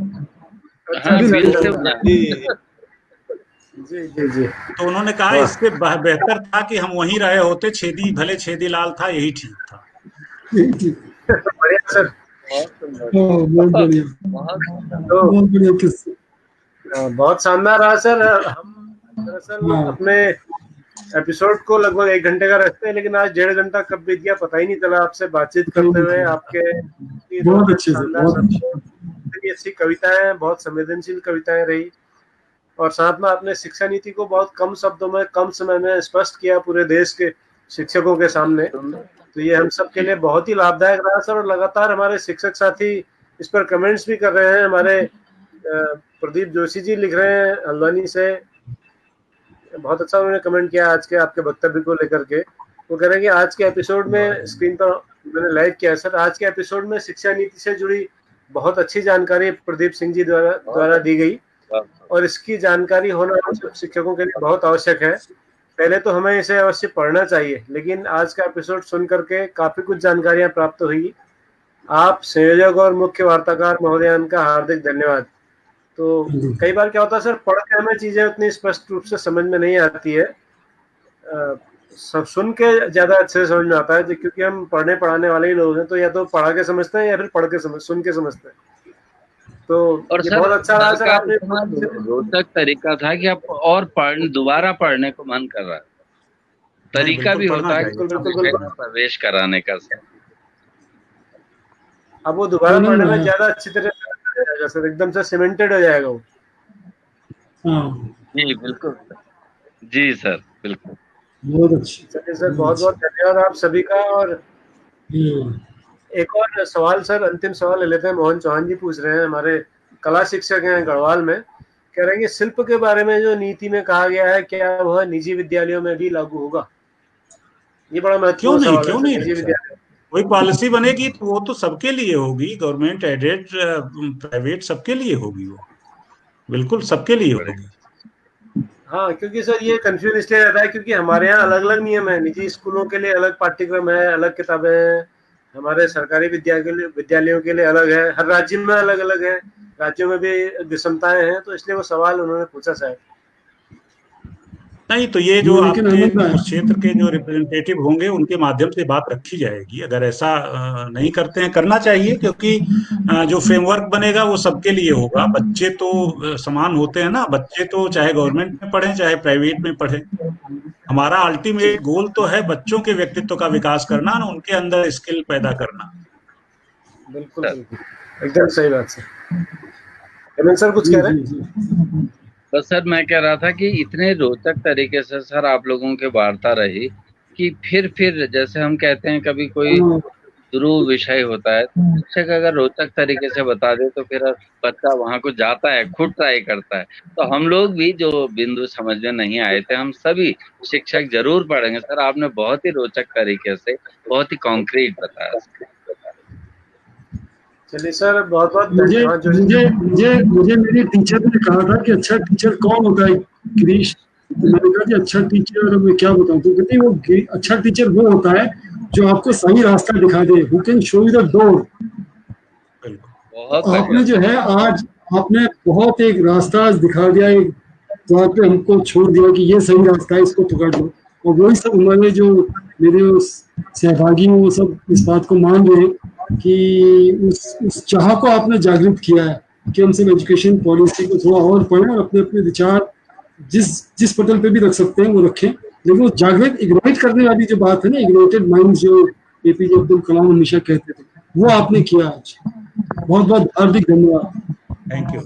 जी जी जी। तो उन्होंने कहा इससे बेहतर था कि हम वहीं रहे होते, छेदी भले छेदी लाल था, यही ठीक था। बढ़िया सर, बहुत बढ़िया, बहुत बढ़िया, बहुत शानदार रहा सर। हम दरअसल अपने एपिसोड को लगभग 1 घंटे का रखते हैं, लेकिन आज 1.5 घंटा कब बीत गया पता ही नहीं चला आपसे बातचीत करते हुए। आपके बहुत अच्छी कविताएं, बहुत संवेदनशील कविताएं रही और साथ में आपने शिक्षा नीति को बहुत कम शब्दों में, कम समय में स्पष्ट किया पूरे देश के शिक्षकों के सामने। तो ये हम सब के लिए बहुत ही लाभदायक रहा सर। और लगातार हमारे शिक्षक साथी इस पर कमेंट्स भी कर रहे हैं। हमारे प्रदीप जोशी जी लिख रहे हैं हल्द्वानी से, बहुत अच्छा उन्होंने कमेंट किया आज के आपके वक्तव्य को लेकर के। वो कह रहे हैं कि आज के एपिसोड में, स्क्रीन पर मैंने लाइव किया सर, आज के एपिसोड में शिक्षा नीति से जुड़ी बहुत अच्छी जानकारी प्रदीप सिंह जी द्वारा दी गई और इसकी जानकारी होना हम सब शिक्षकों के लिए बहुत आवश्यक है। पहले तो हमें इसे अवश्य पढ़ना चाहिए, लेकिन आज का एपिसोड सुन करके काफी कुछ जानकारियां प्राप्त हुई। आप संयोजक और मुख्य वार्ताकार महोदयान का हार्दिक धन्यवाद। तो कई बार क्या होता है सर, पढ़ के हमें चीजें उतनी स्पष्ट रूप से समझ में नहीं आती है, सुन के ज्यादा अच्छे से समझ में आता है, क्योंकि हम पढ़ने पढ़ाने वाले ही लोग हैं। तो या तो पढ़ा के समझते हैं या फिर पढ़ के सुन के समझते हैं। तो और ये बहुत अच्छा रहा सर। आपने रोचक तरीका था कि आप और दोबारा पढ़ने को मन कर रहा है। तरीका भी होता है प्रवेश कराने का सर। अब वो दोबारा पढ़ने में ज्यादा अच्छी तरह से सर, एकदम से सीमेंटेड हो जाएगा वो। जी बिल्कुल जी सर, बिल्कुल। बहुत अच्छी। चलिए सर, बहुत बहुत धन्यवाद आप सभी का। और एक और सवाल सर, अंतिम सवाल ले लेते हैं। मोहन चौहान जी पूछ रहे हैं, हमारे कला शिक्षक हैं गढ़वाल में, कह रहे हैं कि शिल्प के बारे में जो नीति में कहा गया है, क्या वह निजी विद्यालयों में भी लागू होगा? ये बड़ा महत्वपूर्ण सवाल है। क्यों नहीं? कोई पॉलिसी बनेगी तो वो तो सबके लिए होगी, गवर्नमेंट एडेड, प्राइवेट, सबके लिए होगी वो, बिल्कुल सबके लिए होगी। हाँ, क्योंकि सर ये कंफ्यूजन इसलिए रहता है क्योंकि हमारे यहाँ अलग अलग नियम है। निजी स्कूलों के लिए अलग पाठ्यक्रम है, अलग किताबें हैं, हमारे सरकारी विद्यालयों के लिए अलग है, हर राज्य में अलग अलग है, राज्यों में भी विषमताएं हैं। तो इसलिए वो सवाल उन्होंने पूछा शायद। नहीं तो ये जो आपके उस क्षेत्र के जो रिप्रेजेंटेटिव होंगे उनके माध्यम से बात रखी जाएगी। अगर ऐसा नहीं करते हैं, करना चाहिए, क्योंकि जो फ्रेमवर्क बनेगा वो सबके लिए होगा। बच्चे तो समान होते हैं ना, बच्चे तो चाहे गवर्नमेंट में पढ़े चाहे प्राइवेट में पढ़े। हमारा अल्टीमेट गोल तो है बच्चों के व्यक्तित्व का विकास करना, ना उनके अंदर स्किल पैदा करना। बिल्कुल बिल्कुल, एकदम सही बात सर। सर कुछ कह रहे हैं? तो सर मैं कह रहा था कि इतने रोचक तरीके से सर आप लोगों के वार्ता रही कि फिर जैसे हम कहते हैं कभी कोई ध्रुव विषय होता है, तो शिक्षक अगर रोचक तरीके से बता दे तो फिर बच्चा वहां को जाता है, खुद ट्राई करता है। तो हम लोग भी जो बिंदु समझ में नहीं आए थे, हम सभी शिक्षक जरूर पढ़ेंगे। सर आपने बहुत ही रोचक तरीके से, बहुत ही कॉन्क्रीट बताया। चलिए सर, बहुत बहुत मुझे धन्यवाद। मुझे मुझे मुझे मेरी टीचर ने कहा था कि अच्छा टीचर कौन होता है गिरीश, तो मैंने कहा कि अच्छा टीचर मैं क्या बताऊं, तो कहते हैं वो अच्छा टीचर वो होता है जो आपको सही रास्ता दिखा दे, who can show you the door. आपने जो है आज आपने बहुत एक रास्ता दिखा दिया, एक द्वार पे हमको छोड़ दिया कि ये सही रास्ता है, इसको पकड़ लो। और वही सब उन्होंने जो मेरे उस सहभागी वो सब इस बात को मान रहे हैं कि उस चाह को आपने जागृत किया है कि हम सब एजुकेशन पॉलिसी को थोड़ा और पढ़ें और अपने अपने विचार जिस पटल पे भी रख सकते हैं वो रखें, लेकिन वो जागृत इग्नोरेट करने वाली जो बात है ना, इग्नोरेटेड माइंड जो एपीजे अब्दुल कलाम हमेशा कहते थे, वो आपने किया आज। बहुत बहुत हार्दिक धन्यवाद। Thank you.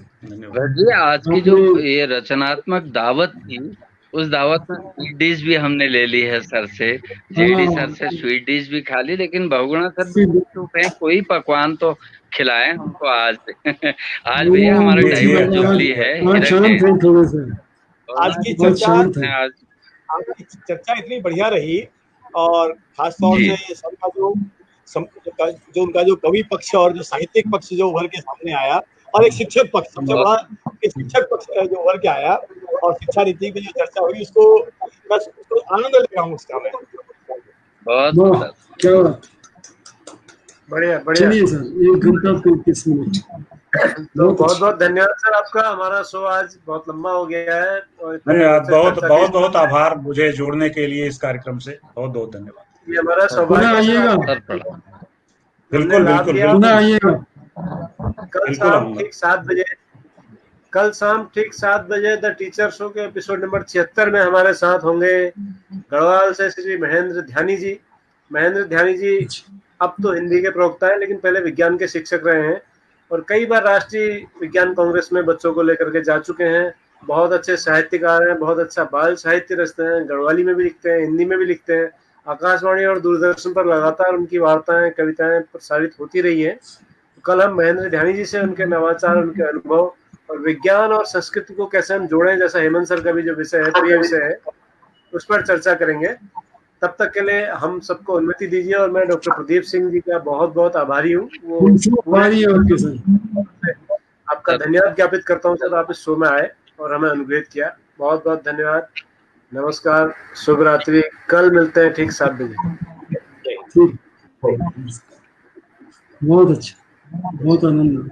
जी आज की जो ये रचनात्मक दावत थी, उस दावत में स्वीट डिश भी हमने ले ली है सर से, जेडी सर से स्वीट डिश भी खा ली, लेकिन बहुगुणा सर भी कोई पकवान तो खिलाए हमको आज। आज भैया हमारा डाइवर जुबली है। आज की चर्चा इतनी बढ़िया रही, और खास तौर से सबका जो उनका जो कवि पक्ष और जो साहित्यिक पक्ष जो उभर के सामने आया, और एक शिक्षक पक्ष सबसे बड़ा एक शिक्षक पक्ष जो उभर के आया, और शिक्षा नीति की जो चर्चा हुई उसको बस उसको आनंद ले रहा हूँ उसका मैं। बहुत क्या बढ़िया बढ़िया। चलिए सर 1 घंटा 35 मिनट। तो बहुत बहुत धन्यवाद सर आपका। हमारा शो आज बहुत लंबा हो गया है, और बहुत बहुत बहुत आभार मुझे जोड़ने के लिए इस कार्यक्रम से। बहुत बहुत धन्यवाद। ये हमारा सौभाग्य आइएगा। बिल्कुल बिल्कुल आइएगा। कल शाम ठीक 7 बजे, कल शाम ठीक 7 बजे द टीचर शो के एपिसोड नंबर 76 में हमारे साथ होंगे गढ़वाल से श्री महेंद्र ध्यानी जी। महेंद्र ध्यानी जी अब तो हिंदी के प्रवक्ता है, लेकिन पहले विज्ञान के शिक्षक रहे हैं और कई बार राष्ट्रीय विज्ञान कांग्रेस में बच्चों को लेकर के जा चुके हैं। बहुत अच्छे साहित्यकार हैं, बहुत अच्छा बाल साहित्य रचते हैं, गढ़वाली में भी लिखते हैं, हिंदी में भी लिखते हैं। आकाशवाणी और दूरदर्शन पर लगातार उनकी वार्ताएं, कविताएं प्रसारित होती रही है। कल हम महेंद्र ध्यानी जी से उनके नवाचार, उनके अनुभव और विज्ञान और संस्कृति को कैसे हम जोड़ें, जैसा हेमंत सर का भी जो विषय है, प्रिय विषय है, उस पर चर्चा करेंगे। तब तक के लिए हम सबको अनुमति दीजिए, और मैं डॉक्टर प्रदीप सिंह जी का बहुत बहुत आभारी हूँ। आपका धन्यवाद ज्ञापित करता हूँ सर, आप इस शो में आए और हमें अनुग्रहित किया। बहुत बहुत धन्यवाद। नमस्कार, शुभ रात्रि। कल मिलते हैं ठीक 7 बजे। बहुत अच्छा, बहुत आनंद।